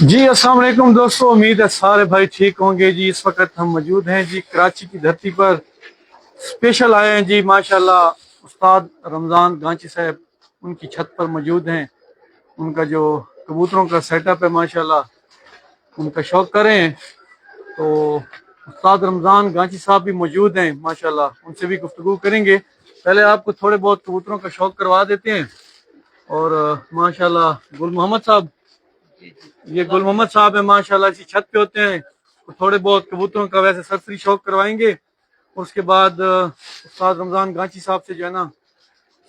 جی السلام علیکم دوستو، امید ہے سارے بھائی ٹھیک ہوں گے جی۔ اس وقت ہم موجود ہیں جی کراچی کی دھرتی پر، اسپیشل آئے ہیں جی ماشاءاللہ استاد رمضان گانچی صاحب، ان کی چھت پر موجود ہیں۔ ان کا جو کبوتروں کا سیٹ اپ ہے ماشاءاللہ، ان کا شوق کریں تو استاد رمضان گانچی صاحب بھی موجود ہیں ماشاءاللہ، ان سے بھی گفتگو کریں گے۔ پہلے آپ کو تھوڑے بہت کبوتروں کا شوق کروا دیتے ہیں۔ اور ماشاءاللہ گل محمد صاحب، یہ گل محمد صاحب ہیں ماشاءاللہ، اسی چھت پہ ہوتے ہیں، تھوڑے بہت کبوتروں کا ویسے سرسری شوق کروائیں گے۔ اس کے بعد استاد رمضان گانچی صاحب سے جو ہے نا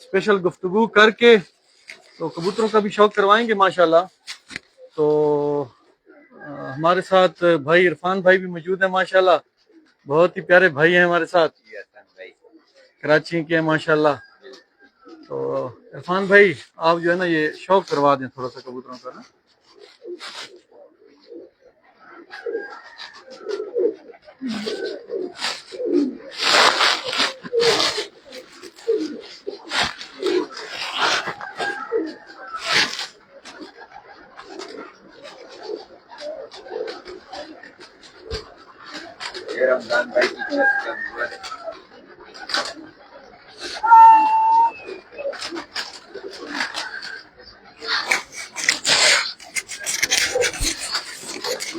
اسپیشل گفتگو کر کے تو کبوتروں کا بھی شوق کروائیں گے ماشاءاللہ۔ تو ہمارے ساتھ بھائی عرفان بھائی بھی موجود ہیں ماشاءاللہ، بہت ہی پیارے بھائی ہیں ہمارے ساتھ، کراچی کے ہیں ماشاءاللہ۔ تو عرفان بھائی آپ جو ہے نا یہ شوق کروا دیں تھوڑا سا کبوتروں کا نا۔ رمضان بھائی کی چھت کا ہوا ہے۔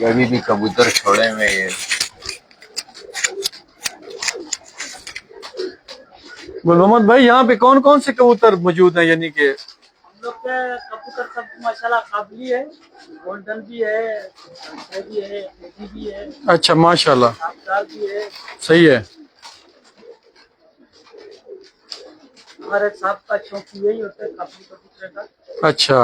ابھی بھی کبوتر چھوڑے میں یہ گل محمد بھائی یہاں پہ کون کون سے کبوتر موجود ہیں؟ یعنی کہ ہم لوگ کے کبوتر سب ماشاءاللہ قابلی ہے، گولڈن بھی ہے، سنترے بھی ہے، میٹھی بھی ہے، اچھا ماشاءاللہ آبدار بھی ہے۔ صحیح ہے۔ ہمارے صاحب کا شوق یہی ہوتا ہے قابلی کبوتر کا۔ اچھا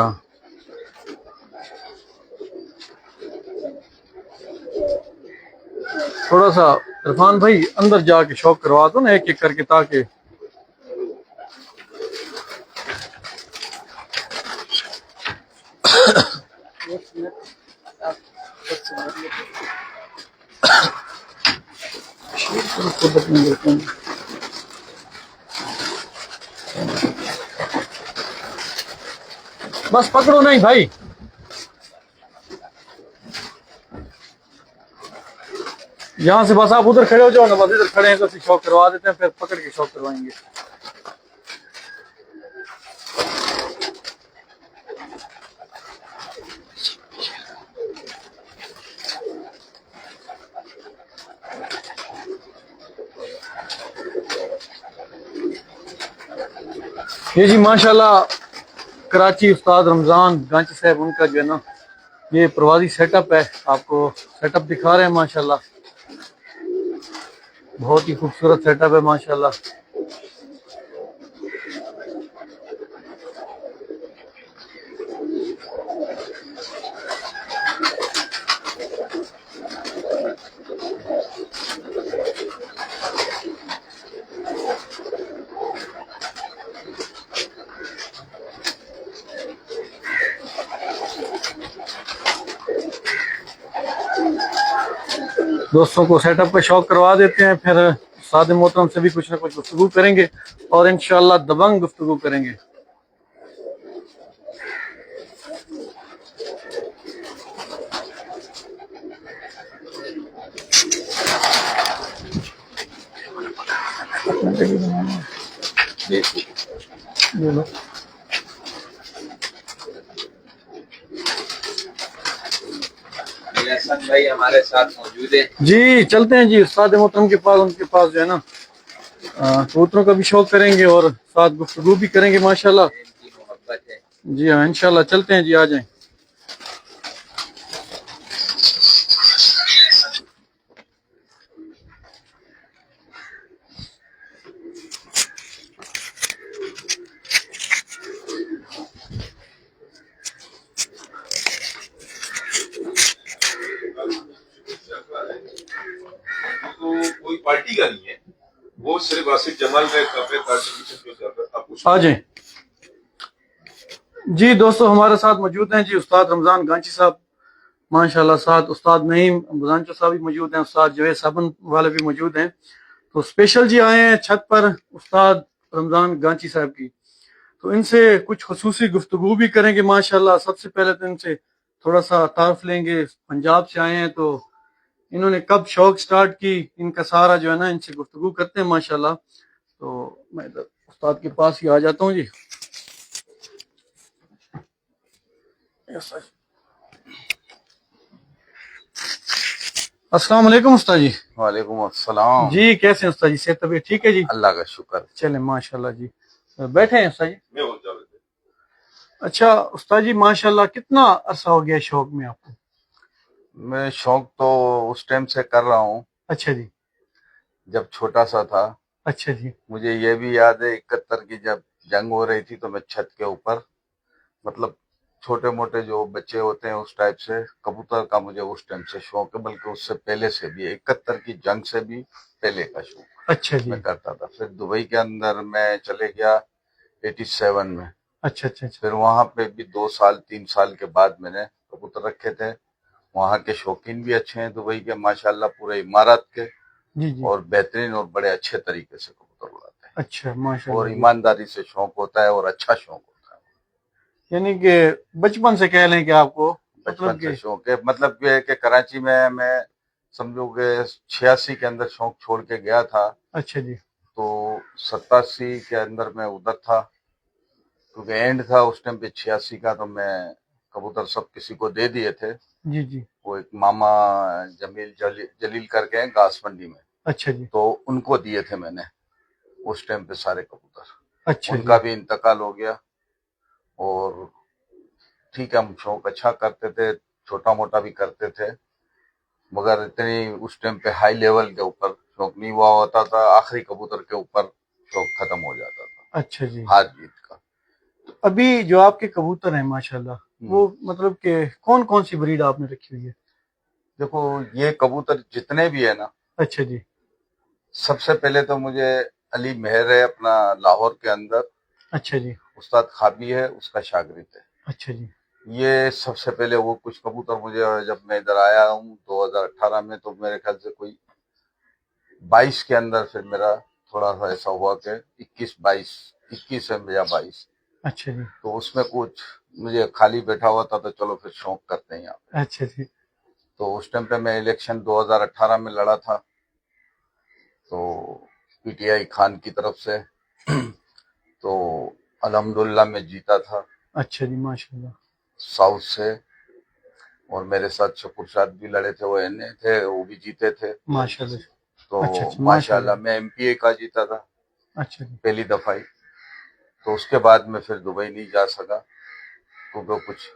تھوڑا سا عرفان بھائی اندر جا کے شوق کروا دو نا ایک ایک کر کے، تاکہ بس پکڑو نہیں بھائی۔ یہاں سے بس آپ ادھر کھڑے ہو جاؤ نا، بس ادھر کھڑے ہیں تو شوق کروا دیتے ہیں، پھر پکڑ کے شوق کروائیں گے۔ یہ جی ماشاءاللہ کراچی استاد رمضان گانچی صاحب، ان کا جو ہے نا یہ پروازی سیٹ اپ ہے، آپ کو سیٹ اپ دکھا رہے ہیں ماشاءاللہ، بہت ہی خوبصورت سیٹ اپ ہے ماشاءاللہ۔ دوستوں کو سیٹ اپ کا شوق کروا دیتے ہیں، پھر استاد محترم سے بھی کچھ نہ کچھ گفتگو کریں گے اور انشاءاللہ دبنگ گفتگو کریں گے۔ حسن بھائی ہمارے ساتھ موجود ہے۔ جی چلتے ہیں جی استاد محترم کے پاس، ان کے پاس جو ہے نا کبوتروں کا بھی شوق کریں گے اور ساتھ گفتگو بھی کریں گے ماشاءاللہ۔ ان کی محبت ہے۔ جی ہاں انشاءاللہ چلتے ہیں جی، آ جائیں۔ تو کوئی پارٹی کا نہیں ہے، وہ صرف آصف جمال کا کنٹریبیوشن جو چل رہا تھا۔ آ جائیں جی دوستو، ہمارے ساتھ موجود ہیں جی استاد رمضان گانچی صاحب ماشاءاللہ، ساتھ استاد نعیم بزانچو صاحب بھی موجود ہیں، استاد جوید صابن والے بھی موجود ہیں۔ تو اسپیشل جی آئے ہیں چھت پر استاد رمضان گانچی صاحب کی، تو ان سے کچھ خصوصی گفتگو بھی کریں گے ماشاءاللہ. سب سے پہلے تو ان سے تھوڑا سا تعارف لیں گے. پنجاب سے آئے ہیں تو انہوں نے کب شوق سٹارٹ کی، ان کا سارا جو ہے نا ان سے گفتگو کرتے ہیں ماشاءاللہ. تو میں ادھر استاد کے پاس ہی آ جاتا ہوں جی. السلام علیکم استاد جی. وعلیکم السلام. جی کیسے ہیں استاد جی؟ صحت طبیعت ٹھیک ہے جی؟ اللہ کا شکر. چلیں ماشاءاللہ جی. بیٹھے ہیں استاد جی. میں ہو جاوید. اچھا استاد جی ماشاءاللہ کتنا عرصہ ہو گیا شوق میں آپ کو؟ میں شوق تو اس ٹائم سے کر رہا ہوں اچھا جی. جب چھوٹا سا تھا. اچھا جی. مجھے یہ بھی یاد ہے 71 کی جب جنگ ہو رہی تھی تو میں چھت کے اوپر مطلب چھوٹے موٹے جو بچے ہوتے ہیں اس ٹائپ سے کبوتر کا مجھے اس ٹائم سے شوق ہے، بلکہ اس سے پہلے سے بھی 71 کی جنگ سے بھی پہلے کا شوق اچھا جی. میں کرتا تھا. پھر دبئی کے اندر میں چلے گیا 87 میں. اچھا اچھا اچھا. پھر وہاں پہ بھی 2 سال 3 سال کے بعد میں نے کبوتر رکھے تھے. وہاں کے شوقین بھی اچھے ہیں دبئی کے ماشاءاللہ، پورے امارات کے، جی جی. اور بہترین اور بڑے اچھے طریقے سے کبوتر اڑاتے ہیں. اچھا اور ماشاءاللہ. ایمانداری سے شوق ہوتا ہے اور اچھا شوق ہوتا ہے. یعنی کہ بچپن سے کہہ لیں کہ آپ کو بچپن مطلب سے کہ شوق ہے. مطلب یہ ہے کہ کراچی میں سمجھو کہ 86 کے اندر شوق چھوڑ کے گیا تھا، اچھا جی. تو 87 کے اندر میں ادھر تھا، کیونکہ اینڈ تھا اس ٹائم پہ 86 کا. تو میں کبوتر سب کسی کو دے دیے تھے. جی جی. وہ ایک ماما جلیل کر کے ہیں گاس منڈی میں، اچھا جی. تو ان کو دیے تھے میں نے اس ٹائم پہ سارے کبوتر. اچھا ان جی. کا بھی انتقال ہو گیا. اور ٹھیک ہے ہم شوق اچھا کرتے تھے، چھوٹا موٹا بھی کرتے تھے، مگر اتنی اس ٹائم پہ ہائی لیول کے اوپر شوق نہیں ہوا ہوتا تھا. آخری کبوتر کے اوپر شوق ختم ہو جاتا تھا، اچھا جی. ہار جیت کا. ابھی جو آپ کے کبوتر ہیں ماشاءاللہ وہ مطلب کہ کون کون سی بریڈ آپ نے رکھی ہوئی ہے؟ دیکھو یہ کبوتر جتنے بھی ہیں نا، اچھا جی. سب سے پہلے تو مجھے علی مہر ہے اپنا لاہور کے اندر، اچھا جی. استاد خابی ہے، اس کا شاگرد ہے. اچھا جی. یہ سب سے پہلے وہ کچھ کبوتر مجھے جب میں ادھر آیا ہوں 2018 میں، تو میرے خیال سے کوئی 22 کے اندر پھر میرا تھوڑا سا ایسا ہوا کہ 21 ہے یا 22. اچھا جی. تو اس میں کچھ مجھے خالی بیٹھا ہوا تھا، تو چلو پھر شوق کرتے ہیں یہاں پہ. اچھا جی. تو اس ٹائم پہ میں الیکشن 2018 میں لڑا تھا، تو پی ٹی آئی خان کی طرف سے، تو الحمدللہ میں جیتا تھا اچھا جی. ماشاءاللہ. ساؤتھ سے. اور میرے ساتھ شکر شاد بھی لڑے تھے، وہ این اے تھے، وہ بھی جیتے تھے. ماشاءاللہ. تو اچھا اچھا. ماشاءاللہ میں ایم پی اے کا جیتا تھا اچھا جی. پہلی دفعہ ہی. تو اس کے بعد میں پھر دبئی نہیں جا سکا، کیونکہ کچھ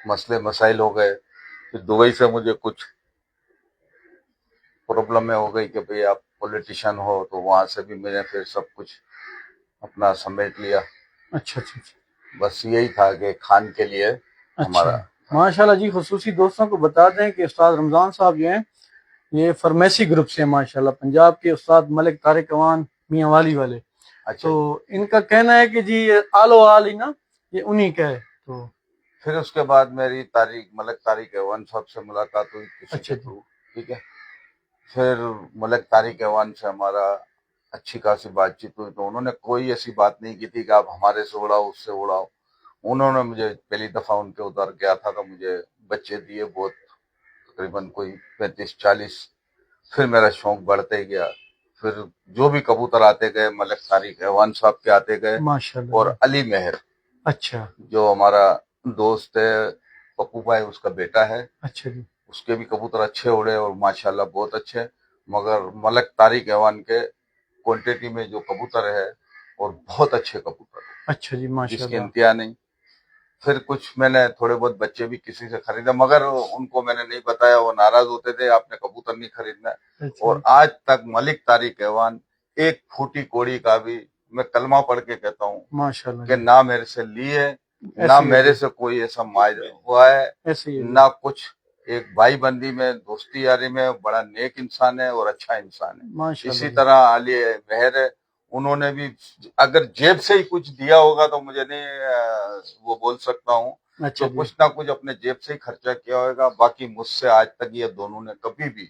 مسئلے مسائل ہو گئے. پھر دبئی سے مجھے کچھ پرابلم میں ہو گئی کہ بھئی آپ پولیٹیشین ہو، تو وہاں سے بھی میں نے پھر سب کچھ اپنا سمیٹ لیا. اچھا اچھا اچھا. بس یہی تھا کہ خان کے لیے ہمارا. اچھا ماشاءاللہ جی. خصوصی دوستوں کو بتا دیں کہ استاد رمضان صاحب جو ہیں یہ فارمیسی گروپ سے ہیں ماشاءاللہ، پنجاب کے استاد ملک طارق اوان میاں والی والے. اچھا. تو ان کا کہنا ہے کہ جی یہ آلو آل ہی نا یہ انہی کا ہے. تو پھر اس کے بعد میری ملک طارق ایوان صاحب سے ملاقات ہوئی کسی اچھا کے جی. تھرو. ٹھیک ہے. پھر ملک طارق ایوان سے ہمارا اچھی خاصی بات چیت ہوئی، تو انہوں نے کوئی ایسی بات نہیں کی تھی کہ آپ ہمارے سے اڑاؤ اس سے اڑاؤ. انہوں نے مجھے پہلی دفعہ ان کے ادھر گیا تھا تو مجھے بچے دیے بہت، تقریباً کوئی 35-40. پھر میرا شوق بڑھتے گیا. پھر جو بھی کبوتر آتے گئے ملک طارق ایوان صاحب کے آتے گئے، ماشاءاللہ. اور علی مہر اچھا. جو ہمارا دوست ہے، پپو بھائی اس کا بیٹا ہے، اچھا جی. اس کے بھی کبوتر اچھے اڑے اور ماشاءاللہ بہت اچھے. مگر ملک طارق ایوان کے کوانٹیٹی میں جو کبوتر ہے اور بہت اچھے کبوتر ہیں، اچھا جی. جس کے ماشاءاللہ. انتہا نہیں. پھر کچھ میں نے تھوڑے بہت بچے بھی کسی سے خریدا، مگر ان کو میں نے نہیں بتایا، وہ ناراض ہوتے تھے آپ نے کبوتر نہیں خریدنا. اچھا. اور آج تک ملک طارق ایوان ایک پھوٹی کوڑی کا بھی، میں کلمہ پڑھ کے کہتا ہوں ماشاءاللہ کہ نہ میرے سے لیے، نہ ایسے ہی میرے سے کوئی ایسا مائل ہوا ہے، ایسے ہی ہے. نہ کچھ. ایک بھائی بندی میں، دوستی یاری میں بڑا نیک انسان ہے اور اچھا انسان ہے. ماشاءاللہ. اسی طرح علی مہر ہے، انہوں نے بھی اگر جیب سے ہی کچھ دیا ہوگا تو مجھے نہیں وہ بول سکتا ہوں، اچھا تو جی. کچھ نہ کچھ اپنے جیب سے ہی خرچہ کیا ہوگا. باقی مجھ سے آج تک یہ دونوں نے کبھی بھی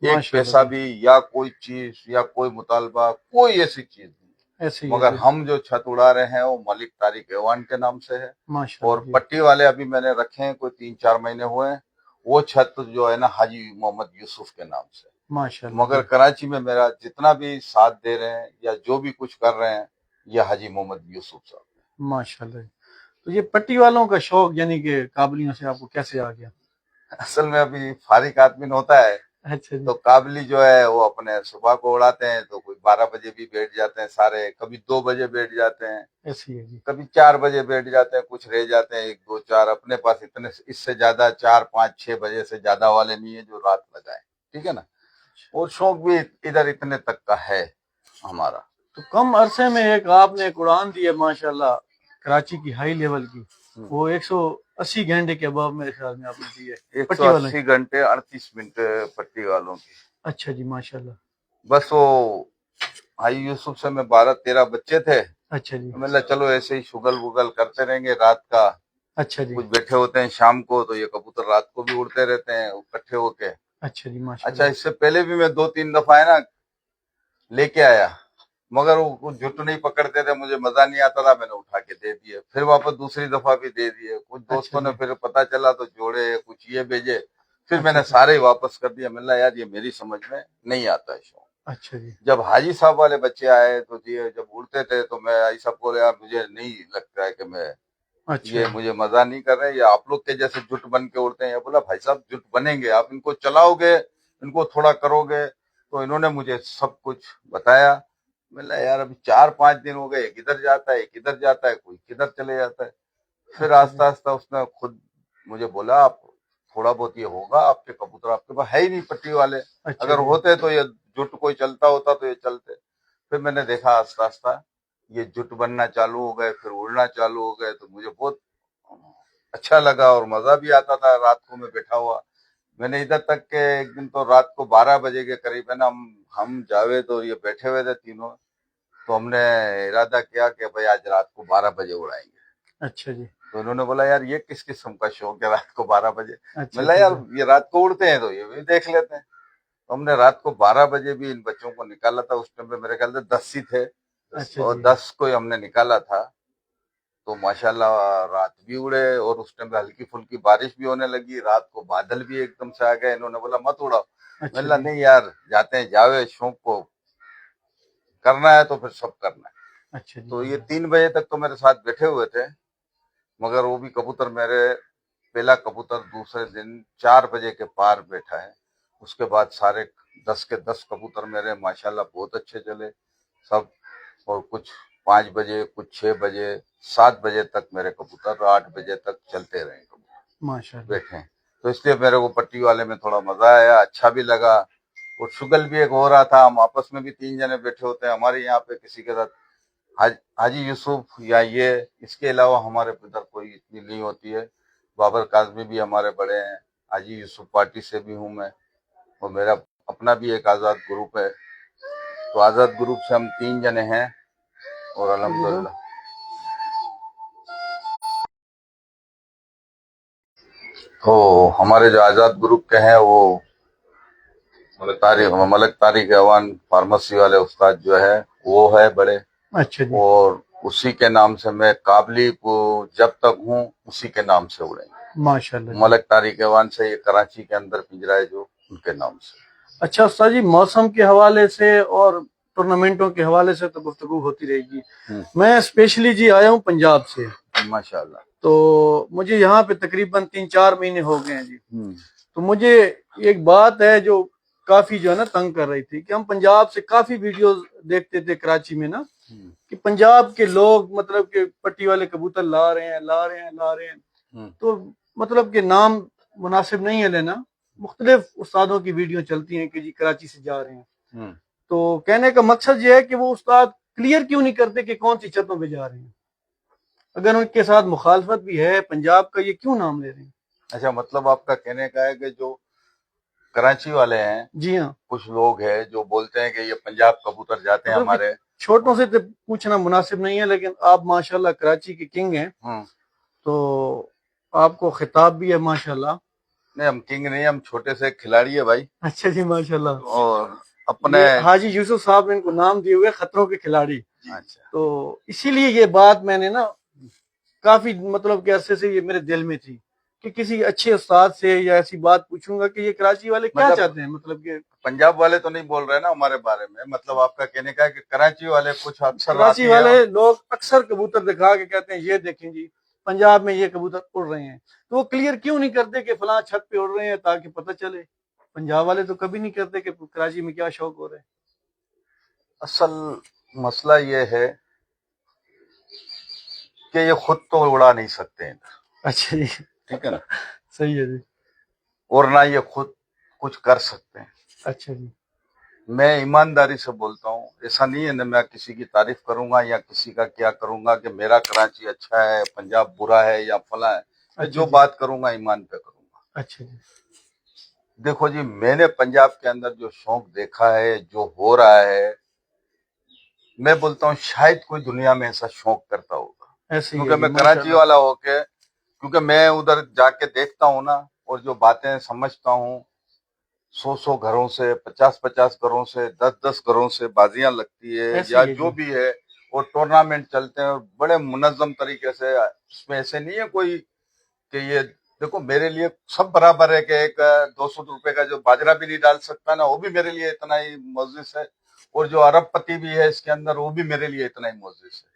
ایک ماشاء پیسہ اللہ بھی یا کوئی چیز یا کوئی مطالبہ کوئی ایسی چیز نہیں، ایسے ہی ہے مگر جی۔ ہم جو چھت اڑا رہے ہیں وہ ملک طارق ایوان کے نام سے ہے، ماشاء اور اللہ جی۔ پٹی والے ابھی میں نے رکھے ہیں کوئی 3-4 مہینے ہوئے ہیں، وہ چھت جو ہے نا حاجی محمد یوسف کے نام سے، ماشاء اللہ مگر جی۔ کراچی میں میرا جتنا بھی ساتھ دے رہے ہیں یا جو بھی کچھ کر رہے ہیں یہ حاجی محمد یوسف صاحب۔ ماشاء اللہ۔ تو یہ پٹی والوں کا شوق یعنی کہ قابلیوں سے آپ کو کیسے آ گیا؟ اصل میں ابھی فارغ آدمی ہوتا ہے اچھا جی۔ تو قابلی جو ہے وہ اپنے صبح کو اڑاتے ہیں، تو کوئی 12 بجے بھی بیٹھ جاتے ہیں سارے، کبھی 2 بجے بیٹھ جاتے ہیں، ایسے ہی ہے جی۔ کبھی 4 بجے بیٹھ جاتے ہیں، کچھ رہ جاتے ہیں 1 2 4 اپنے پاس اتنے، اس سے زیادہ 4 5 6 بجے سے زیادہ والے نہیں ہیں جو رات لگائیں، ٹھیک ہے نا، اور شوق بھی ادھر اتنے تک کا ہے ہمارا۔ تو کم عرصے میں ایک آپ نے ایک اڑان دی ہے ماشاءاللہ کراچی کی ہائی لیول کی، وہ 180 گھنٹے کے اباب میرے خیال میں آپ نے دی ہے پٹی والے۔ 180 گھنٹے 38 منٹ پٹی والوں کی۔ اچھا جی ماشاءاللہ۔ بس وہ حاجی یوسف سے میں 12-13 بچے تھے، اچھا جی۔ میں نے چلو ایسے ہی شغل وغل کرتے رہیں گے رات کا، اچھا جی۔ کچھ بیٹھے ہوتے ہیں شام کو تو یہ کبوتر رات کو بھی اڑتے رہتے ہیں اکٹھے ہو کے۔ اچھا جی اچھا ماشاءاللہ۔ اس سے پہلے بھی میں 2-3 دفعہ ہے نا لے کے آیا، مگر وہ جھٹ نہیں پکڑتے تھے، مجھے مزہ نہیں آتا تھا، میں نے اٹھا کے دے دیے، پھر واپس دوسری دفعہ بھی دے دیے، کچھ دوستوں نے پھر پتہ چلا تو جوڑے کچھ یہ بھیجے، پھر میں نے سارے ہی واپس کر دیا، میں نے یار یہ میری سمجھ میں نہیں آتا ہے شوق۔ اچھا جی۔ جب حاجی صاحب والے بچے آئے تو یہ جب اڑتے تھے تو میں حاجی صاحب کو یار مجھے نہیں لگتا ہے کہ میں اچھا یہ مجھے مزہ نہیں کر رہے، یا آپ لوگ کے جیسے جٹ بن کے اڑتے ہیں۔ بولا بھائی صاحب جٹ بنیں گے، آپ ان کو چلاؤ گے، ان کو تھوڑا کرو گے، تو انہوں نے مجھے سب کچھ بتایا۔ میں نے یار ابھی 4-5 دن ہو گئے، ایک ادھر جاتا ہے ایک ادھر جاتا ہے، کوئی کدھر چلے جاتا ہے۔ پھر آہستہ آہستہ اس نے خود مجھے بولا آپ تھوڑا بہت یہ ہوگا، آپ کے کبوتر آپ کے پاس ہے ہی نہیں پٹی والے، اچھا اگر جی۔ ہوتے تو یہ جٹ کوئی چلتا ہوتا تو یہ چلتے۔ پھر میں نے دیکھا آہستہ آہستہ یہ جٹ بننا چالو ہو گئے، پھر اڑنا چالو ہو گئے، تو مجھے بہت اچھا لگا اور مزہ بھی آتا تھا۔ رات کو میں بیٹھا ہوا، میں نے ادھر تک کہ ایک دن تو رات کو 12 بجے کے قریب ہے نا، ہم جاوید اور یہ بیٹھے ہوئے تھے تینوں، تو ہم نے ارادہ کیا کہ بھائی آج رات کو 12 بجے اڑائیں گے۔ اچھا جی۔ تو انہوں نے بولا یار یہ کس قسم کا شوق ہے رات کو 12 بجے؟ اچھا میں نے یار یہ رات کو اڑتے ہیں تو یہ بھی دیکھ لیتے ہیں۔ تو ہم نے رات کو 12 بجے بھی ان بچوں کو نکالا تھا، اس ٹائم پہ میرے خیال سے 10 ہی تھے، اچھا اور جی۔ 10 کو ہم نے نکالا تھا، تو ماشاءاللہ رات بھی اڑے، اور اس ٹائم پہ ہلکی پھلکی بارش بھی ہونے لگی، رات کو بادل بھی ایک دم سے آ گئے۔ انہوں نے بولا مت اڑاؤ، میں اچھا بولا جی۔ نہیں یار جاتے ہیں، جاوے شوق کو کرنا ہے تو پھر سب کرنا ہے۔ اچھا جی۔ تو یہ 3 بجے تک تو میرے ساتھ بیٹھے ہوئے تھے، مگر وہ بھی کبوتر میرے پہلا کبوتر دوسرے دن 4 بجے کے پار بیٹھا ہے، اس کے بعد سارے 10 کے 10 کبوتر میرے ماشاءاللہ بہت اچھے چلے سب، اور کچھ 5 بجے کچھ 6 بجے 7 بجے تک میرے کبوتر 8 بجے تک چلتے رہے کبوتر ماشاءاللہ۔ بیٹھے، تو اس لیے میرے کو پٹی والے میں تھوڑا مزہ آیا، اچھا بھی لگا، اور شغل بھی ایک ہو رہا تھا، ہم آپس میں بھی 3 جنے بیٹھے ہوتے ہیں ہمارے یہاں پہ، کسی کے ساتھ حاجی یوسف یا یہ، اس کے علاوہ ہمارے ادھر کوئی اتنی نہیں ہوتی ہے۔ بابر کاظمی بھی ہمارے بڑے ہیں، حاجی یوسف پارٹی سے بھی ہوں میں، اور میرا اپنا بھی ایک آزاد گروپ ہے، تو آزاد گروپ سے ہم 3 جنے ہیں، اور الحمدللہ تو ہمارے جو آزاد گروپ کے ہیں وہ ملک طارق ایوان فارمیسی والے استاد جو ہے وہ ہے بڑے، اچھا جی۔ اور اسی کے نام سے میں قابلی کو جب تک ہوں اسی کے نام سے اڑیں گے، ماشاءاللہ جی۔ ملک طارق ایوان سے، یہ کراچی کے اندر پنجرا ہے جو، ان کے نام سے۔ اچھا استاد جی، موسم کے حوالے سے اور ٹورنامنٹوں کے حوالے سے تو گفتگو ہوتی رہے گی، میں اسپیشلی جی آیا ہوں پنجاب سے، ماشاءاللہ۔ تو مجھے یہاں پہ تقریباً 3-4 مہینے ہو گئے ہیں جی، تو مجھے ایک بات ہے جو کافی جو ہے نا تنگ کر رہی تھی، کہ ہم پنجاب سے کافی ویڈیوز دیکھتے تھے کراچی میں نا، کہ پنجاب کے لوگ مطلب کہ پٹی والے کبوتر لا رہے ہیں، تو مطلب کہ نام مناسب نہیں ہے لینا، مختلف استادوں کی ویڈیو چلتی ہیں کہ جی کراچی سے جا رہے ہیں، تو کہنے کا مقصد یہ ہے کہ وہ استاد کلیئر کیوں نہیں کرتے کہ کون سی چھتوں پہ جا رہے ہیں، اگر ان کے ساتھ مخالفت بھی ہے پنجاب کا، یہ کیوں نام لے رہے ہیں؟ اچھا مطلب آپ کا کہنے کا ہے کہ جو کراچی والے ہیں، جی ہاں، کچھ لوگ ہیں جو بولتے ہیں کہ یہ پنجاب کبوتر جاتے ہیں ہمارے، چھوٹوں سے تو پوچھنا مناسب نہیں ہے، لیکن آپ ماشاءاللہ کراچی کے کنگ ہیں، تو آپ کو خطاب بھی ہے ماشاءاللہ۔ नहीं हम किंग नहीं, हम छोटे से खिलाड़ी है भाई, अच्छा जी माशाल्लाह। और अपने ये हाजी यूसुफ साहब ने इनको नाम दिए हुए खतरों के खिलाड़ी, अच्छा तो इसीलिए ये बात मैंने ना काफी मतलब कि अरसे से ये मेरे दिल में थी कि किसी अच्छे उस्ताद से या ऐसी बात पूछूंगा कि ये कराची वाले क्या मतलब चाहते हैं, मतलब कि पंजाब वाले तो नहीं बोल रहे ना हमारे बारे में, मतलब आपका कहने का है कि कराची वाले कुछ अक्सर कराची आते हैं वाले लोग अक्सर कबूतर दिखा के कहते हैं ये देखें जी पंजाब में ये कबूतर उड़ रहे हैं, तो वो क्लियर क्यों नहीं करते कि फलां छत पे उड़ रहे हैं ताकि पता चले। पंजाब वाले तो कभी नहीं करते कि कराची में क्या शौक हो रहा है। असल मसला ये है कि ये खुद तो उड़ा नहीं सकते हैं, अच्छा जी, ठीक है ना, सही है जी। और ना ये खुद कुछ कर सकते हैं। अच्छा जी, मैं ईमानदारी से बोलता हूँ, ऐसा नहीं है ना मैं किसी की तारीफ करूंगा या किसी का क्या करूंगा कि मेरा कराची अच्छा है पंजाब बुरा है या फला है। मैं अच्छा जो जी। बात करूंगा ईमान पे करूंगा। अच्छा जी, देखो जी, मैंने पंजाब के अंदर जो शौक देखा है, जो हो रहा है, मैं बोलता हूँ शायद कोई दुनिया में ऐसा शौक करता होगा, ऐसे ही है क्योंकि जी, मैं कराची माशाल्लाह। वाला होके, क्योंकि मैं उधर जाके देखता हूँ ना, और जो बातें समझता हूँ, 100 घरों से, 50 घरों से, 10 घरों से बाजियां लगती है ऐसे या ही है जो जी। भी है, और टूर्नामेंट चलते हैं और बड़े मुनज्जम तरीके से। इसमें ऐसे नहीं है कोई कि ये देखो मेरे लिए सब बराबर है कि एक 200 रुपए का जो बाजरा भी नहीं डाल सकता ना, वो भी मेरे लिए इतना ही मुअज़्ज़िज़ है, और जो अरबपति भी है इसके अंदर वो भी मेरे लिए इतना ही मुअज़्ज़िज़ है।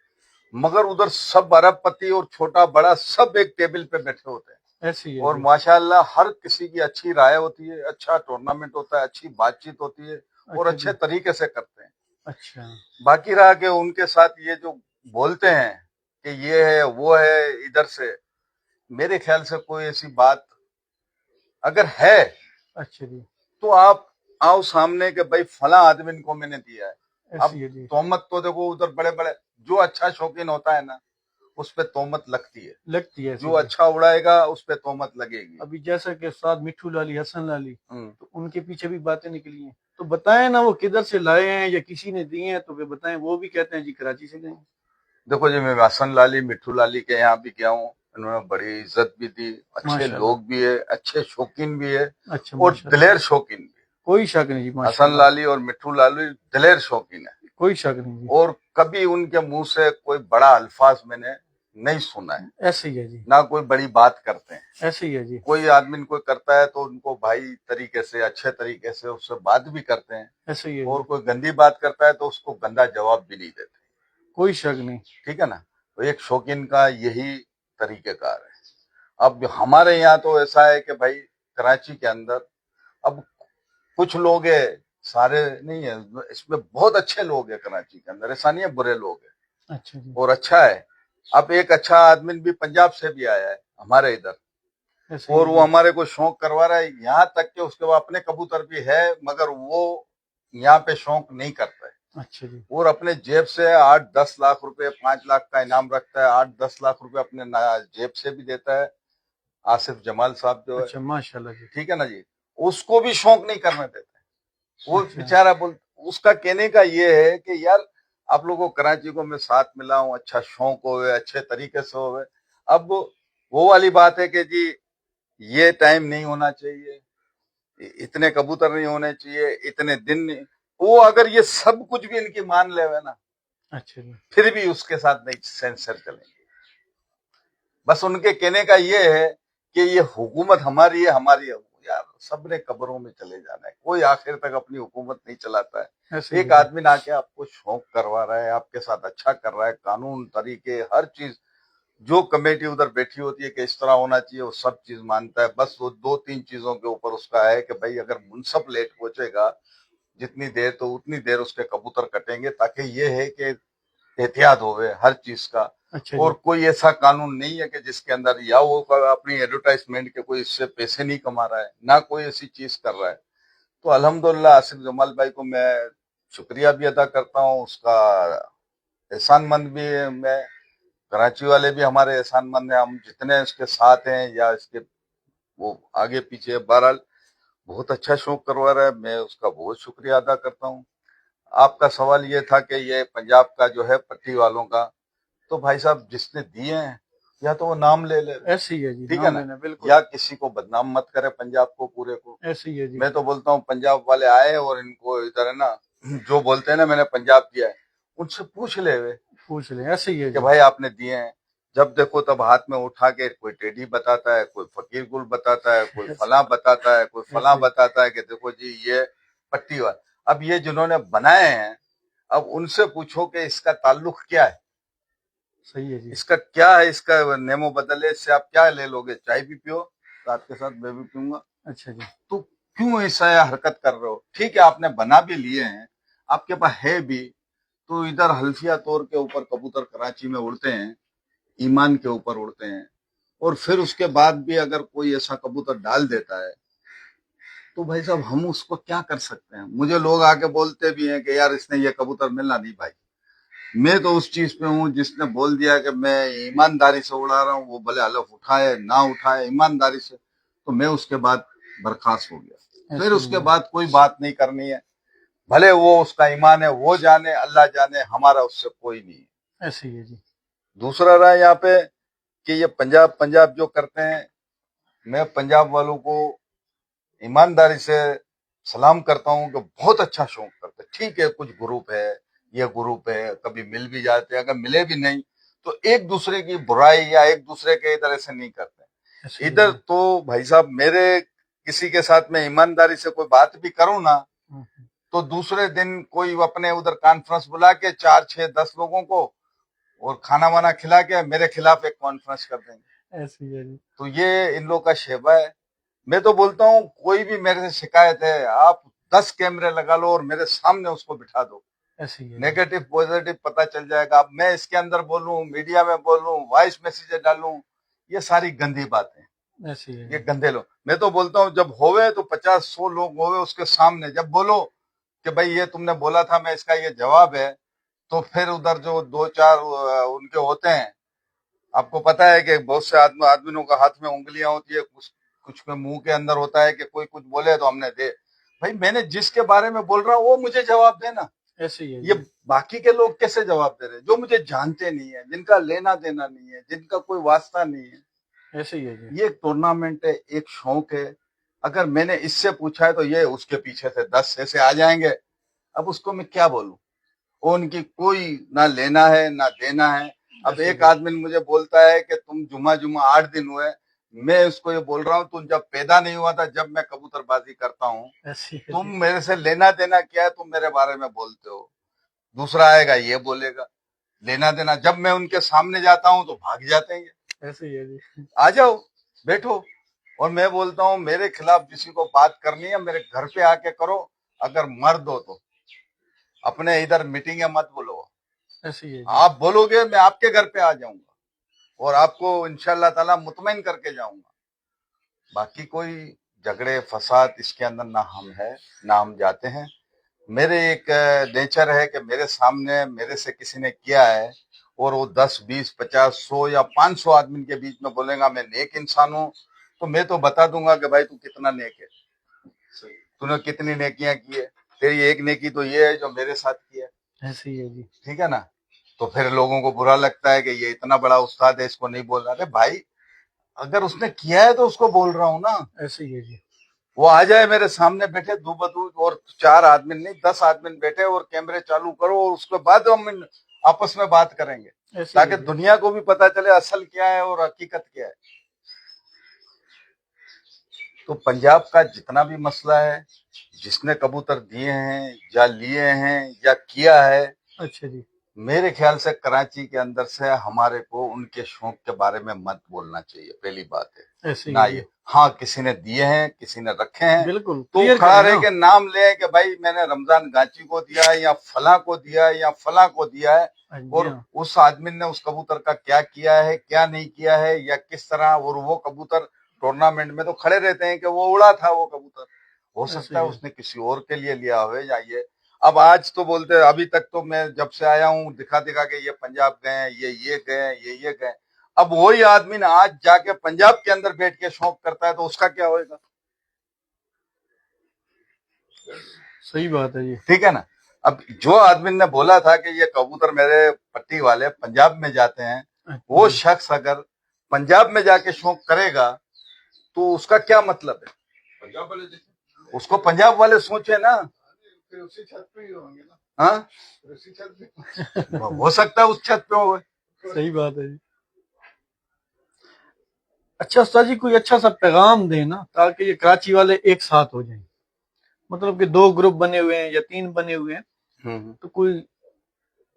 मगर उधर सब अरबपति और छोटा बड़ा सब एक टेबल पे बैठे होते हैं, ऐसे ही है और जी। माशाल्लाह हर किसी की अच्छी राय होती है, अच्छा टूर्नामेंट होता है, अच्छी बातचीत होती है, और अच्छा अच्छे जी। तरीके से करते हैं। अच्छा, बाकी रहा कि उनके साथ ये जो बोलते हैं कि ये है वो है इधर से, मेरे ख्याल से कोई ऐसी बात अगर है अच्छा जी, तो आप आओ सामने के भाई फला आदमी को मैंने दिया है। ऐसे अब ही है जी। तोहमत तो देखो उधर बड़े बड़े जो अच्छा शौकीन होता है ना उस पे तोहमत लगती है, लगती है ऐसे जो जी। अच्छा उड़ाएगा उस पे तोहमत लगेगी। अभी जैसा कि उस्ताद मिट्ठू लाली, हसन लाली, हम्म। तो उनके पीछे भी बातें निकली हैं, तो बताएं ना वो किधर से लाए हैं या किसी ने दिए हैं, तो वे बताएं। वो भी कहते हैं जी कराची से गए हैं। देखो जी, मैं हसन लाली मिट्ठू लाली के यहाँ भी गया हूँ, इन्होंने बड़ी इज्जत भी दी, अच्छे माशाल्लाह। लोग भी है, अच्छे शौकीन भी है, अच्छा, और माशाल्लाह, दिलेर शौकीन भी है। कोई शक नहीं जी, हसन माशाल्लाह, लाली और मिट्ठू लाली दिलेर शौकीन है, कोई शक नहीं जी। और कभी उनके मुंह से कोई बड़ा अल्फाज मैंने नहीं सुना है, ऐसे ही है जी, ना कोई बड़ी बात करते हैं। ऐसे ही है जी, कोई आदमी कोई करता है तो उनको भाई तरीके से अच्छे तरीके से उससे बात भी करते हैं, ऐसे ही है और जी, कोई गंदी बात करता है तो उसको गंदा जवाब भी नहीं देते, कोई शक नहीं। ठीक है ना। तो एक शौकीन का यही तरीकेकार है। अब हमारे यहाँ तो ऐसा है कि भाई कराची के अंदर अब कुछ लोग है, सारे नहीं है, इसमें बहुत अच्छे लोग हैं कराची के अंदर, ऐसा नहीं है बुरे लोग हैं, अच्छा जी, और अच्छा है। अब एक अच्छा आदमी भी पंजाब से भी आया है हमारे इधर, ऐसे ही और है वो जी। हमारे को शौक करवा रहा है, यहाँ तक कि उसके बाद अपने कबूतर भी है, मगर वो यहाँ पे शौक नहीं करता है, अच्छा जी, और अपने जेब से 8-10 लाख रुपए, 5 लाख का इनाम रखता है, 8-10 लाख रुपए अपने जेब से भी देता है। आसिफ जमाल साहब जो है, अच्छा, माशाल्लाह जी, ठीक है ना जी, उसको भी शौक नहीं करने देते। वो अच्छा, बेचारा बोल, उसका कहने का ये है कि यार आप लोगों को कराची को मैं साथ मिला हूँ, अच्छा शौक होवे, अच्छे तरीके से होवे। अब वो वाली बात है कि जी ये टाइम नहीं होना चाहिए, इतने कबूतर नहीं होने चाहिए, इतने दिन नहीं, वो अगर ये सब कुछ भी इनकी मान लेवे ना, अच्छा जी, फिर भी उसके साथ नहीं सेंसर चलेंगे। बस उनके कहने का ये है कि ये हुकूमत हमारी है, हमारी है। यार सबने कब्रों में चले जाना है, कोई आखिर तक अपनी हुकूमत नहीं चलाता है। ऐसे ही एक है जी, आदमी ना के आपको शौक करवा रहा है, आपके साथ अच्छा कर रहा है, कानून तरीके हर चीज, जो कमेटी उधर बैठी होती है कि इस तरह होना चाहिए, वो सब चीज मानता है। बस वो 2-3 चीजों के ऊपर उसका है कि भाई अगर मुंसफ लेट पहुंचेगा जितनी देर, तो उतनी देर उसके कबूतर कटेंगे, ताकि ये है कि एहतियात होवे हर चीज का। अच्छा और जी, कोई ऐसा कानून नहीं है कि जिसके अंदर या वो अपनी एडवर्टाइजमेंट के कोई इससे पैसे नहीं कमा रहा है, ना कोई ऐसी चीज कर रहा है। तो अल्हम्दुलिल्लाह आसिफ जमाल भाई को मैं शुक्रिया भी अदा करता हूँ, उसका एहसानमंद भी है मैं। कराची वाले भी हमारे एहसानमंद हैं, हम जितने इसके साथ हैं या इसके वो आगे पीछे, बहरहाल बहुत अच्छा शौक करवा रहा है, मैं उसका बहुत शुक्रिया अदा करता हूँ। आपका सवाल ये था कि ये पंजाब का जो है पट्टी वालों का, तो भाई साहब जिसने दिए हैं या तो वो नाम ले ले, ऐसे ही है जी, ठीक है नाम ना, लेना, बिल्कुल या किसी को बदनाम मत करे पंजाब को पूरे को। ऐसे ही है जी। मैं तो बोलता हूँ पंजाब वाले आए और इनको इधर है ना, जो बोलते हैं ना मैंने पंजाब दिया है, उनसे पूछ ले वे पूछ लें, ऐसे ही है कि जी। भाई आपने दिए हैं। जब देखो तब हाथ में उठा के कोई टेढ़ी बताता है, कोई फकीर गुल बताता है, कोई फला बताता है, कोई फला ऐसे ही। बताता है कि देखो जी ये पट्टी वाला। अब ये जिन्होंने बनाए हैं, अब उनसे पूछो कि इसका ताल्लुक क्या है, सही है जी। इसका क्या है, इसका नेमो बदले से आप क्या ले लोगे? चाय भी पियो रात के साथ, मैं भी पीऊंगा। अच्छा जी। तो क्यों ऐसा हरकत कर रहे हो? ठीक है आपने बना भी लिए हैं, आपके पास है भी, तो इधर हल्फिया तौर के ऊपर कबूतर कराची में उड़ते हैं, ईमान के ऊपर उड़ते हैं, और फिर उसके बाद भी अगर कोई ऐसा कबूतर डाल देता है तो भाई साहब हम उसको क्या कर सकते हैं? मुझे लोग आके बोलते भी हैं कि यार इसने ये कबूतर मिलना नहीं। भाई मैं तो उस चीज पे हूँ, जिसने बोल दिया कि मैं ईमानदारी से उड़ा रहा हूँ, वो भले हलफ उठाए ना उठाए ईमानदारी से, तो मैं उसके बाद बर्खास्त हो गया। फिर उसके बाद कोई बात नहीं करनी है, भले वो उसका ईमान है वो जाने, अल्लाह जाने, हमारा उससे कोई नहीं है। ऐसे ही है जी। दूसरा रहा यहाँ पे कि ये पंजाब पंजाब जो करते हैं, मैं पंजाब वालों को ईमानदारी से सलाम करता हूँ कि बहुत अच्छा शौक करते हैं। ठीक है कुछ ग्रुप है, ये ग्रुप है, कभी मिल भी जाते हैं, अगर मिले भी नहीं तो एक दूसरे की बुराई या एक दूसरे के तरह से नहीं करते। ऐसे ही है इधर जी। तो भाई साहब मेरे किसी के साथ में ईमानदारी से कोई बात भी करूं ना, तो दूसरे दिन कोई अपने उधर कॉन्फ्रेंस बुला के 4, 6, 10 लोगों को और खाना वाना खिला के मेरे खिलाफ एक कॉन्फ्रेंस कर देंगे। ऐसे ही है जी। तो ये इन लोग का शेवा है। मैं तो बोलता हूँ कोई भी मेरे से शिकायत है, आप 10 कैमरे लगा लो और मेरे सामने उसको बिठा दो, ऐसे ही है जी। नेगेटिव पॉजिटिव पता चल जाएगा। अब मैं इसके अंदर बोलूं, मीडिया में बोलूं, वॉइस मैसेज डालूं, ये सारी गंदी बातें, ऐसे ही है ये जी। गंदे लोग। मैं तो बोलता हूँ जब होवे तो 50-100 लोग होवे उसके सामने, जब बोलो कि भाई ये तुमने बोला था, मैं इसका ये जवाब है, तो फिर उधर जो 2-4 उनके होते हैं, आपको पता है कि बहुत से आदमियों का हाथ में उंगलियां होती है, कुछ में मुंह के अंदर होता है कि कोई कुछ बोले तो हमने दे। भाई मैंने जिसके बारे में बोल रहा हूँ वो मुझे जवाब देना। ऐसे ही है ये जी। बाकी के लोग कैसे जवाब दे रहे हैं जो मुझे जानते नहीं है, जिनका लेना देना नहीं है, जिनका कोई वास्ता नहीं है? ऐसे ही है जी। ये एक टूर्नामेंट है, एक शौक है। अगर मैंने इससे पूछा है तो ये उसके पीछे से 10 ऐसे आ जाएंगे, अब उसको मैं क्या बोलूं? उनकी कोई ना लेना है ना देना है। अब एक आदमी मुझे बोलता है कि तुम जुमा 8 दिन हुए, मैं उसको ये बोल रहा हूँ तुम जब पैदा नहीं हुआ था, जब मैं कबूतरबाजी करता हूँ, ऐसे ही है तुम जी। मेरे से लेना देना क्या है? तुम मेरे बारे में बोलते हो। दूसरा आएगा ये बोलेगा लेना देना, जब मैं उनके सामने जाता हूँ तो भाग जाते हैं। ऐसे ही है जी। आ जाओ बैठो, और मैं बोलता हूँ मेरे खिलाफ किसी को बात करनी है मेरे घर पे आके करो, अगर मर्द हो तो अपने इधर मीटिंग मत बोलो। ऐसे ही है जी। आप बोलोगे मैं आपके घर पे आ जाऊंगा और आपको इंशाल्लाह ताला मुतमईन करके जाऊंगा। बाकी कोई झगड़े फसाद इसके अंदर ना हम है ना हम जाते हैं। मेरे एक नेचर है कि मेरे सामने मेरे से किसी ने किया है और वो 10, 20, 50, 100 या 500 आदमी के बीच में बोलेगा मैं नेक इंसान हूँ, तो मैं तो बता दूंगा कि भाई तू कितना नेक है, तूने कितनी नेकियां की है, तेरी एक नेकी तो ये है जो मेरे साथ की है। ऐसे ही है जी। ठीक है ना? तो फिर लोगों को बुरा लगता है कि ये इतना बड़ा उस्ताद है, इसको नहीं बोल रहा। अरे भाई अगर उसने किया है तो उसको बोल रहा हूँ ना। ऐसे ही है जी। वो आ जाए मेरे सामने बैठे दो बदू, और 4 आदमी नहीं 10 आदमी बैठे और कैमरे चालू करो, और उसके बाद हम आपस में बात करेंगे ऐसे ही ताकि है जी। दुनिया को भी पता चले असल क्या है और हकीकत क्या है। तो पंजाब का जितना भी मसला है, जिसने कबूतर दिए हैं या लिए हैं या किया है, अच्छा जी। मेरे ख्याल से कराची के अंदर से हमारे को उनके शौक के बारे में मत बोलना चाहिए। पहली बात है ऐसे ही ना है जी। ये, हाँ किसी ने दिए हैं किसी ने रखे हैं, बिल्कुल तो क्लियर खड़ा करें रहे ना। के नाम ले कि भाई मैंने रमजान गांची को दिया है या फला को दिया है या फला को दिया है, हाँ जी, और हाँ। उस आदमी ने उस कबूतर का क्या किया है क्या नहीं किया है या किस तरह, और वो कबूतर टूर्नामेंट में तो खड़े रहते हैं कि वो उड़ा था वो कबूतर, हो ऐसे सकता है ही है। उसने किसी और के लिए लिया हो या ये। अब आज तो बोलते हैं, अभी तक तो मैं जब से आया हूँ दिखा दिखा के ये पंजाब गए हैं, ये गए हैं, ये गए। अब वही आदमी ना आज जाके पंजाब के अंदर बैठ के शौक करता है तो उसका क्या होएगा? सही बात है जी। ठीक है ना? अब जो आदमी ने बोला था कि ये कबूतर मेरे पट्टी वाले पंजाब में जाते हैं, वो शख्स अगर पंजाब में जाके शौक करेगा तो उसका क्या मतलब है? पंजाब वाले देखे उसको पंजाब वाले सोचे ना, फिर उसी छत पे ही होंगे ना, हाँ फिर उसी छत पे। हो सकता है उस छत पे हो। सही बात है जी। अच्छा उस्ताद जी, कोई अच्छा सा पैगाम दें ना, ताकि ये कराची वाले एक साथ हो जाएं। मतलब कि 2 ग्रुप बने हुए हैं या 3 बने हुए हैं, तो कोई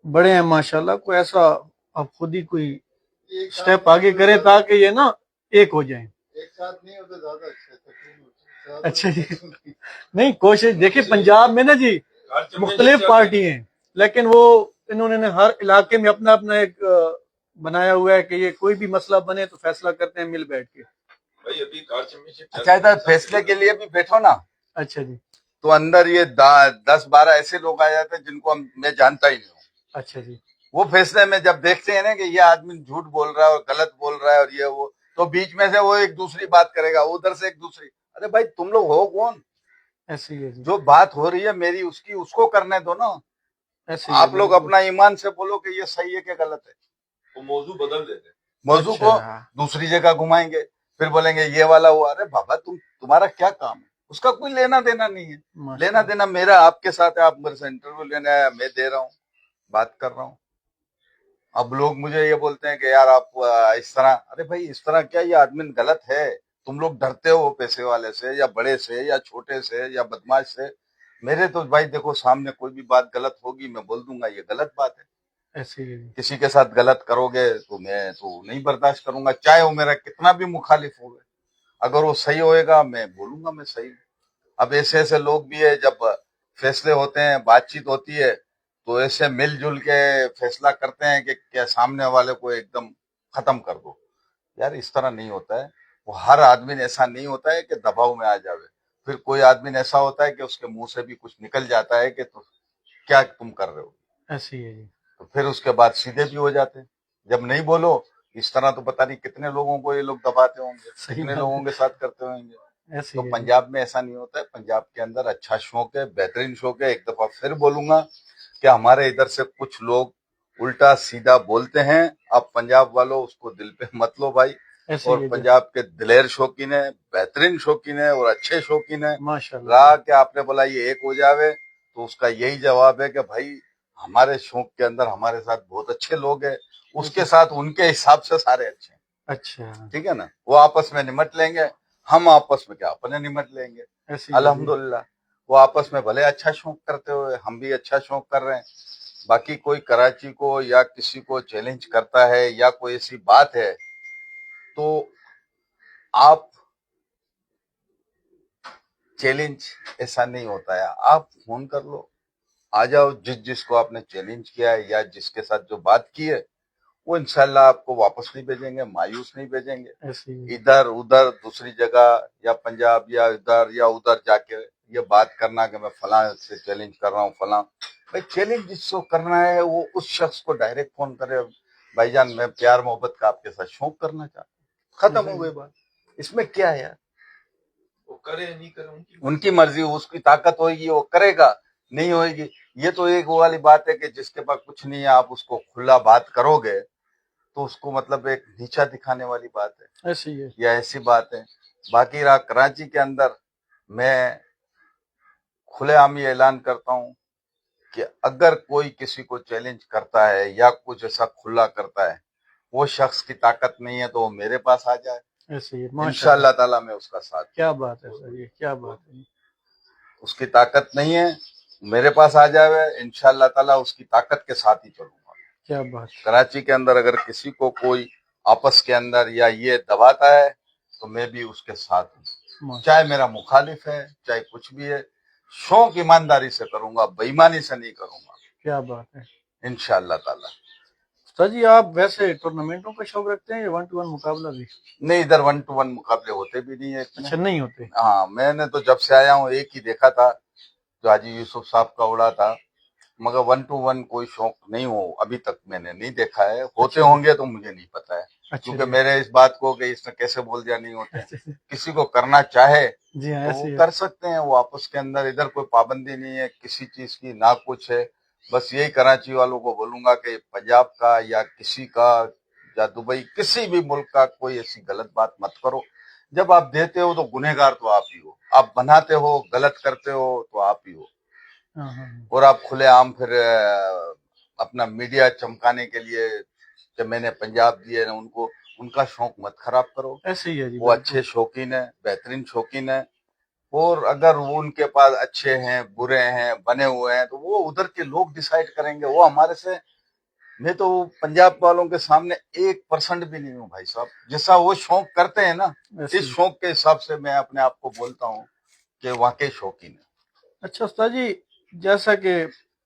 बड़े हैं माशाल्लाह, कोई ऐसा आप खुद ही कोई एक साथ स्टेप आगे करे ताकि ये ना एक हो जाएं। एक साथ नहीं होते ज्यादा अच्छा है। अच्छा जी। नहीं, कोशिश देखिए, पंजाब में ना जी मुख्तलिफ पार्टी हैं, लेकिन वो इन्होंने हर इलाके में अपना अपना एक बनाया हुआ है कि ये कोई भी मसला बने तो फैसला करते हैं मिल बैठ के। भाई अभी कार चैंपियनशिप अच्छा इधर फैसले के लिए भी बैठो ना, अच्छा जी। तो अंदर ये 10-12 ऐसे लोग आ जाते हैं जिनको मैं जानता ही नहीं हूँ। अच्छा जी। वो फैसले में जब देखते हैं ना कि ये आदमी झूठ बोल रहा है और गलत बोल रहा है और ये वो, तो बीच में से वो एक दूसरी बात करेगा, उधर से एक दूसरी। अरे भाई तुम लोग हो कौन? ऐसे ही है जी। जो बात हो रही है मेरी उसकी उसको करने दो ना। ऐसे ही है, आप लोग अपना ईमान से बोलो कि ये सही है कि गलत है। वो मौजू बदल देते हैं। मौजू को दूसरी जगह घुमाएंगे, फिर बोलेंगे ये वाला हुआ। अरे बाबा तुम्हारा क्या काम है? उसका कोई लेना देना नहीं है। लेना देना मेरा आपके साथ है। आप मेरे से इंटरव्यू लेना है, मैं दे रहा हूँ, बात कर रहा हूँ। अब लोग मुझे ये बोलते हैं कि यार आप इस तरह, अरे भाई इस तरह क्या, ये आदमी गलत है। तुम लोग डरते हो पैसे वाले से या बड़े से या छोटे से या बदमाश से। मेरे तो भाई देखो सामने कोई भी बात गलत होगी मैं बोल दूंगा ये गलत बात है। ऐसे ही है जी। किसी के साथ गलत करोगे तो मैं तो नहीं बर्दाश्त करूंगा, चाहे वो मेरा कितना भी मुखालिफ हो। अगर वो सही होएगा मैं बोलूंगा मैं सही हूं। अब ऐसे ऐसे लोग भी है, जब फैसले होते हैं बातचीत होती है तो ऐसे मिलजुल के फैसला करते हैं कि क्या सामने वाले को एकदम खत्म कर दो। यार इस तरह नहीं होता है। वो हर आदमी ऐसा नहीं होता है कि दबाव में आ जावे। फिर कोई आदमी ऐसा होता है कि उसके मुंह से भी कुछ निकल जाता है कि तो क्या तुम कर रहे हो। ऐसे ही है जी। तो फिर उसके बाद सीधे भी हो जाते हैं। जब नहीं बोलो इस तरह तो पता नहीं कितने लोगों को ये लोग दबाते होंगे, कितने लोगों के साथ करते होंगे। ऐसे तो ही है जी। पंजाब में ऐसा नहीं होता है। पंजाब के अंदर अच्छा शौक है, बेहतरीन शौक है। एक दफा फिर बोलूंगा कि हमारे इधर से कुछ लोग उल्टा सीधा बोलते हैं। आप पंजाब वालों उसको दिल पे मत लो भाई। ऐसे और ही है जी। पंजाब के दिलेर शौकीन है, बेहतरीन शौकीन है और अच्छे शौकीन है। माशाल्लाह। रहा कि आपने बोला ये एक हो जावे, तो उसका यही जवाब है कि भाई हमारे शौक के अंदर हमारे साथ बहुत अच्छे लोग हैं, उसके साथ उनके हिसाब से सारे अच्छे हैं। अच्छा। ठीक है ना, वो आपस में निमट लेंगे, हम आपस में क्या अपने निमट लेंगे। ऐसे ही है जी। अल्हम्दुलिल्लाह वो आपस में भले अच्छा शौक करते हुए, हम भी अच्छा शौक कर रहे हैं। बाकी कोई कराची को या किसी को चैलेंज करता है या कोई ऐसी बात है तो आप चैलेंज ऐसा नहीं होता है। आप फोन कर लो, आ जाओ। जिसको आपने चैलेंज किया है या जिसके साथ जो बात की है वो इंशाल्लाह आपको वापस नहीं भेजेंगे, मायूस नहीं भेजेंगे। ऐसे ही है। इधर उधर दूसरी जगह या पंजाब या इधर या उधर जाके ये बात करना कि मैं फलां से चैलेंज कर रहा हूँ फलां। भाई चैलेंज जिसको करना है वो उस शख्स को डायरेक्ट फोन करे, भाईजान मैं प्यार मोहब्बत का आपके साथ शौक करना चाहता हूँ, खत्म हो गई बात। इसमें क्या है यार? वो करे नहीं करे उनकी मर्जी, उसकी ताकत होगी वो करेगा, नहीं होगी। ये तो एक वो वाली बात है कि जिसके पास कुछ नहीं है आप उसको खुला बात करोगे तो उसको मतलब एक नीचा दिखाने वाली बात है। ऐसे ही है। या ऐसी बात है। बाकी रहा कराची के अंदर, मैं खुलेआम ये ऐलान करता हूँ कि अगर कोई किसी को चैलेंज करता है या कुछ ऐसा खुला करता है, वो शख्स की ताकत नहीं है तो वो मेरे पास आ जाए, ऐसे ही है। इंशाअल्लाह ताला मैं उसका साथ। क्या बात है सर, ये क्या बात है। उसकी ताकत नहीं है, मेरे पास आ जाए, इंशाअल्लाह ताला उसकी ताकत के साथ ही चलूंगा। क्या बात है। कराची के अंदर अगर किसी को कोई आपस के अंदर या ये दबाता है तो मैं भी उसके साथ हूँ, चाहे मेरा मुखालिफ है चाहे कुछ भी है। शौक ईमानदारी से करूंगा, बेईमानी से नहीं करूंगा। क्या बात है। इंशाअल्लाह ताला। सर जी आप वैसे टूर्नामेंटों का शौक रखते हैं या 1-to-1 मुकाबला भी? नहीं, इधर 1-to-1 मुकाबले होते भी नहीं है इतने। अच्छा, नहीं होते। हाँ, मैंने तो जब से आया हूँ एक ही देखा था जो हाजी यूसुफ साहब का उड़ा था, मगर 1-to-1 कोई शौक नहीं हो अभी तक मैंने नहीं देखा है। होते होंगे तो मुझे नहीं पता है। अच्छा क्योंकि जी। मेरे इस बात को कि इसने कैसे बोल दिया नहीं होते। किसी को करना चाहे जी हाँ, तो ऐसे वो ही है। कर सकते हैं, वो आपस के अंदर। इधर कोई पाबंदी नहीं है किसी चीज की, ना कुछ है। बस यही कराची वालों को बोलूंगा कि पंजाब का या किसी का या दुबई, किसी भी मुल्क का कोई ऐसी गलत बात मत करो। जब आप देते हो तो गुनहगार तो आप ही हो, आप बनाते हो गलत करते हो तो आप ही हो। हाँ, हाँ, और आप खुलेआम फिर अपना मीडिया चमकाने के लिए कि मैंने पंजाब दिए ना उनको, उनका शौक मत खराब करो। ऐसे ही है जी, वो अच्छे शौकीन है, बेहतरीन शौकीन है, और अगर वो उनके पास अच्छे हैं बुरे हैं बने हुए हैं तो वो उधर के लोग डिसाइड करेंगे। वो हमारे से, मैं तो पंजाब वालों के सामने 1% भी नहीं हूँ भाई साहब। जैसा वो शौक करते हैं ना, ऐसे इस ही। शौक के हिसाब से मैं अपने आप को बोलता हूँ कि वाकई शौकीन है। अच्छा उस्ताद जी, जैसा कि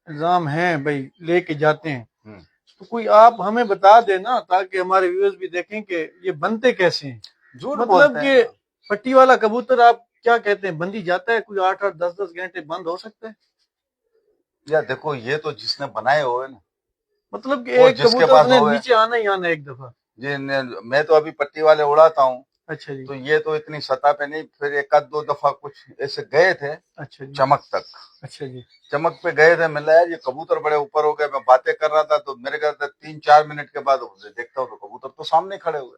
इल्जाम है भाई लेके जाते हैं, तो कोई आप हमें बता देना ताकि हमारे व्यूअर्स भी देखें कि ये बनते कैसे हैं। झूठ मतलब बोलते हैं। कि पट्टी वाला कबूतर आप क्या कहते हैं, बंदी जाता है कोई 8-8 10-10 घंटे बंद हो सकता है? या देखो, ये तो जिसने बनाए हुए ना, मतलब कि वो एक जिसके कबूतर पास ने होवे। नीचे आना ही आना एक दफा। मैं तो अभी पट्टी वाले उड़ाता हूँ, अच्छा जी, तो ये तो इतनी सतह पे नहीं, फिर एक आध दो दफा कुछ ऐसे गए थे अच्छा जी, चमक तक। अच्छा जी, चमक पे गए थे, मिला यार ये कबूतर बड़े ऊपर हो गए। मैं बातें कर रहा था तो मेरे ख्याल से 3-4 मिनट के बाद उसे देखता हूँ तो कबूतर तो सामने खड़े हुए।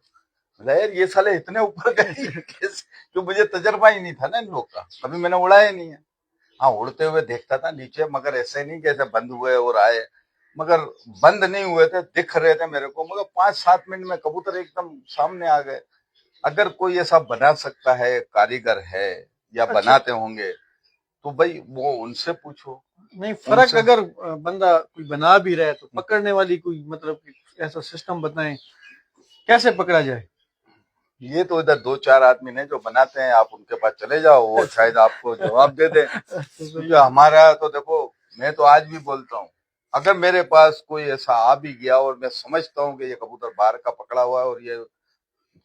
मिला यार ये साले इतने ऊपर गए कैसे? जो मुझे तजर्बा ही नहीं था ना इन लोग का, कभी मैंने उड़ाया नहीं है। हाँ, उड़ते हुए देखता था नीचे, मगर ऐसे नहीं कैसे बंद हुए और आए, मगर बंद नहीं हुए थे, दिख रहे थे मेरे को। मगर 5-7 मिनट में कबूतर एकदम सामने आ गए। अगर कोई ऐसा बना सकता है, कारीगर है या अच्छा। बनाते होंगे, तो भाई वो उनसे पूछो। नहीं फर्क उनसे- अगर बंदा कोई बना भी रहा है तो पकड़ने वाली कोई मतलब कि ऐसा सिस्टम बताएं कैसे पकड़ा जाए। ये तो इधर 2-4 आदमी ने जो बनाते हैं, आप उनके पास चले जाओ, वो शायद आपको जवाब दे दे। क्योंकि हमारा तो देखो, मैं तो आज भी बोलता हूँ, अगर मेरे पास कोई ऐसा आ भी गया और मैं समझता हूँ कि ये कबूतर बाहर का पकड़ा हुआ है, और ये,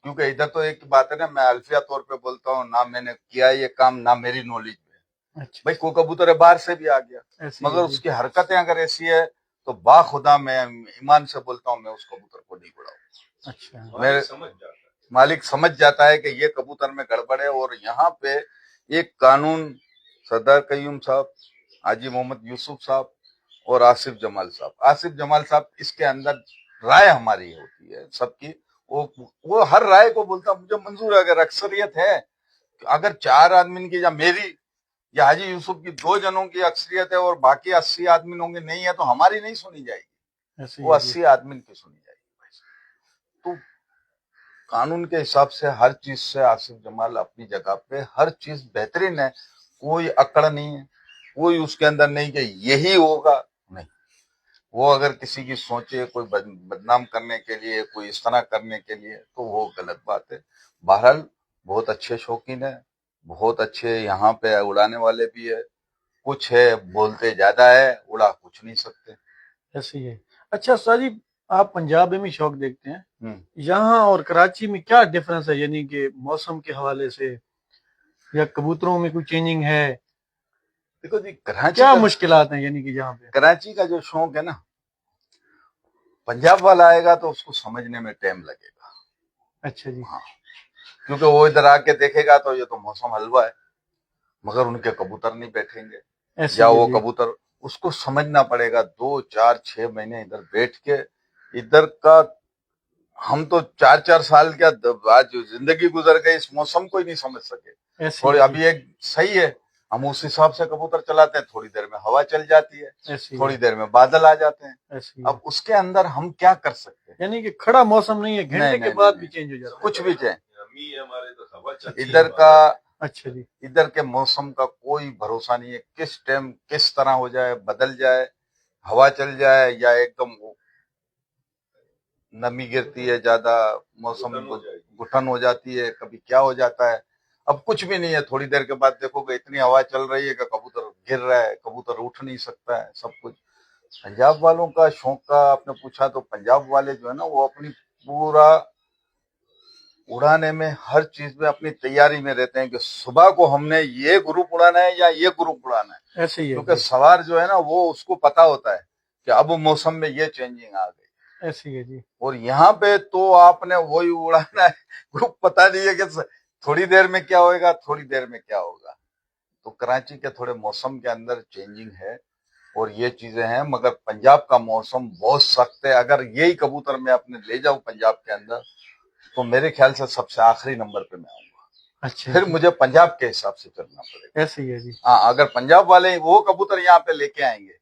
क्योंकि इधर तो एक बात है ना, मैं अल्फिया तौर पे बोलता हूँ, ना मैंने किया ये काम, ना मेरी नॉलेज में। अच्छा, भाई कोई कबूतर है बाहर से भी आ गया, ऐसे मगर ही है जी। उसकी हरकतें अगर ऐसी है तो बाखुदा मैं ईमान से बोलता हूँ, मैं उस कबूतर को नहीं उड़ाऊं। अच्छा, मेरे समझ जाता है। मालिक समझ जाता है कि ये कबूतर में गड़बड़ है। और यहाँ पे एक कानून, सरदार कयूम साहब, हाजी मोहम्मद यूसुफ साहब और आसिफ जमाल साहब, इसके अंदर राय हमारी होती है सबकी। वो हर राय को बोलता, मुझे मंजूर है। अगर अक्सरियत है, अगर 4 आदमी की या मेरी या हाजी यूसुफ की 2 जनों की अक्सरियत है और बाकी 80 आदमी होंगे नहीं है, तो हमारी नहीं सुनी जाएगी, ऐसे वो ही है जी। 80 आदमी की सुनी जाएगी। तो कानून के हिसाब से हर चीज से आसिफ जमाल अपनी जगह पे हर चीज बेहतरीन है, कोई अकड़ नहीं है, कोई उसके अंदर नहीं कि यही होगा, नहीं। वो अगर किसी की सोचे कोई बदनाम करने के लिए, कोई इस तरह करने के लिए, तो वो गलत बात है। बहरहाल बहुत अच्छे शौकीन है, बहुत अच्छे यहाँ पे उड़ाने वाले भी है। कुछ है बोलते ज्यादा है, उड़ा कुछ नहीं सकते। ऐसे ही है। अच्छा सर जी, आप पंजाब में भी शौक देखते हैं, हम्म। यहाँ और कराची में क्या डिफरेंस है, यानी कि मौसम के हवाले से या कबूतरों में कोई चेंजिंग है? देखो जी, कराची क्या का मुश्किलात हैं यानी कि यहाँ पे? कराची का जो शौक है ना, पंजाब वाला आएगा तो उसको समझने में टाइम लगेगा। अच्छा जी, हाँ, क्योंकि वो इधर आके देखेगा तो ये तो मौसम हलवा है, मगर उनके कबूतर नहीं बैठेंगे, ऐसे या ही है वो जी। कबूतर, उसको समझना पड़ेगा। 2-4-6 महीने इधर बैठ के, इधर का हम तो 4-4 साल क्या आज जिंदगी गुजर गई, इस मौसम को ही नहीं समझ सके। ऐसे थोड़ी ही है अभी एक सही है, हम उस हिसाब से कबूतर चलाते हैं, थोड़ी देर में हवा चल जाती है, जी, ऐसे ही थोड़ी है, देर में बादल आ जाते हैं। ऐसे ही है। अब उसके अंदर हम क्या कर सकते हैं? यानी कि खड़ा मौसम नहीं है, घंटे नहीं, के नहीं, बाद नहीं, भी चेंज हो जाता है। कुछ भी चाहे अम्मी हमारे तो हवा चलती है, इधर का, अच्छा जी, इधर के मौसम का कोई भरोसा नहीं है, किस टाइम किस तरह हो जाए, बदल जाए, हवा चल जाए, या एकदम नमी गिरती है ज्यादा, मौसम घुटन हो जाएगी। घुटन हो जाती है, कभी क्या हो जाता है। अब कुछ भी नहीं है, थोड़ी देर के बाद देखोगे इतनी हवा चल रही है कि कबूतर गिर रहा है, कबूतर उठ नहीं सकता है, सब कुछ। पंजाब वालों का शौक का आपने पूछा, तो पंजाब वाले जो है ना, वो अपनी पूरा उड़ाने में हर चीज में अपनी तैयारी में रहते हैं कि सुबह को हमने ये ग्रुप उड़ाना है या ये ग्रुप उड़ाना है। ऐसे ही है क्योंकि जी, सवार जो है ना, वो उसको पता होता है कि अब मौसम में ये चेंजिंग आ गई। ऐसे ही है जी। और यहाँ पे तो आपने वही उड़ाना है, ग्रुप पता नहीं है कि थोड़ी देर में क्या होएगा, थोड़ी देर में क्या होगा। तो कराची के थोड़े मौसम के अंदर चेंजिंग है, اور یہ چیزیں ہیں، مگر پنجاب کا موسم بہت سخت ہے. اگر یہی کبوتر میں اپنے لے جاؤں پنجاب کے اندر تو میرے خیال سے سب سے آخری نمبر پہ میں آؤں گا. اچھا پھر مجھے پنجاب کے حساب سے چلنا پڑے گا. ایسے ہی ہے جی. ہاں، اگر پنجاب والے وہ کبوتر یہاں پہ لے کے آئیں گے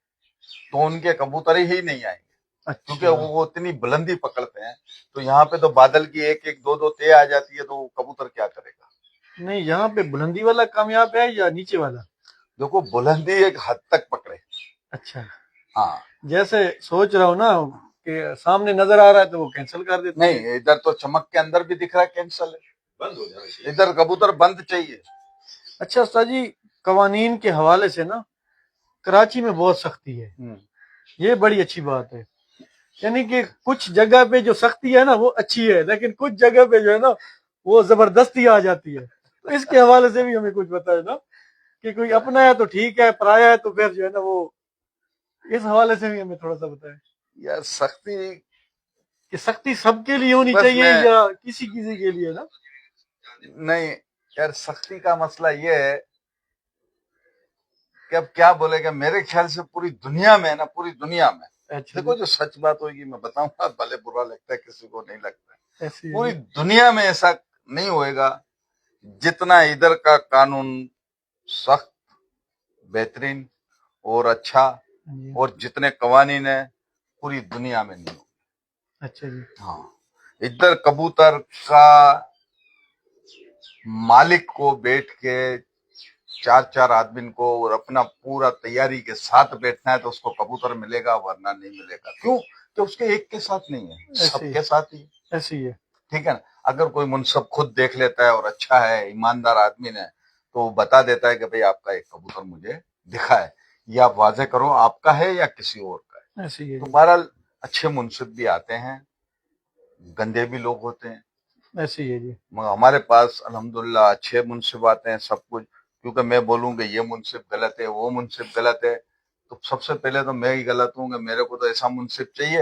تو ان کے کبوتر ہی نہیں آئیں گے، کیونکہ اچھا وہ اتنی بلندی پکڑتے ہیں. تو یہاں پہ تو بادل کی ایک ایک دو دو تے آ جاتی ہے، تو وہ کبوتر کیا کرے گا؟ نہیں، یہاں پہ بلندی والا کامیاب ہے یا نیچے والا؟ دیکھو بلندی ایک حد تک پکڑے. اچھا، ہاں، جیسے سوچ رہا ہوں نا کہ سامنے نظر آ رہا ہے تو وہ کینسل کر دیتے ہیں. نہیں، ادھر تو چمک کے اندر بھی دکھ رہا ہے کینسل ہے، بند ہو جانا چاہیے. ادھر کبوتر بند چاہیے. اچھا استاد جی، قوانین کے حوالے سے نا کراچی میں بہت سختی ہے، یہ بڑی اچھی بات ہے. یعنی کہ کچھ جگہ پہ جو سختی ہے نا وہ اچھی ہے، لیکن کچھ جگہ پہ جو ہے نا وہ زبردستی آ جاتی ہے. تو اس کے حوالے سے بھی ہمیں کچھ بتائے نا کہ کوئی اپنا ہے تو ٹھیک ہے، پرایا ہے تو پھر جو ہے نا وہ، اس حوالے سے بھی ہمیں تھوڑا سا بتائیں یار سختی کہ سختی سب کے لیے ہونی بس چاہیے میں- یا کسی کے لیے نا؟ نہیں یار، سختی کا مسئلہ یہ ہے کہ اب کیا بولے گا. میرے خیال سے پوری دنیا میں نا، پوری دنیا میں اچھا دیکھو جو سچ بات ہوگی میں بتاؤں گا، بھلے برا لگتا ہے کسی کو نہیں لگتا ہے. ایسی پوری دنیا میں ایسا نہیں ہوئے گا جتنا ادھر کا قانون سخت، بہترین اور اچھا، اور جتنے قوانین ہیں پوری دنیا میں نہیں ہو. اچھا جی. ہاں، ادھر کبوتر کا مالک کو بیٹھ کے چار چار آدمی کو اور اپنا پورا تیاری کے ساتھ بیٹھنا ہے تو اس کو کبوتر ملے گا، ورنہ نہیں ملے گا. کیوں کہ اس کے ایک کے ساتھ نہیں ہے، سب کے ساتھ ہی. ایسی ہے. ٹھیک ہے نا. اگر کوئی منصف خود دیکھ لیتا ہے اور اچھا ہے، ایماندار آدمی نے، تو وہ بتا دیتا ہے کہ بھئی آپ کا ایک کبوتر مجھے دکھا ہے، یا آپ واضح کرو آپ کا ہے یا کسی اور کا ہے. ایسی ہے. تو بہرحال اچھے منصف بھی آتے ہیں، گندے بھی لوگ ہوتے ہیں. ایسی ہے جی. مگر ہمارے پاس الحمدللہ اچھے منصف آتے ہیں سب کچھ. کیونکہ میں بولوں کہ یہ منصف غلط ہے، وہ منصف غلط ہے، تو سب سے پہلے تو میں ہی غلط ہوں. کہ میرے کو تو ایسا منصف چاہیے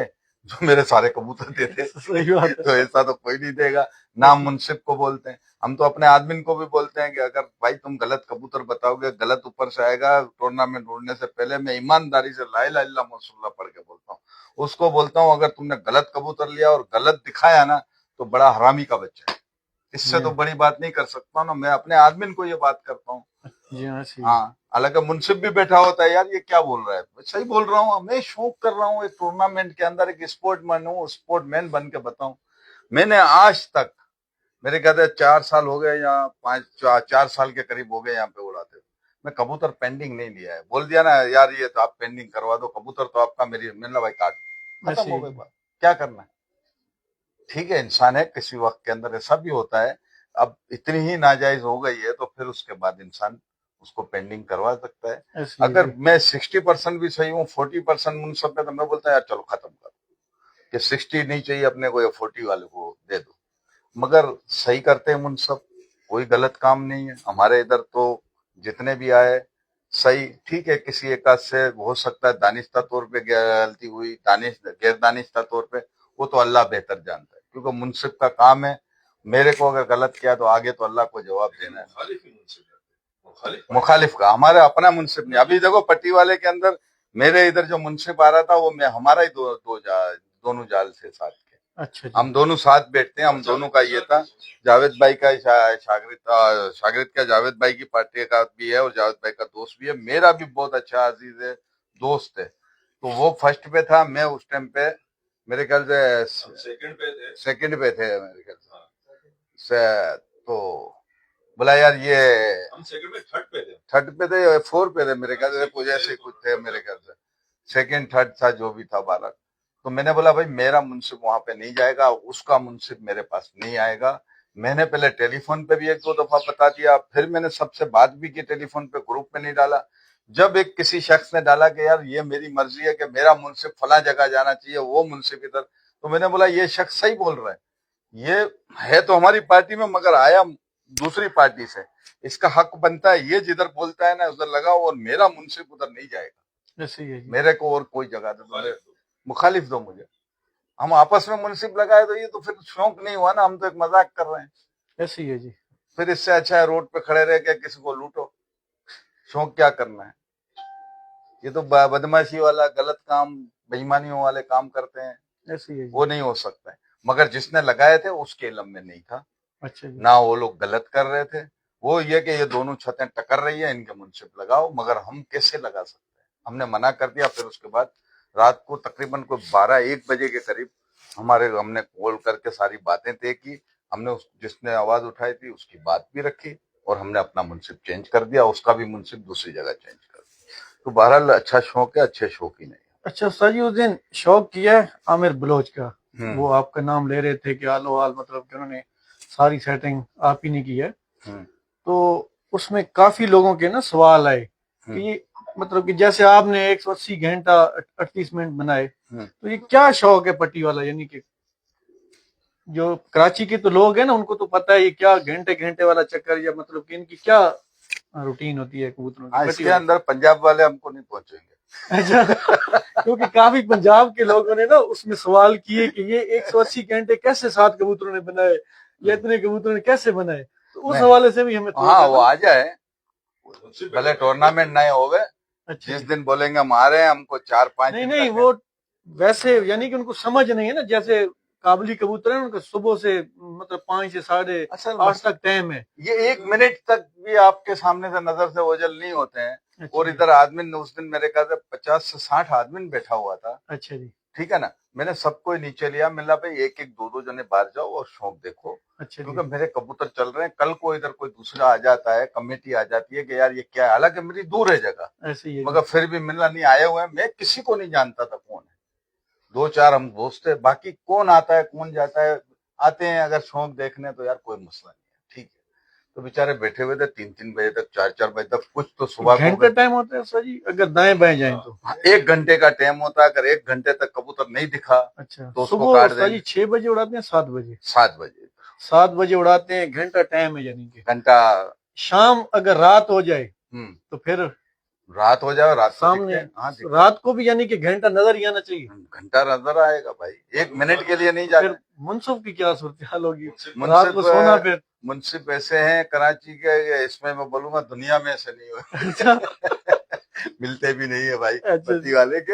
جو میرے سارے کبوتر دے دے. صحیح بات ہے. تو ایسا تو کوئی نہیں دے گا. نام منصف کو بولتے ہیں ہم، تو اپنے آدمی کو بھی بولتے ہیں کہ اگر بھائی تم غلط کبوتر بتاؤ گے، غلط اوپر سے آئے گا، ٹورنامنٹ اڑنے سے پہلے میں ایمانداری سے لا الہ الا اللہ محمد رسول اللہ پڑھ کے بولتا ہوں. اس کو بولتا ہوں اگر تم نے غلط کبوتر لیا اور غلط دکھایا نا تو بڑا حرامی کا بچہ ہے. اس سے تو بڑی بات نہیں کر سکتا ہوں نا. میں اپنے آدمی کو یہ بات کرتا ہوں. جی ہاں. ہاں، حالانکہ منصف بھی بیٹھا ہوتا ہے، یار یہ کیا بول رہا ہے. صحیح بول رہا ہوں، میں شوق کر رہا ہوں ایک ٹورنامنٹ کے اندر ایک اسپورٹ مین ہوں، اسپورٹ مین بن کے بتاؤں. میں نے آج تک، میرے کہتے ہیں 4 سال ہو گئے یا 4 سال کے قریب ہو گئے یہاں پہ اڑاتے، میں کبوتر پینڈنگ نہیں لیا ہے. بول دیا نا یار یہ تو آپ پینڈنگ کروا دو، کبوتر تو آپ کا، میری میں نے بھائی کاٹ، ختم ہو گئی بات. کیا کرنا ہے؟ ٹھیک ہے، انسان ہے، کسی وقت کے اندر ایسا بھی ہوتا ہے. اب اتنی ہی ناجائز ہو گئی ہے تو پھر اس کے بعد انسان اس کو پینڈنگ کروا سکتا ہے. اگر میں 60% بھی صحیح ہوں، 40% منصف ہے، تو میں بولتا ہے یار چلو ختم کرو، کہ 60 نہیں چاہیے اپنے کو، یا 40 والے کو دے دو. مگر صحیح کرتے ہیں منصف، کوئی غلط کام نہیں ہے. ہمارے ادھر تو جتنے بھی آئے صحیح، ٹھیک ہے. کسی ایک آدھ سے ہو سکتا ہے دانستہ طور پہ غلطی ہوئی، غیر دانستہ طور پہ، وہ تو اللہ بہتر جانتا ہے، کیونکہ منصف کا کام ہے. میرے کو اگر غلط کیا تو آگے تو اللہ کو جواب دینا ہے. مخالف ہی منصف ہے. مخالف کا، ہمارا اپنا منصف نہیں. ابھی دیکھو پٹی والے کے اندر میرے ادھر جو منصف آ رہا تھا وہ میں، ہمارا ہی دونوں جال سے ساتھ کے، اچھا. ہم دونوں ساتھ بیٹھتے ہیں. ہم دونوں کا یہ تھا، جاوید بھائی کا شاگرد کا، جاوید بھائی کی پارٹی کا بھی ہے اور جاوید بھائی کا دوست بھی ہے. میرا بھی بہت اچھا عزیز ہے، دوست ہے. تو وہ فرسٹ پہ تھا، میں اس ٹائم پہ میرے خیال سے سیکنڈ پہ تھے میرے خیال سے. تو بولا یار یہ ہم سیکنڈ میں تھرڈ پہ تھے، 4 پہ تھے میرے خیال سے، کچھ ایسے کچھ تھے میرے خیال سے، سیکنڈ تھرڈ تھا جو بھی تھا 12. تو میں نے بولا بھائی میرا منصف وہاں پہ نہیں جائے گا، اس کا منصف میرے پاس نہیں آئے گا. میں نے پہلے ٹیلی فون پہ بھی 1-2 دفعہ بتا دیا، پھر میں نے سب سے بات بھی کی ٹیلی فون پہ، گروپ میں نہیں ڈالا. جب ایک کسی شخص نے ڈالا کہ یار یہ میری مرضی ہے کہ میرا منصف فلاں جگہ جانا چاہیے، وہ منصف ادھر، تو میں نے بولا یہ شخص صحیح بول رہا ہے، یہ ہے تو ہماری پارٹی میں مگر آیا دوسری پارٹی سے، اس کا حق بنتا ہے یہ جدھر بولتا ہے نا ادھر لگاؤ، اور میرا منصف ادھر نہیں جائے گا. میرے کو اور کوئی جگہ دو، مخالف دو مجھے. ہم آپس میں منصف لگائے تو یہ تو پھر شوق نہیں ہوا نا، ہم تو ایک مذاق کر رہے ہیں. ایسی ہے جی. پھر اس سے اچھا ہے روڈ پہ کھڑے رہ کے کسی کو لوٹو. شوق کیا کرنا ہے؟ یہ تو بدماشی والا غلط کام بےایمانیوں والے کام کرتے ہیں، ایسے ہی ہے جی. وہ نہیں ہو سکتا ہے. مگر جس نے لگائے تھے اس کے علم میں نہیں تھا، اچھا جی. نہ وہ لوگ غلط کر رہے تھے. وہ یہ کہ یہ دونوں چھتیں ٹکر رہی ہیں، ان کے منصف لگاؤ، مگر ہم کیسے لگا سکتے ہیں؟ ہم نے منع کر دیا. پھر اس کے بعد رات کو تقریباً کوئی 12-1 بجے کے قریب ہم نے کال کر کے ساری باتیں طے کی. ہم نے جس نے آواز اٹھائی تھی اس کی بات بھی رکھی، اور ہم نے اپنا منصف چینج کر دیا، اس کا بھی منصف دوسری جگہ چینج کر دیا. تو بہرحال اچھا شوق ہے، اچھے شوق ہی نہیں. اچھا استاد جی، اس دن شوق کیا ہے عامر بلوچ کا، ہوں. وہ آپ کا نام لے رہے تھے کہ آلو حال مطلب کہ انہوں نے ساری سیٹنگ آپ ہی نے کی ہے. ہوں. تو اس میں کافی لوگوں کے نا سوال آئے کہ یہ مطلب کہ جیسے آپ نے 180 گھنٹہ 38 منٹ بنائے، تو یہ کیا شوق ہے پٹی والا؟ یعنی کہ جو کراچی کے تو لوگ ہیں نا، ان کو تو پتہ ہے یہ کیا گھنٹے والا چکر، یا مطلب کہ ان کی کیا روٹین ہوتی ہے کبوتروں کی اس پٹی کے والی. اندر پنجاب والے ہم کو نہیں پہنچیں گے. اچھا، کیونکہ کافی پنجاب کے لوگوں نے نا اس میں سوال کیے کہ یہ 180 گھنٹے کیسے 7 کبوتروں نے بنائے، یا اتنے کبوتروں نے کیسے بنائے. تو اس حوالے سے بھی ہمیں ہاں وہ آ جائے، منصف بھلے ٹورنامنٹ نہ ہوئے، اچھا جس دن بولیں گے ہم آ رہے ہیں، ہم کو 4-5 دن نہیں وہ ویسے یعنی کہ ان کو سمجھ نہیں ہے نا، جیسے قابلی کبوتر ہیں ان کا صبح سے مطلب 5 سے 8:30 تک ٹائم ہے. یہ 1 منٹ تک بھی آپ کے سامنے سے نظر سے اوجل نہیں ہوتے ہیں. اور ادھر آدمی اس دن میرے خیال سے 50 سے 60 آدمی بیٹھا ہوا تھا. اچھا جی. ٹھیک ہے نا. میں نے سب کو نیچے لیا، ملا بھائی 1-1 2-2 جنے باہر جاؤ اور شوق دیکھو، اچھا جی. کیونکہ میرے کبوتر چل رہے ہیں. کل کو ادھر کوئی دوسرا آ جاتا ہے، کمیٹی آ جاتی ہے کہ یار یہ کیا ہے، حالانکہ میری دور ہے جگہ، ایسے ہی ہے مگر پھر بھی ملنا نہیں آئے ہوئے ہیں. میں کسی کو نہیں جانتا تھا کون ہے، 2-4 ہم دوست ہیں، باقی کون آتا ہے کون جاتا ہے. آتے ہیں اگر شوق دیکھنے تو یار کوئی مسئلہ نہیں ہے، ٹھیک ہے. تو بےچارے بیٹھے ہوئے تھے 3-3 بجے تک، 4-4 بجے تک. کچھ تو صبح کو گھنٹے ٹائم ہوتا ہے سر جی اگر دائیں بائیں جائیں تو؟ 1 گھنٹے کا ٹائم ہوتا ہے. اگر 1 گھنٹے تک کبوتر نہیں دکھا اچھا، تو اس کو صبح کاٹ دیں جی 6 بجے اڑاتے ہیں 7 بجے؟ 7 بجے 7 بجے اڑاتے ہیں، گھنٹہ ٹائم ہے. یعنی کہ گھنٹہ. شام اگر رات ہو جائے تو پھر رات ہو جائے، رات سامنے رات کو بھی یعنی کہ گھنٹہ نظر ہی آنا چاہیے. گھنٹہ نظر آئے گا بھائی، 1 منٹ کے لیے نہیں جاتے. پھر منصف کی کیا صورتحال ہوگی رات کو سونا؟ پھر منصف ایسے ہیں کراچی کے، اس میں بولوں گا دنیا میں ایسے نہیں ہوئے. ملتے بھی نہیں ہے بھائی پتی والے کے.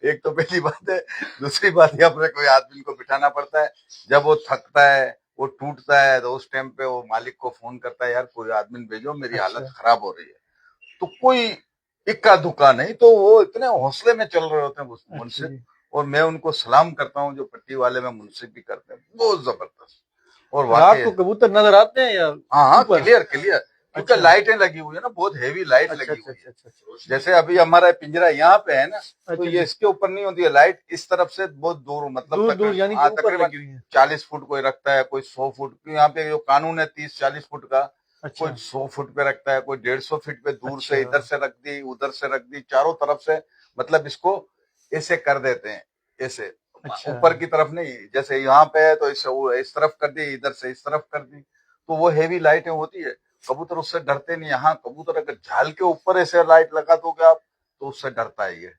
ایک تو پہلی بات ہے، دوسری بات یہ اپنے کوئی آدمی کو بٹھانا پڑتا ہے. جب وہ تھکتا ہے، وہ ٹوٹتا ہے، تو اس ٹائم پہ وہ مالک کو فون کرتا ہے یار کوئی آدمی بھیجو، میری حالت خراب ہو رہی ہے. تو کوئی اکا دکا نہیں، تو وہ اتنے حوصلے میں چل رہے ہوتے ہیں منصف. اور میں ان کو سلام کرتا ہوں جو پٹی والے میں منصف بھی کرتے ہیں، بہت زبردست. اور رات کو کبوتر نظر آتے ہیں یا؟ ہاں کلیئر کیونکہ لائٹیں لگی ہوئی ہے نا، بہت ہیوی لائٹ لگی ہوئی ہے. جیسے ابھی ہمارا پنجرا یہاں پہ ہے نا، تو یہ اس کے اوپر نہیں ہوتی ہے لائٹ، اس طرف سے بہت دور، مطلب تقریباً 40 فٹ کوئی رکھتا ہے، کوئی 100 فٹ. یہاں پہ جو قانون ہے 30-40 فٹ کا، کوئی 100 فٹ پہ رکھتا ہے، کوئی 150 فٹ پہ. دور سے ادھر سے رکھ دی، ادھر سے رکھ دی، چاروں طرف سے. مطلب اس کو ایسے کر دیتے ہیں، ایسے اوپر کی طرف نہیں. جیسے یہاں پہ ہے تو اس طرف کر دی، ادھر سے اس طرف کر دی. تو وہ ہیوی لائٹیں ہوتی ہے، کبوتر اس سے ڈرتے نہیں. یہاں کبوتر اگر جھال کے اوپر ایسے لائٹ لگا دو گے آپ تو اس سے ڈرتا ہی ہے.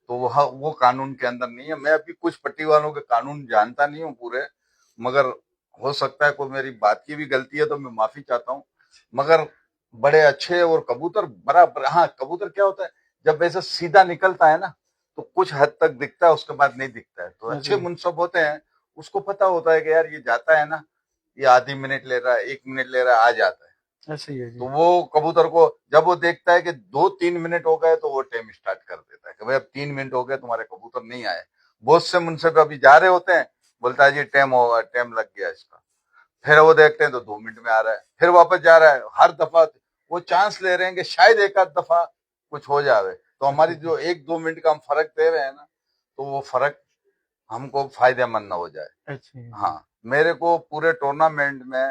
تو وہ قانون کے اندر نہیں ہے. میں ابھی کچھ پٹی والوں کے قانون جانتا نہیں ہوں پورے، مگر ہو سکتا ہے کوئی میری بات کی بھی غلطی ہے تو میں معافی چاہتا ہوں. مگر بڑے اچھے. اور کبوتر برابر، ہاں کبوتر کیا ہوتا ہے جب ایسے سیدھا نکلتا ہے نا تو کچھ حد تک دکھتا ہے، اس کے بعد نہیں دکھتا ہے. تو اچھے منصف ہوتے ہیں، اس کو پتا ہوتا ہے کہ یار یہ جاتا ہے نا، یہ آدھی منٹ لے رہا ہے، 1 منٹ لے رہا ہے، آ جاتا ہے. تو وہ کبوتر کو جب وہ دیکھتا ہے کہ 2-3 منٹ ہو گئے تو وہ ٹائم اسٹارٹ کر دیتا ہے کہ بھائی اب 3 منٹ ہو گئے، تمہارے کبوتر نہیں آئے. بہت سے منصف ابھی جا رہے ہوتے ہیں، بولتا ہے جی ٹائم لگ گیا اس کا. پھر وہ دیکھتے ہیں تو 2 منٹ میں آ رہا ہے، پھر واپس جا رہا ہے. ہر دفعہ وہ چانس لے رہے ہیں کہ شاید ایک آدھ دفعہ کچھ ہو جاوے. تو ہماری جو 1-2 منٹ کا ہم فرق دے رہے ہیں نا، تو وہ فرق ہم کو فائدہ مند نہ ہو جائے. ہاں میرے کو پورے ٹورنامنٹ میں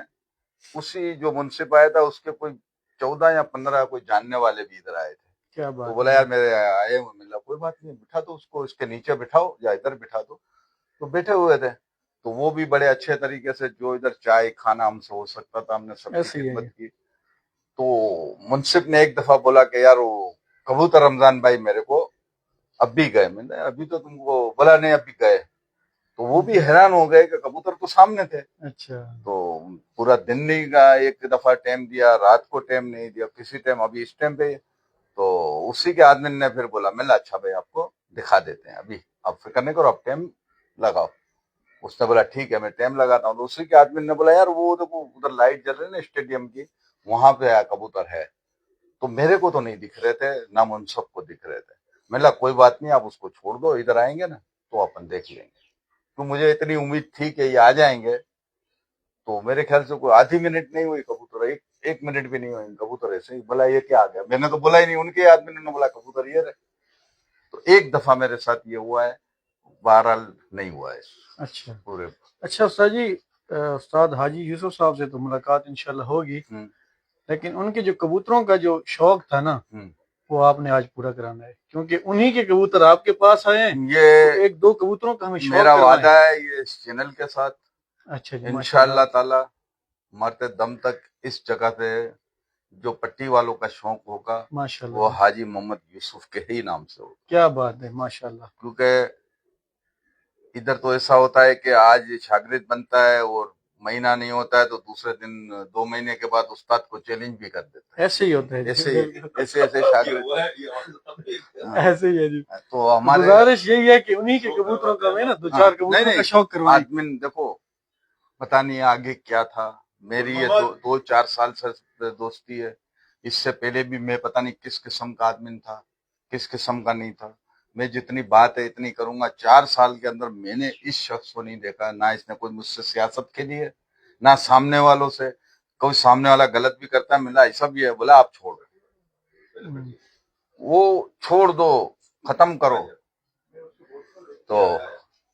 اسی جو منصف آیا تھا اس کے کوئی 14 یا 15 کوئی جاننے والے بھی ادھر آئے تھے. تو بولا یار میرے آئے ہوئے، ملا کوئی بات نہیں، بٹھا دو اس کو، اس کے نیچے بٹھاؤ یا ادھر بٹھا دو. تو بیٹھے ہوئے تھے. تو وہ بھی بڑے اچھے طریقے سے، جو ادھر چائے کھانا ہم سے ہو سکتا تھا ہم نے سب کی خدمت کی. تو منصف نے ایک دفعہ بولا کہ یار وہ کبوتر رمضان بھائی میرے کو اب بھی گئے. میں نے ابھی تو تم کو بولا نہیں، ابھی گئے. تو وہ بھی حیران ہو گئے کہ کبوتر تو سامنے تھے. اچھا. تو پورا دن نہیں کا، ایک دفعہ ٹائم دیا، رات کو ٹائم نہیں دیا، کسی ٹائم. ابھی اس ٹائم پہ تو اسی کے آدمی نے پھر بولا، میں نے اچھا بھائی آپ کو دکھا دیتے ہیں، ابھی آپ فکر نہیں کرو، آپ ٹائم لگاؤ۔ اس نے بولا ٹھیک ہے میں ٹائم لگاتا ہوں۔ تو اسی کے آدمی نے بولا یار وہ دیکھو ادھر لائٹ جل رہی نا اسٹیڈیم کی، وہاں پہ کبوتر ہے، تو میرے کو تو نہیں دکھ رہے تھے، نہ منصف کو دکھ رہے تھے۔ میں نے کہا کوئی بات نہیں، آپ اس کو چھوڑ دو، ادھر آئیں گے نا تو اپن دیکھ لیں گے۔ تو مجھے اتنی امید تھی کہ یہ آ جائیں گے، تو میرے خیال سے کوئی آدھی منٹ نہیں ہوئی کبوتر، ایک منٹ بھی نہیں ہوئی کبوتر ایسے ہی۔ بولا یہ کیا آ گیا، میں نے تو بولا ہی نہیں، ان کے آدمی نے بولا کبوتر یہ رہے۔ تو ایک دفعہ میرے ساتھ یہ ہوا ہے، بہرحال نہیں ہوا ہے اچھا پورے۔ اچھا استاد جی، استاد حاجی یوسف صاحب سے تو ملاقات انشاءاللہ ہوگی، ہوں، لیکن ان کے جو کبوتروں کا جو شوق تھا نا ہوں۔ وہ آپ نے آج پورا کرانا ہے، کیونکہ انہی کے کبوتر آپ کے پاس آئے ہیں۔ یہ ایک دو کبوتروں کا ہمیں شوق میرا کرنا وعدہ ہے۔ ہے یہ اس چینل کے ساتھ، اچھا جی، انشاءاللہ تعالی مرتے دم تک اس جگہ پہ جو پٹی والوں کا شوق ہوگا ماشاءاللہ وہ جی، حاجی محمد یوسف کے ہی نام سے ہوگا۔ کیا بات ہے، ماشاءاللہ۔ کیونکہ ادھر تو ایسا ہوتا ہے کہ آج شاگرد بنتا ہے اور مہینہ نہیں ہوتا ہے تو دوسرے دن 2 مہینے کے بعد استاد کو چیلنج بھی کر دیتا ایسے ہی ہوتا ہے ہے، جی، ایسے یہ شاگرد۔ ہوا ہے یہ ایسے ہی ہے جی۔ تو ہمارے گزارش یہی ہے کہ انہی کے کبوتروں کا ہمیں نا دو چار کبوتروں کا شوق کروائیں۔ آدمی دیکھو پتہ نہیں آگے کیا تھا، میری یہ 2-4 سال سے دوستی ہے، اس سے پہلے بھی میں پتہ نہیں کس قسم کا آدمی تھا، کس قسم کا نہیں تھا۔ میں جتنی بات ہے اتنی کروں گا۔ 4 سال کے اندر میں نے اس شخص کو نہیں دیکھا، نہ اس نے کوئی مجھ سے سیاست کے لیے، نہ سامنے والوں سے۔ کوئی سامنے والا غلط بھی کرتا ہے، ملا ایسا بھی ہے، بولا آپ چھوڑ، وہ چھوڑ دو، ختم کرو۔ تو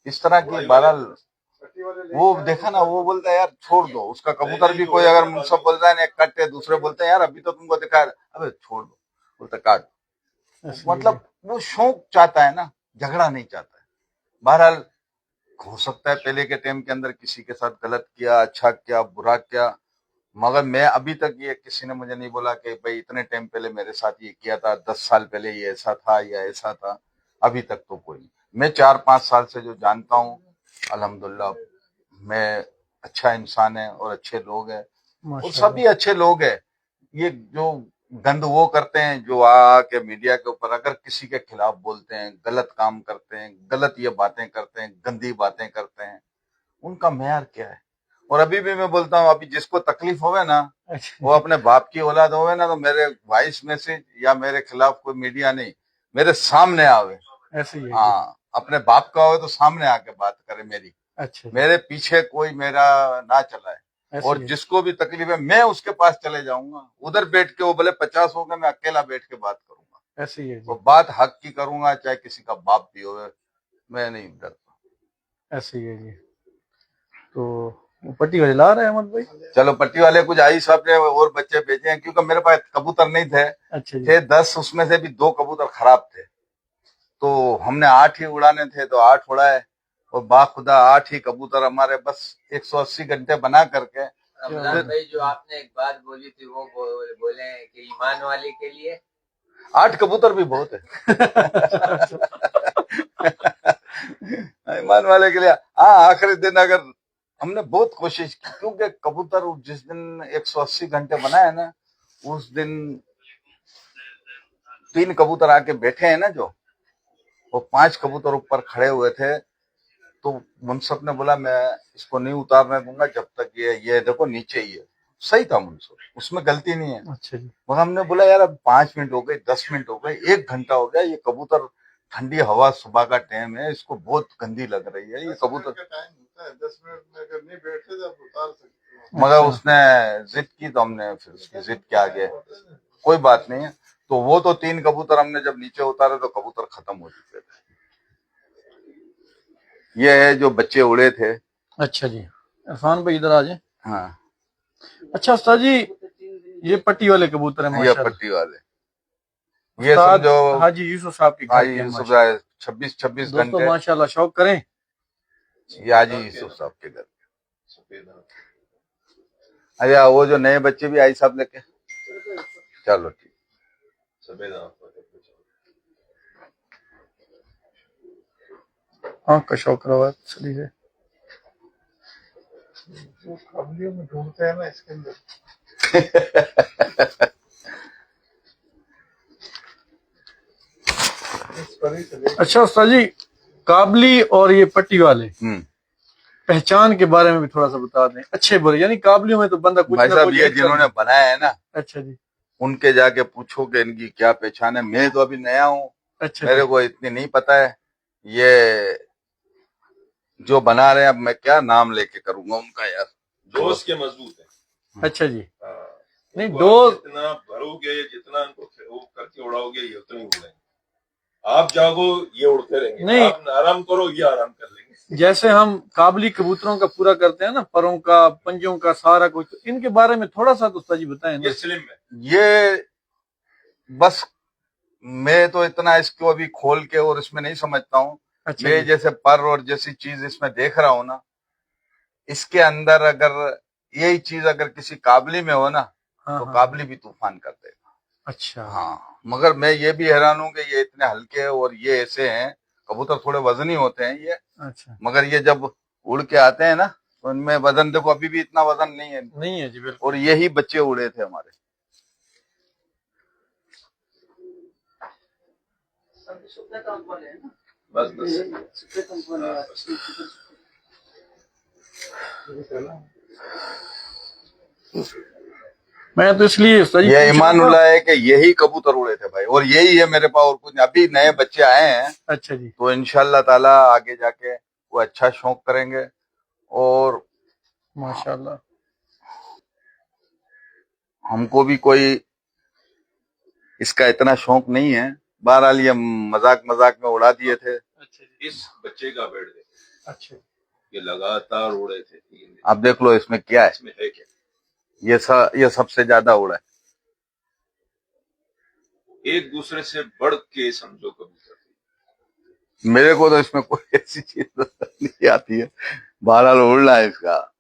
اس طرح کی بہرحال وہ دیکھا نا، وہ بولتا ہے یار چھوڑ دو اس کا کبوتر بھی، کوئی اگر منصف بولتا ہے نا کٹے، دوسرے بولتے ہیں یار ابھی تو تم کو دکھا، ابے چھوڑ دو، بولتا کاٹ۔ مطلب وہ شوق چاہتا ہے نا، جھگڑا نہیں چاہتا ہے۔ بہرحال ہو سکتا ہے پہلے کے ٹائم کے اندر کسی کے ساتھ غلط کیا، اچھا کیا، برا کیا، مگر میں ابھی تک یہ کسی نے مجھے نہیں بولا کہ بھائی اتنے ٹائم پہلے میرے ساتھ یہ کیا تھا، 10 سال پہلے یہ ایسا تھا یا ایسا تھا، ابھی تک تو کوئی نہیں۔ میں 4-5 سال سے جو جانتا ہوں الحمدللہ میں اچھا انسان ہے اور اچھے لوگ ہیں، اور سبھی اچھے لوگ ہیں۔ یہ جو گند وہ کرتے ہیں جو آ کے میڈیا کے اوپر اگر کسی کے خلاف بولتے ہیں، غلط کام کرتے ہیں، غلط یہ باتیں کرتے ہیں، گندی باتیں کرتے ہیں، ان کا معیار کیا ہے؟ اور ابھی بھی میں بولتا ہوں، ابھی جس کو تکلیف ہوئے نا وہ اپنے باپ کی اولاد ہوئے نا، تو میرے وائس میسج یا میرے خلاف کوئی میڈیا نہیں، میرے سامنے آوے، ایسے ہی ہے۔ ہاں اپنے باپ کا ہوئے تو سامنے آ کے بات کرے میری، اچھا میرے پیچھے کوئی میرا نہ چلائے۔ اور جس کو بھی تکلیف ہے میں اس کے پاس چلے جاؤں گا، ادھر بیٹھ کے وہ بھلے 50 ہو گئے، میں اکیلا بیٹھ کے بات کروں گا، ایسے ہی ہے جی، اور بات حق کی کروں گا، چاہے کسی کا باپ بھی ہوئے، میں نہیں ڈرتا۔ ایسے ہی ہے جی۔ تو وہ پٹی والے لا رہے ہیں احمد بھائی؟ چلو پٹی والے کچھ آئی صاحب نے اور بچے بھیجے ہیں، کیونکہ میرے پاس کبوتر نہیں تھے، اچھا جی، تھے 10، اس میں سے بھی 2 کبوتر خراب تھے، تو ہم نے 8 ہی اڑانے تھے تو 8 اڑائے، اور باخدا 8 ہی کبوتر ہمارے بس 180 گھنٹے بنا کر کے۔ رمضان بھائی جو آپ نے ایک بات بولی تھی وہ بولے کہ ایمان والے کے لیے 8 کبوتر بھی بہت ہے ایمان والے کے لیے۔ ہاں آخری دن اگر ہم نے بہت کوشش کی، کیونکہ کبوتر جس دن 180 گھنٹے بنائے نا، اس دن 3 کبوتر آ کے بیٹھے ہیں نا جو، وہ 5 کبوتر اوپر کھڑے ہوئے تھے، تو منصف نے بولا میں اس کو نہیں اتارنے دوں گا جب تک یہ دیکھو نیچے ہی ہے۔ صحیح تھا منصف، اس میں غلطی نہیں ہے، اچھا جی، مگر ہم نے بولا یار اب 5 منٹ ہو گئے، 10 منٹ ہو گئے، 1 گھنٹہ ہو گیا، یہ کبوتر ٹھنڈی ہوا صبح کا ٹائم ہے، اس کو بہت گندی لگ رہی ہے یہ کبوتر۔ 10 منٹ میں اگر نہیں بیٹھے تو آپ اتار سکتے ہو۔ مگر اس نے ضد کی تو ہم نے پھر اس کی ضد کے آگے کوئی بات نہیں ہے۔ تو وہ تو 3 کبوتر ہم نے جب نیچے اتارے تو کبوتر ختم ہو چکے تھے۔ یہ ہے جو بچے اڑے تھے۔ اچھا جی، عرفان بھائی ادھر آ جائیں۔ ہاں اچھا استاد جی، یہ پٹی والے کبوتر ہیں یہ ماشاءاللہ، پٹی والے، یہ استاد سمجھو حاجی یوسف صاحب کے گھر حاجی کے ہیں یوسف ماشاءاللہ۔ 26 دوستو گھنٹے ماشاءاللہ شوق کریں۔ یہ حاجی یوسف صاحب کے گھر۔ اچھا وہ جو نئے بچے بھی آئی صاحب لے کے، چلو ٹھیک۔ آنکھ کا شوق رہا صحیح ہے۔ وہ قبلیوں میں ڈھونڈتے ہیں نا اس کے اندر۔ अच्छा उस्ताद जी, काबली और ये पट्टी वाले पहचान के बारे में भी थोड़ा सा बता दें, अच्छे बुरे, यानी काबलियों में तो बंदा कुछ भाई ना साहब कुछ ये एक जिन्होंने बनाया है ना, अच्छा जी, उनके जाके पूछो कि इनकी क्या पहचान है। मैं तो अभी नया हूँ, अच्छा मेरे को इतनी नहीं पता है। ये जो बना रहे हैं, अब मैं क्या नाम लेके करूंगा उनका यार। दोस्त के मजबूत है। अच्छा जी, नहीं इनको डोज आप जितना भरोगे, जितना इनको वो करके उड़ाओगे, ये उतना ही उड़ेंगे। आप जागो ये उड़ते रहेंगे, नहीं। आप आराम करो ये आराम कर लेंगे। जैसे हम काबली कबूतरों का पूरा करते हैं ना, परों का, पंजों का, सारा कुछ, तो इनके बारे में थोड़ा सा तो उस्ताद जी बताएं ना। ये स्लिम है। ये बस मैं तो इतना इसको अभी खोल के और इसमें नहीं समझता हूँ। अच्छा मैं जी, जैसे पर और जैसी चीज इसमें देख रहा हूँ ना, इसके अंदर अगर यही चीज अगर किसी काबली में हो ना, हाँ तो हाँ, काबली भी तूफान कर देगा। अच्छा हाँ, मगर मैं ये भी हैरान हूँ कि ये इतने हल्के हैं और ये ऐसे हैं। कबूतर थोड़े वजनी होते हैं ये, अच्छा, मगर ये जब उड़ के आते हैं ना, तो इनमें वजन देखो, अभी भी इतना वजन नहीं है। नहीं है जी बिल्कुल। और यही बच्चे उड़े थे हमारे। बस बस मैं तो इसलिए उस्ताद जी ये पूछ ईमान रहा था। उल्लाह है कि यही कबूतर उड़े थे भाई, और यही है मेरे पास, और कुछ नहीं। अभी नए बच्चे आए हैं, अच्छा जी, तो इंशाल्लाह ताला आगे जाके वो अच्छा शौक करेंगे। और माशाल्लाह। हमको भी कोई इसका इतना शौक नहीं है, बहरहाल ये मजाक मजाक में उड़ा दिए थे। अच्छा जी, इस बच्चे का बेड दे, अच्छा ये लगातार उड़े थे 3 दिन। अब देख लो इसमें क्या है। इसमें है क्या? ये सबसे ज्यादा उड़ा है। एक दूसरे से बढ़ के समझो कबूतर। मेरे को तो इसमें कोई ऐसी चीज नहीं आती है, बहरहाल उड़ना है इसका।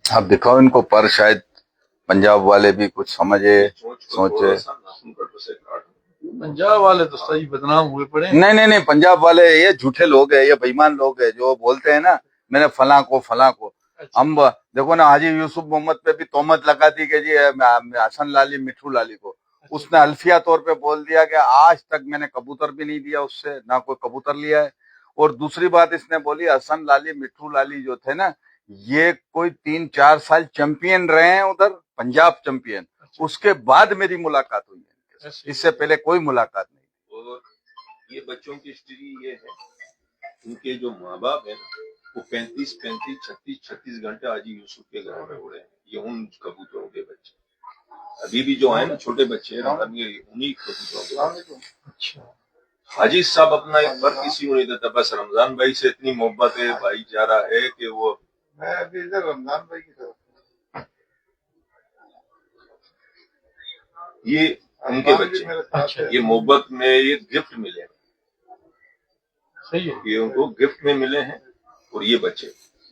आप दिखाओ इनको पर, शायद पंजाब वाले भी कुछ समझे सोचे। पंजाब वाले तो उस्ताद जी बदनाम हुए पड़े हैं। नहीं नहीं नहीं, पंजाब वाले ये झूठे लोग हैं, ये बेईमान लोग हैं, जो बोलते हैं ना मैंने फला को। अच्छा, हम देखो ना, हाजी यूसुफ मोहम्मद पे भी तोहमत लगा दी कि जी हसन लाली मिठू लाली को। उसने अल्फिया तौर पे बोल दिया कि आज तक मैंने कबूतर भी नहीं दिया उससे, ना कोई कबूतर लिया है। और दूसरी बात इसने बोली, हसन लाली मिठू लाली जो थे ना, ये कोई 3-4 साल चैंपियन रहे हैं उधर, पंजाब चैंपियन। उसके बाद मेरी मुलाकात हुई है, इससे पहले कोई मुलाकात नहीं। और ये बच्चों की हिस्ट्री ये है, उनके जो माँ बाप है ना, वो 36 घंटे हाजी यूसुफ के घर में उड़े हैं। ये उन कबूतरों के बच्चे अभी भी जो है ना, छोटे बच्चे हैं, उन्हीं कबूतरों के बच्चे। अच्छा, हाजी साहब अपना एक बार किसी को नहीं देता, बस रमजान भाई से इतनी मोहब्बत है, भाईचारा है कि वो। मैं अभी इधर रमजान भाई की तरफ, ये उनके रमजान भी बच्चे, मेरे साथ है। ये मोहब्बत में ये गिफ्ट मिले, सही है। ये उनको गिफ्ट में मिले हैं। और ये बच्चे,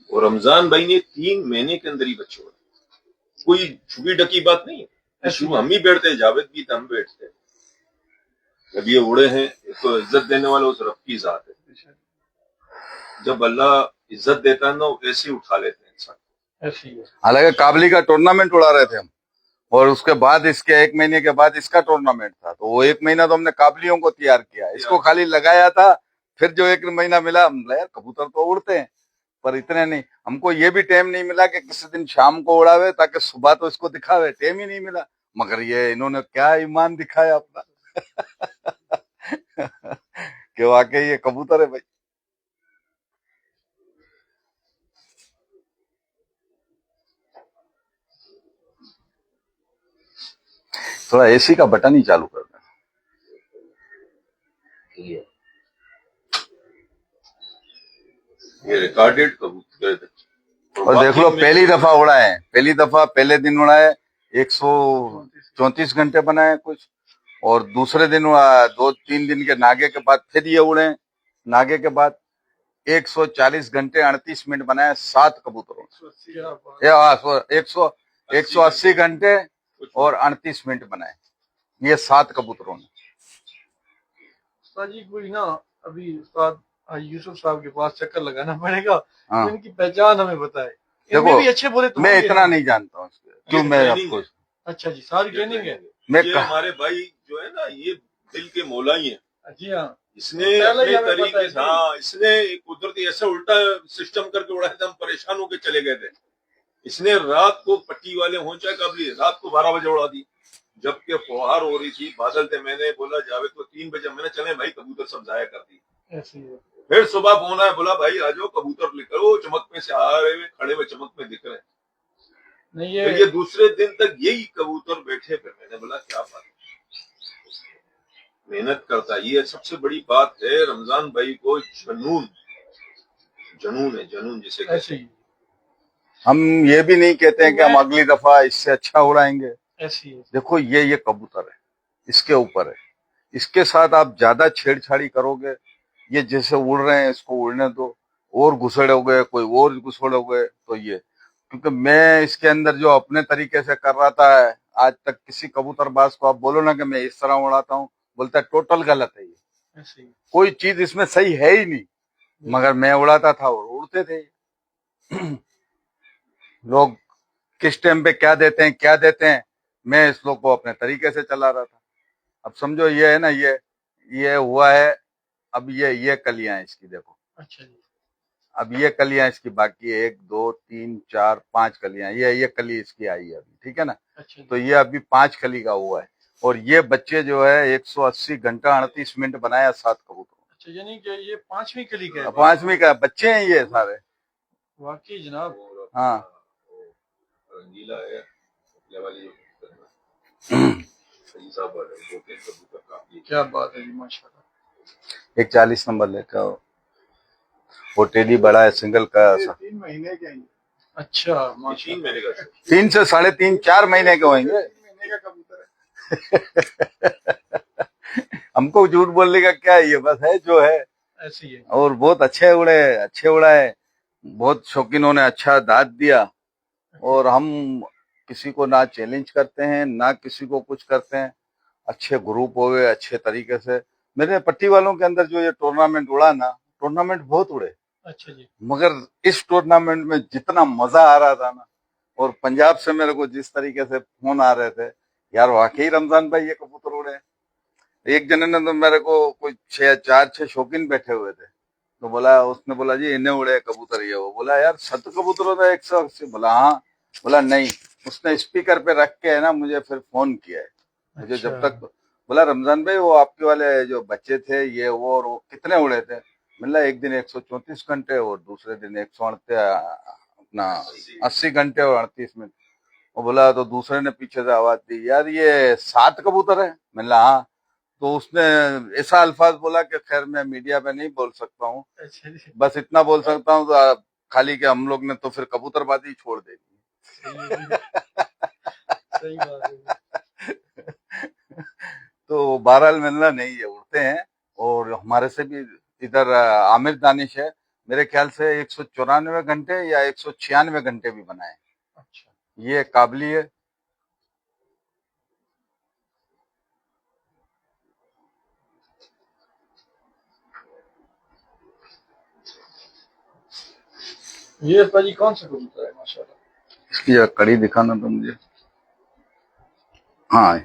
और रमजान भाई ने 3 महीने के अंदर ही बच्चे हुए, कोई छुपी ढकी बात नहीं है। शुरू हम ही बैठते, जावेद भी हम बैठते। जब ये उड़े हैं, एक तो इज्जत देने वाले उस रब की जात है। जब अल्लाह इज्जत देता है ना, वो ऐसे ही उठा लेते हैं इंसान। ऐसी है। हालांकि काबली का टूर्नामेंट उड़ा रहे थे हम, और उसके बाद इसके 1 महीने के बाद इसका टूर्नामेंट था, तो वो 1 महीना तो हमने काबलियों को तैयार किया, इसको खाली लगाया था। फिर जो 1 महीना मिला, हम यार कबूतर तो उड़ते हैं, पर इतने नहीं। हमको ये भी टाइम नहीं मिला कि किसी दिन शाम को उड़ावे ताकि सुबह तो इसको दिखावे, टाइम ही नहीं मिला। मगर ये इन्होंने क्या ईमान दिखाया अपना कि वाकई ये कबूतर है भाई। थोड़ा एसी का बटन ही चालू कर देना। ये रिकॉर्डेड कबूतर है। और देख लो, पहली दफा उड़ा है, पहले दिन उड़ा है 134 घंटे बनाए कुछ, और दूसरे दिन 2-3 दिन के नागे के बाद फिर ये उड़े। नागे के बाद 140 घंटे 38 मिनट बनाए 7 कबूतरों, 180 घंटे और 38 मिनट बनाए। ये 7 कबूतरों ने। उस्ताद जी कोई ना अभी उस्ताद यूसुफ साहब के पास चक्कर लगाना पड़ेगा, हाँ। तो इनकी पहचान हमें बताए। देखो, इनमें भी अच्छे बोले तो मैं होंगे इतना ना? नहीं जानता हूँ इसके, क्यों ये मैं ट्रेनिंग आपको, अच्छा जी, सारी ट्रेनिंग है। मैं ये हमारे भाई जो है ना, ये दिल के मौला ही है। जी हाँ, इसने पहले ही अपने हमें तरीके पता से, है। हाँ, इसने कुदरती ऐसा उल्टा सिस्टम करके उड़ाया था, हम परेशान होकर चले गए थे। इसने रात को पट्टी वाले हों चाहे कबली, रात को 12 बजे उड़ा दी, जबकि फुहार हो रही थी, बादल थे। मैंने बोला जावेद को 3 बजे, मैंने चले भाई कबूतर सब जाया कर दी। ऐसी है। फिर सुबह फोन आया, बोला भाई आ जाओ कबूतर लेकर, वो चमक में से आ रहे हुए, खड़े हुए चमक में दिख रहे हैं। नहीं फिर ये दूसरे दिन तक यही कबूतर बैठे। फिर मैंने बोला क्या बात है, मेहनत करता है। ये सबसे बड़ी बात है, रमजान भाई को जनून है, जनून जिसे कहते ऐसी हैं। हम ये भी नहीं कहते हैं कि हम अगली दफा इससे अच्छा उड़ाएंगे। ऐसी है। देखो ये कबूतर है, इसके ऊपर है, इसके साथ आप ज्यादा छेड़छाड़ी करोगे, ये जैसे उड़ रहे हैं इसको उड़ने दो, और घुसड़ोगे कोई और घुसड़ोगे तो ये, क्योंकि मैं इसके अंदर जो अपने तरीके से कर रहा था, आज तक किसी कबूतरबाज को आप बोलो ना कि मैं इस तरह उड़ाता हूँ, बोलता है टोटल गलत है, ये ऐसी है। कोई चीज इसमें सही है ही नहीं, मगर मैं उड़ाता था और उड़ते थे। लोग किस टाइम पे क्या देते हैं, मैं इस लोग को अपने तरीके से चला रहा था। अब समझो ये है ना, ये हुआ है, अब ये कलियां हैं इसकी, देखो। अच्छा जी। अब ये कलियां इसकी बाकी है, 1 2 3 4 5 कलियां, ये कली इसकी आई है अभी, ठीक है ना। अच्छा तो ये अभी 5 कली का हुआ है, और ये बच्चे जो है 180 घंटा 38 मिनट बनाया 7 कबूतर। अच्छा, यानी कि ये 5वीं कली का है? 5वीं का बच्चे हैं ये सारे। वाकई जनाब। हाँ। रंगीला है, ये वाली जो सही साहब वाले, 2-3 कबूतर काफी। क्या बात है जी, माशाल्लाह। एक 40 नंबर लेकर आओ, वो टेडी बड़ा है, सिंगल का। 3 महीने के हैं। अच्छा, 3 माशाल्लाह। महीने का 3 से 3.5 4 महीने के होंगे। 3 महीने का कबूतर है। हमको झूठ बोलने का क्या है, ये बस है जो है। ऐसी है। और बहुत अच्छे उड़ाए, बहुत शौकीनों ने अच्छा दाद दिया, और हम किसी को ना चैलेंज करते हैं ना किसी को कुछ करते हैं। अच्छे ग्रुप हो गए, अच्छे तरीके से। मेरे पट्टी वालों के अंदर जो ये टूर्नामेंट उड़ा ना, टूर्नामेंट बहुत उड़े, अच्छा जी। मगर इस टूर्नामेंट में जितना मजा आ रहा था ना, और पंजाब से मेरे को जिस तरीके से फोन आ रहे थे, यार वाकई रमजान भाई ये कबूतर उड़े। एक जने ने तो मेरे को कोई 4-6 शौकीन बैठे हुए थे, तो उसने बोला जी इन्हें उड़े कबूतर ये, वो बोला यार 7 कबूतरों था 180। बोला हाँ, बोला नहीं, उसने स्पीकर पे रख के है ना मुझे फिर फोन किया है। मुझे जब तक बोला रमजान भाई वो आपके वाले जो बच्चे थे ये वो, और वो कितने उड़े थे? मतलब एक दिन 134 घंटे और दूसरे दिन 80 घंटे और 38 मिनट। वो बोला, तो दूसरे ने पीछे से आवाज दी, यार ये 7 कबूतर है। मैंने हाँ। तो उसने ऐसा अल्फाज बोला कि खैर मैं मीडिया पे नहीं बोल सकता हूँ, अच्छा जी। बस इतना बोल सकता हूँ तो खाली कि हम लोग ने तो फिर कबूतरबाजी छोड़ दी। सही बात है। तो बहरहाल मिलना नहीं है, उड़ते हैं। और हमारे से भी इधर आमिर दानिश है, मेरे ख्याल से 194 घंटे या 196 घंटे भी बनाए। अच्छा, ये काबली है। ये जी कौन सा कबूतर है? माशाल्लाह। इसकी जरा कड़ी दिखाना तो मुझे। हाँ,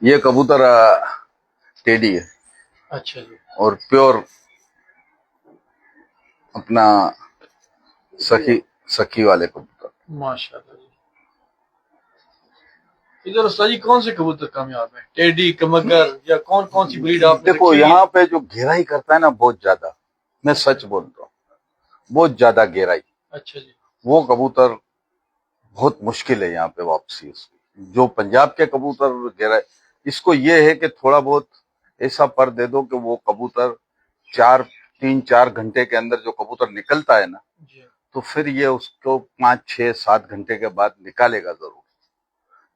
ये कबूतर टेडी है। अच्छा जी। और प्योर अपना सखी वाले कबूतर। माशाल्लाह जी। इधर उस्ताद जी कौन से कबूतर कामयाब है? टेडी, कमगर, या कौन कौन सी ब्रीड आपने देखो रखी है? यहाँ पे जो गहराई करता है ना बहुत ज्यादा, मैं सच बोलता हूँ, बहुत ज्यादा गहराई। अच्छा जी। वो कबूतर बहुत मुश्किल है यहाँ पे वापसी उसकी। जो पंजाब के कबूतर गहराई, इसको ये है कि थोड़ा बहुत ऐसा पर दे दो कि वो कबूतर 3-4 घंटे के अंदर जो कबूतर निकलता है ना, जी। तो फिर ये उसको 5-6-7 घंटे के बाद निकालेगा जरूर।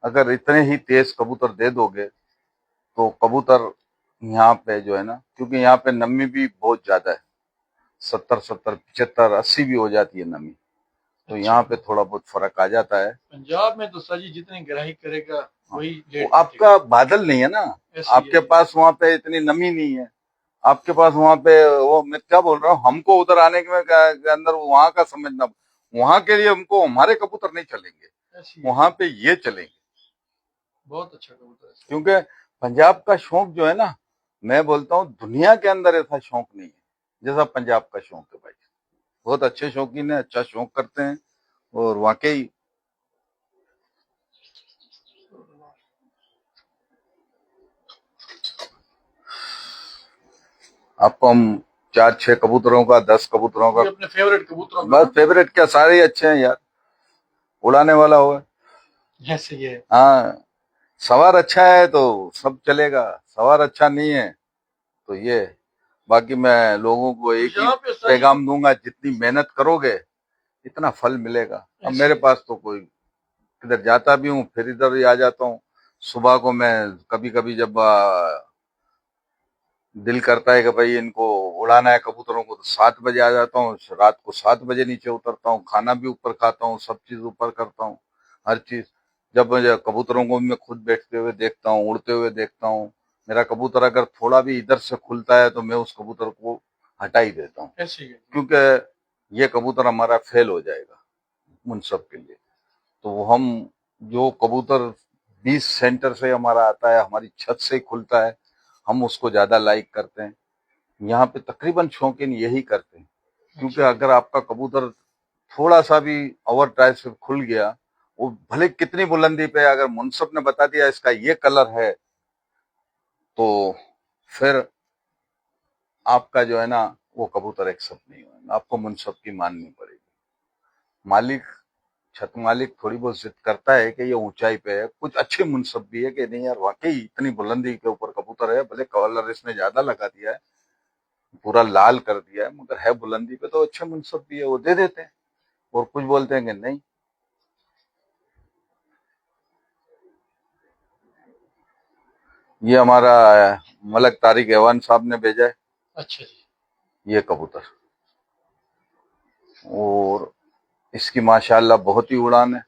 अगर इतने ही तेज कबूतर दे दोगे तो कबूतर यहाँ पे जो है ना, क्योंकि यहाँ पे नमी भी बहुत ज्यादा है, 70-75-80 भी हो जाती है नमी, तो यहाँ पे थोड़ा बहुत फर्क आ जाता है। पंजाब में तो सर जी जितनी गहराई करेगा वही वो लेट आपका बादल नहीं है ना, ऐसी आपके है। पास वहां पे इतनी नमी नहीं है, आपके पास वहां पे वो, मैं क्या बोल रहा हूँ, हमको उधर आने के अंदर वहां का समझना, वहां के लिए हमको हमारे कबूतर नहीं चलेंगे, ऐसी है। वहां पे ये चलेंगे। बहुत अच्छा कबूतर है। क्योंकि पंजाब का शौक जो है ना, मैं बोलता हूँ दुनिया के अंदर ऐसा शौक नहीं है जैसा पंजाब का शौक है भाई। बहुत अच्छे शौकीन है, अच्छा शौक करते हैं, और वाकई आपको हम 4-6 कबूतरों का, 10 कबूतरों का, ये अपने फेवरेट कबूतरों का बस फेवरेट क्या, सारे ही अच्छे हैं यार, उड़ाने वाला हो। ना? ऐसे ही है। हाँ, सवार अच्छा है तो सब चलेगा, सवार अच्छा नहीं है तो ये। बाकी मैं लोगों को एक ही यहाँ पे सही पैगाम दूंगा, जितनी मेहनत करोगे इतना फल मिलेगा। अब ऐसे मेरे ही। पास तो कोई, इधर जाता भी हूँ फिर इधर ही आ जाता हूँ। सुबह को मैं कभी कभी जब दिल करता है कि भाई इनको उड़ाना है कबूतरों को, तो 7 बजे आ जाता हूँ, रात को 7 बजे नीचे उतरता हूँ, खाना भी ऊपर खाता हूँ, सब चीज ऊपर करता हूँ, हर चीज। जब मुझे कबूतरों को मैं खुद बैठते हुए देखता हूँ, उड़ते हुए देखता हूँ, मेरा कबूतर अगर थोड़ा भी इधर से खुलता है तो मैं उस कबूतर को हटा ही देता हूँ, ऐसे ही है। क्योंकि ये कबूतर हमारा फेल हो जाएगा मुनसब के लिए। तो हम जो कबूतर 20 सेंटर से हमारा आता है, हमारी छत से ही खुलता है, हम उसको ज्यादा लाइक करते हैं। यहाँ पे तकरीबन शौकीन यही करते हैं, क्योंकि अगर आपका कबूतर थोड़ा सा भी ओवर ट्राई से खुल गया, वो भले कितनी बुलंदी पे, अगर मुनसब ने बता दिया इसका ये कलर है, तो फिर आपका जो है ना वो कबूतर एक्सेप्ट नहीं होगा, आपको मुनसब की माननी पड़ेगी। मालिक, छत मालिक थोड़ी बहुत जिद करता है कि ये ऊंचाई पे है, कुछ अच्छे मुनसब भी है कि नहीं यार वाकई इतनी बुलंदी के ऊपर कबूतर है, भले कलर इसने ज्यादा लगा दिया है, पूरा लाल कर दिया है, मगर है बुलंदी पे, तो अच्छे मुनसब भी है, वो दे देते हैं। और कुछ बोलते हैं कि नहीं। ये हमारा मलक तारिक एवान साहब ने भेजा है अच्छा जी। ये कबूतर, और इसकी माशाल्लाह बहुत ही उड़ान है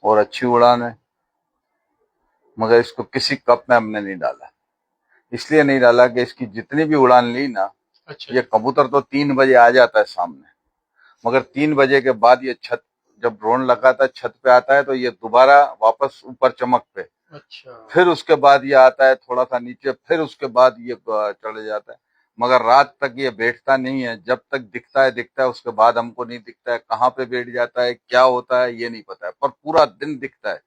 और अच्छी उड़ान है, मगर इसको किसी कप में हमने नहीं डाला। इसलिए नहीं डाला कि इसकी जितनी भी उड़ान ली ना, अच्छा ये कबूतर तो 3 बजे आ जाता है सामने, मगर 3 बजे के बाद ये छत, जब ड्रोन लगाता है छत पे आता है तो ये दोबारा वापस ऊपर चमक पे, अच्छा। फिर उसके बाद ये आता है थोड़ा सा नीचे, फिर उसके बाद ये चढ़ जाता है, मगर रात तक ये बैठता नहीं है। जब तक दिखता है, उसके बाद हमको नहीं दिखता है, कहाँ पे बैठ जाता है, क्या होता है ये नहीं पता है, पर पूरा दिन दिखता है।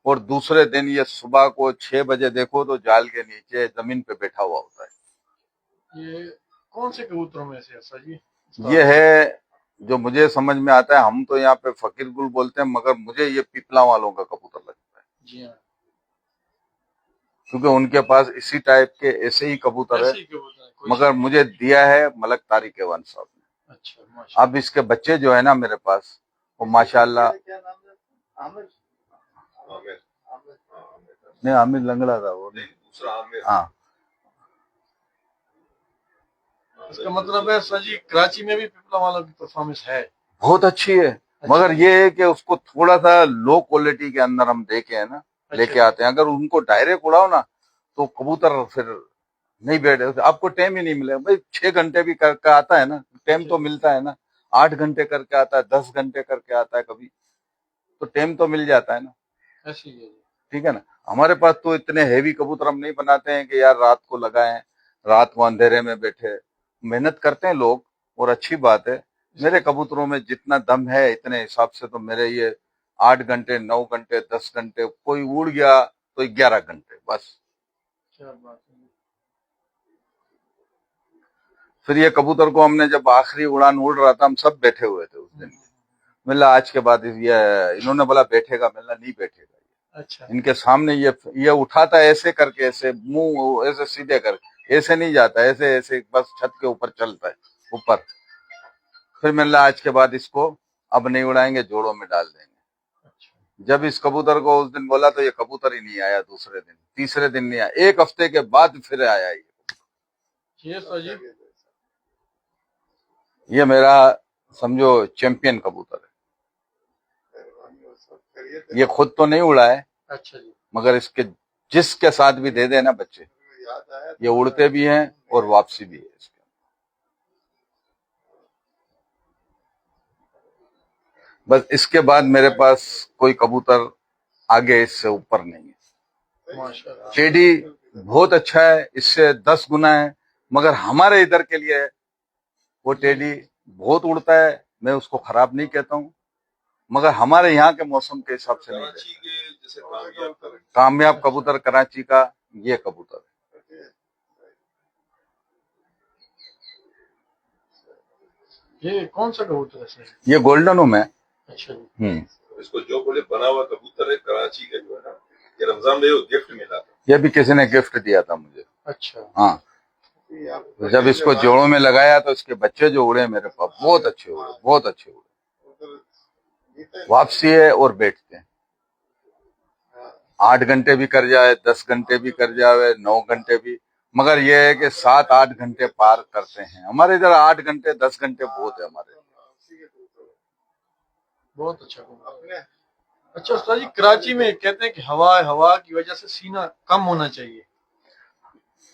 और दूसरे दिन ये सुबह को 6 बजे देखो तो जाल के नीचे जमीन पे बैठा हुआ होता है। ये कौन से कबूतरों में से है सर जी? ये है जो मुझे समझ में आता है, हम तो यहाँ पे फकीर गुल बोलते हैं, मगर मुझे ये पीपला वालों का कबूतर लगता है, जी हाँ। क्योंकि उनके पास इसी टाइप के ऐसे ही कबूतर है, ऐसे ही कबूतर है, कोई मगर मुझे दिया है मलक तारिक एवान साहब ने। अच्छा माशा अब इसके बच्चे जो है ना मेरे पास, वो माशाल्लाह, क्या नाम है? आमिर। आमिर। नहीं आमिर लंगड़ा था वो, नहीं, दूसरा आमिर। हाँ। इसका मतलब है सर जी कराची में भी पिपला वालों की परफॉर्मेंस है। बहुत अच्छी है, मगर ये है कि उसको थोड़ा सा लो क्वालिटी के अंदर हम देके है ना लेके आते हैं। अगर उनको डायरेक्ट उड़ाओ ना तो कबूतर फिर नहीं बैठे, आपको टाइम ही नहीं मिलेगा भाई। 6 घंटे भी करके आता है ना, टाइम तो मिलता है ना, 8 घंटे करके आता है, 10 घंटे करके आता है कभी, तो टाइम तो मिल जाता है ना, ऐसी है जी। ठीक है ना। हमारे पास तो इतने हैवी कबूतर हम नहीं बनाते हैं कि यार रात को लगाएं, रात को अंधेरे में बैठे, मेहनत करते हैं लोग, और अच्छी बात है। मेरे कबूतरों में जितना दम है इतने हिसाब से तो मेरे ये 8 घंटे, 9 घंटे, 10 घंटे, कोई उड़ गया तो 11 घंटे बस। क्या बात है। फिर ये कबूतर को हमने जब आखिरी उड़ान उड़ रहा था, हम सब बैठे हुए थे उस दिन, मिला आज के बाद ये इन्होंने बोला बैठेगा, मिला नहीं बैठेगा। अच्छा इनके सामने ये उठाता है ऐसे करके, ऐसे मुंह ऐसे सीधे करके, ऐसे नहीं जाता, ऐसे ऐसे बस छत के ऊपर चलता है ऊपर। फिर मिला आज के बाद इसको अब नहीं उड़ाएंगे, जोड़ों में डाल देंगे। अच्छा। जब इस कबूतर को उस दिन बोला तो ये कबूतर ही नहीं आया, दूसरे दिन, तीसरे दिन नहीं आया, 1 हफ्ते के बाद फिर आया ये सर जी ये मेरा समझो चैंपियन कबूतर है। ये खुद तो नहीं उड़ा है, अच्छा जी। मगर इसके जिसके साथ भी दे देना बच्चे, याद आया ये उड़ते भी हैं और वापसी भी है इसके। बस इसके बाद मेरे पास कोई कबूतर आगे इससे ऊपर नहीं है। माशाल्लाह। टेडी बहुत अच्छा है, इससे 10 गुना है, मगर हमारे इधर के लिए वो टेडी बहुत उड़ता है, मैं उसको खराब नहीं कहता हूँ, मगर हमारे यहाँ के मौसम के हिसाब से नहीं रहता। कराची के जैसे कामयाब कामयाब कबूतर कराची का ये कबूतर है। ये कौन सा कबूतर है सर? ये गोल्डन में है। अच्छा जी। इसको जो बोले बना हुआ कबूतर है कराची का जो है ना, ये रमजान भाई को गिफ्ट मिला था। ये भी किसी ने गिफ्ट दिया था मुझे। अच्छा। हाँ, तो जब इसको जोड़ों में लगाया तो इसके बच्चे जो उड़े मेरे पास बहुत अच्छे उड़े, बहुत अच्छे उड़े। वापसी है और बैठते हैं, 8 घंटे भी कर जाए, 10 घंटे भी कर जाए, 9 घंटे भी, मगर ये है कि 7-8 घंटे पार करते हैं। हमारे इधर 8 घंटे 10 घंटे बहुत है हमारे। बहुत अच्छा कबूतर। अच्छा उस्ताद जी, कराची में कहते हैं कि हवा की वजह से सीना कम होना चाहिए।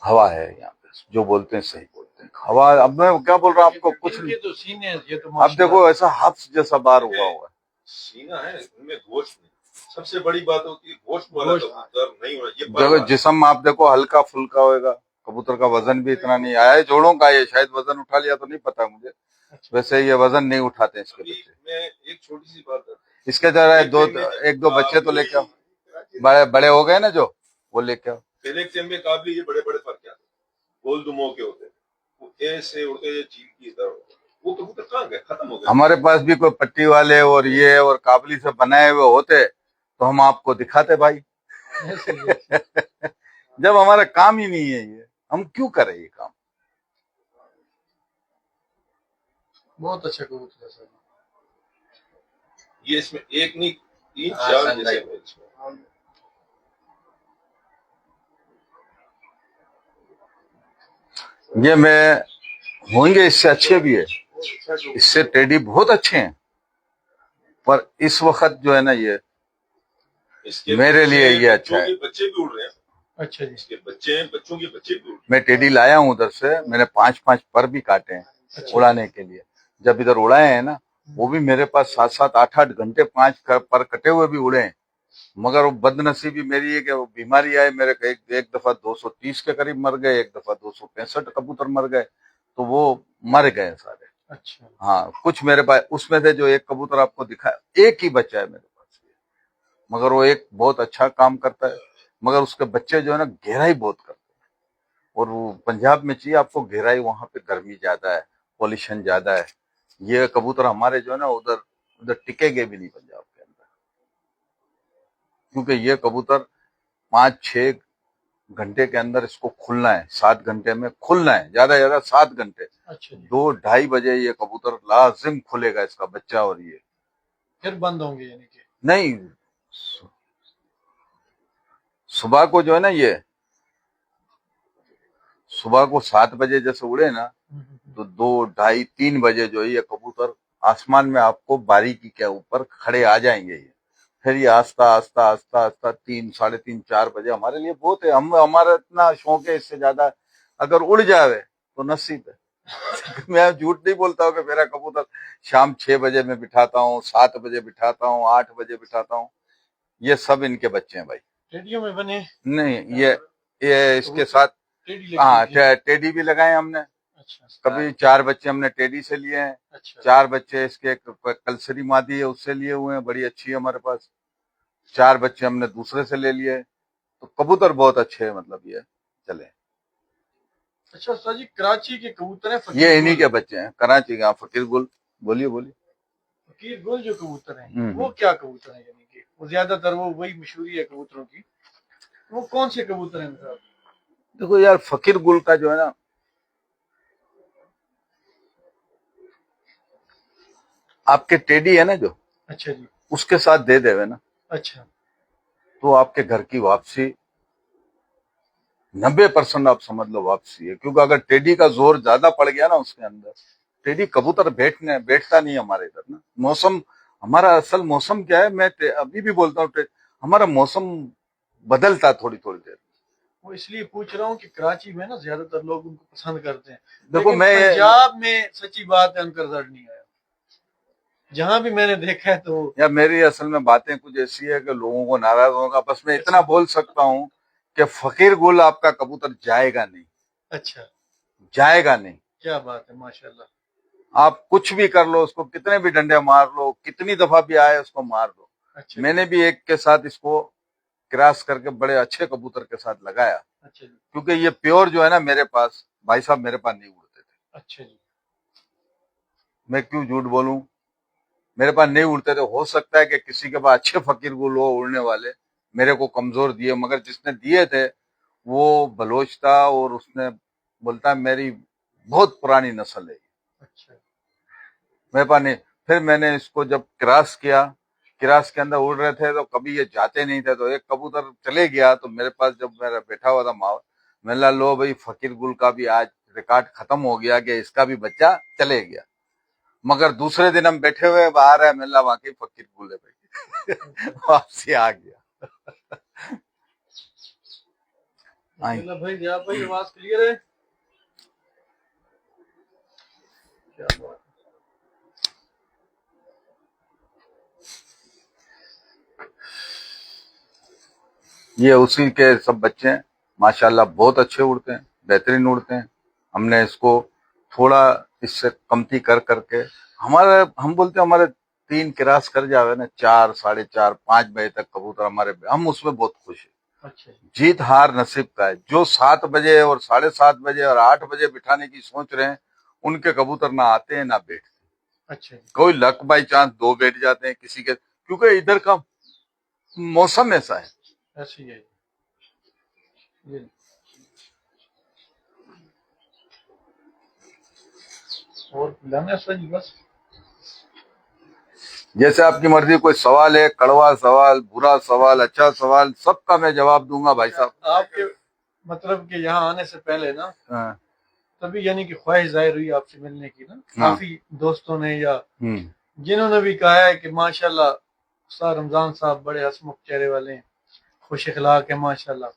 हवा है यहाँ पे, जो बोलते हैं सही बोलते हैं। हवा, अब मैं क्या बोल रहा हूँ आपको कुछ ये तो सीने हैं, ये तो अब माशाल्लाह। देखो ऐसा हफ्स जैसा बार हुआ हुआ है। सीना है, उनमें गोश्त नहीं। सबसे बड़ी बात होती है गोश्त वाला गोश्त। कबूतर नहीं होना। ये देखो जिस्म आप देखो हल्का फुल्का होएगा, कबूतर का वजन भी इतना नहीं आया है। जोड़ों का ये शायद वजन उठा लिया तो नहीं पता मुझे, अच्छा। वैसे ये वजन नहीं उठाते इसके अभी बच्चे। मैं एक छोटी सी बात है, इसके जरा एक दो बच्चे तो लेके आओ, बड़े बड़े हो गए ना जो, वो लेके आओ। पहले के में काबली ये बड़े बड़े फर्क क्या थे, गोल दुमो के होते, वो ऐसे उड़ते ये चील की तरह, वो कबूतर कहाँ गए, खत्म हो गए। हमारे पास भी कोई पट्टी वाले और ये और काबली से बनाए हुए होते तो हम आपको दिखाते भाई। जब हमारा काम ही नहीं है ये, हम क्यों करें ये काम। बहुत अच्छा कबूतर है सर। ये इसमें एक नहीं 3-4 हाँ, जैसे हैं इसमें। ये मैं होंगे इससे अच्छे भी है, इससे टेडी बहुत अच्छे हैं, पर इस वक्त जो है ना ये इसके मेरे लिए ये अच्छा है। बच्चों के बच्चे भी उड़ रहे हैं। अच्छा जी। इसके बच्चे हैं, बच्चों के बच्चे भी उड़ रहे हैं। मैं टेडी लाया हूं उधर से, मैंने 5-5 पर भी काटे हैं उड़ाने के लिए। जब इधर उड़ाए हैं ना, वो भी मेरे पास 7-7 8-8 घंटे 5 पर कटे हुए भी उड़े हैं, मगर वो बदनसीबी मेरी है कि वो बीमारी आए मेरे को। एक दफा 230 के करीब मर गए, एक दफा 265 कबूतर मर गए, तो वो मर गए सारे। अच्छा। हाँ, कुछ मेरे पास उसमें से जो एक कबूतर आपको दिखाया, एक ही बच्चा है मेरे पास, मगर वो एक बहुत अच्छा काम करता है, मगर उसके बच्चे जो है ना गहराई बहुत करते हैं। और वो पंजाब में चाहिए आपको गहराई, वहां पे गर्मी ज्यादा है, पॉल्यूशन ज्यादा है। ये कबूतर हमारे जो है ना उधर टिकेंगे भी नहीं पंजाब के अंदर, क्योंकि ये कबूतर 5-6 घंटे के अंदर इसको खुलना है, 7 घंटे में खुलना है, ज्यादा ज्यादा 7 घंटे। अच्छा जी। 2-2:30 बजे ये कबूतर लाजिम खुलेगा इसका बच्चा, और ये फिर बंद होंगे यानी कि? नहीं, सुबह को जो है ना ये सुबह को 7 बजे जैसे उड़े ना, तो 2-2:30-3 बजे जो है ये कबूतर आसमान में आपको बारीकी के ऊपर खड़े आ जाएंगे ये। फिर ये आस्ता आस्ता आस्ता आस्ता 3, 3:30, 4 बजे हमारे लिए बहुत है। हमारा इतना शौक है, इससे ज्यादा अगर उड़ जावे तो नसीब है। मैं झूठ नहीं बोलता हूँ कि मेरा कबूतर शाम 6 बजे में बिठाता हूँ, 7 बजे बिठाता हूँ, 8 बजे बिठाता हूँ। ये सब इनके बच्चे हैं भाई। टेडियों में बने? नहीं, ये इसके साथ टेडी लगी हाँ हुई है? टेडी भी लगाए हमने। अच्छा। कभी 4 बच्चे हमने टेडी से लिए हैं, अच्छा। 4 बच्चे इसके एक कलसरी मादी है उससे लिए हुए हैं, बड़ी अच्छी है हमारे पास। 4 बच्चे हमने दूसरे से ले लिए। तो कबूतर बहुत अच्छे हैं, मतलब ये चले। अच्छा सर जी, कराची के कबूतर हैं ये इन्हीं के बच्चे हैं, कराची के। फकीर गुल, बोलिए। फकीर गुल जो कबूतर हैं, हम्म। वो क्या कबूतर हैं? यानी कि वो ज्यादातर वो वही मशहूरी है कबूतरों की, वो कौन से कबूतर हैं साहब? देखो यार, फकीर गुल का जो है ना, आपके टेडी है ना जो, अच्छा जी। उसके साथ दे देवे ना, अच्छा। तो आपके घर की वापसी 90% आप समझ लो वापसी है। क्योंकि अगर टेडी का जोर ज्यादा पड़ गया ना उसके अंदर, टेडी कबूतर बैठता नहीं हमारे इधर ना। मौसम, हमारा असल मौसम क्या है, मैं अभी भी बोलता हूँ, हमारा मौसम बदलता थोड़ी थोड़ी देर। वो इसलिए पूछ रहा हूँ कि कराची में ना ज्यादातर लोग उनको पसंद करते हैं, देखो लेकिन मैं पंजाब में सच्ची बात है उनका रिजल्ट नहीं आया, जहां भी मैंने देखा है तो। या मेरी असल में बातें कुछ ऐसी है कि लोगों को नाराज होगा, बस मैं इतना बोल सकता हूँ कि फकीर गुल आपका कबूतर जाएगा नहीं, अच्छा, जाएगा नहीं। क्या बात है, माशाल्लाह। आप कुछ भी कर लो उसको, कितने भी डंडे मार लो, कितनी दफा भी आए उसको मार दो। अच्छा मैंने भी एक के साथ इसको क्रॉस करके बड़े अच्छे कबूतर के साथ लगाया, अच्छा जी, क्योंकि ये प्योर जो है ना मेरे पास, भाई साहब मेरे पास नहीं उड़ते थे। अच्छा जी, मैं क्यों झूठ बोलूं, मेरे पास नहीं उड़ते थे। हो सकता है कि किसी के पास अच्छे फकीर गुल हो उड़ने वाले, मेरे को कमजोर दिए, मगर जिसने दिए थे वो बलोच था, और उसने बोलता है मेरी बहुत पुरानी नस्ल है, अच्छा मेरे पास नहीं। फिर मैंने इसको जब क्रॉस किया, क्रॉस के अंदर उड़ रहे थे तो कभी ये जाते नहीं थे, तो एक कबूतर चले गया, तो मेरे पास जब मेरा बैठा हुआ था माहौल, मैंने कहा लो भाई फकीर गुल का भी आज रिकॉर्ड खत्म हो गया कि इसका भी बच्चा चले गया। मगर दूसरे दिन हम बैठे हुए बाहर है, मिला वाकई फकीर गुल है भाई वापसी आ गया। माशाल्लाह भाई, जी आप भाई आवाज क्लियर है, क्या बात है। ये उसी के सब बच्चे हैं, माशाल्लाह बहुत अच्छे उड़ते हैं, बेहतरीन उड़ते हैं। हमने इसको थोड़ा इससे कमती कर करके, हम बोलते हैं हमारे 3 क्रॉस कर जावे ना, 4, 4:30, 5 बजे तक कबूतर हमारे, हम उसमें बहुत खुश हैं। अच्छा जीत हार नसीब का है। जो 7 बजे और 7:30 बजे और 8 बजे बिठाने की सोच रहे हैं, उनके कबूतर ना आते हैं ना बैठते। अच्छा जी, कोई लक बाई चांस 2 बैठ जाते हैं किसी के, क्योंकि इधर का मौसम ऐसा है। ऐसी है जी। और लाना सर जी बस। जैसे आपकी मर्जी, कोई सवाल है, कड़वा सवाल, बुरा सवाल, अच्छा सवाल, सबका मैं जवाब दूंगा भाई साहब। आपके मतलब कि यहाँ आने से पहले ना हाँ, तभी यानी कि ख्वाहिश जाहिर हुई आपसे मिलने की ना, हाँ। काफी दोस्तों ने या जिन्होंने भी कहा है कि माशाल्लाह उस्ताद रमजान साहब बड़े हंसमुख चेहरे वाले हैं, खुश अखलाक है माशाल्लाह,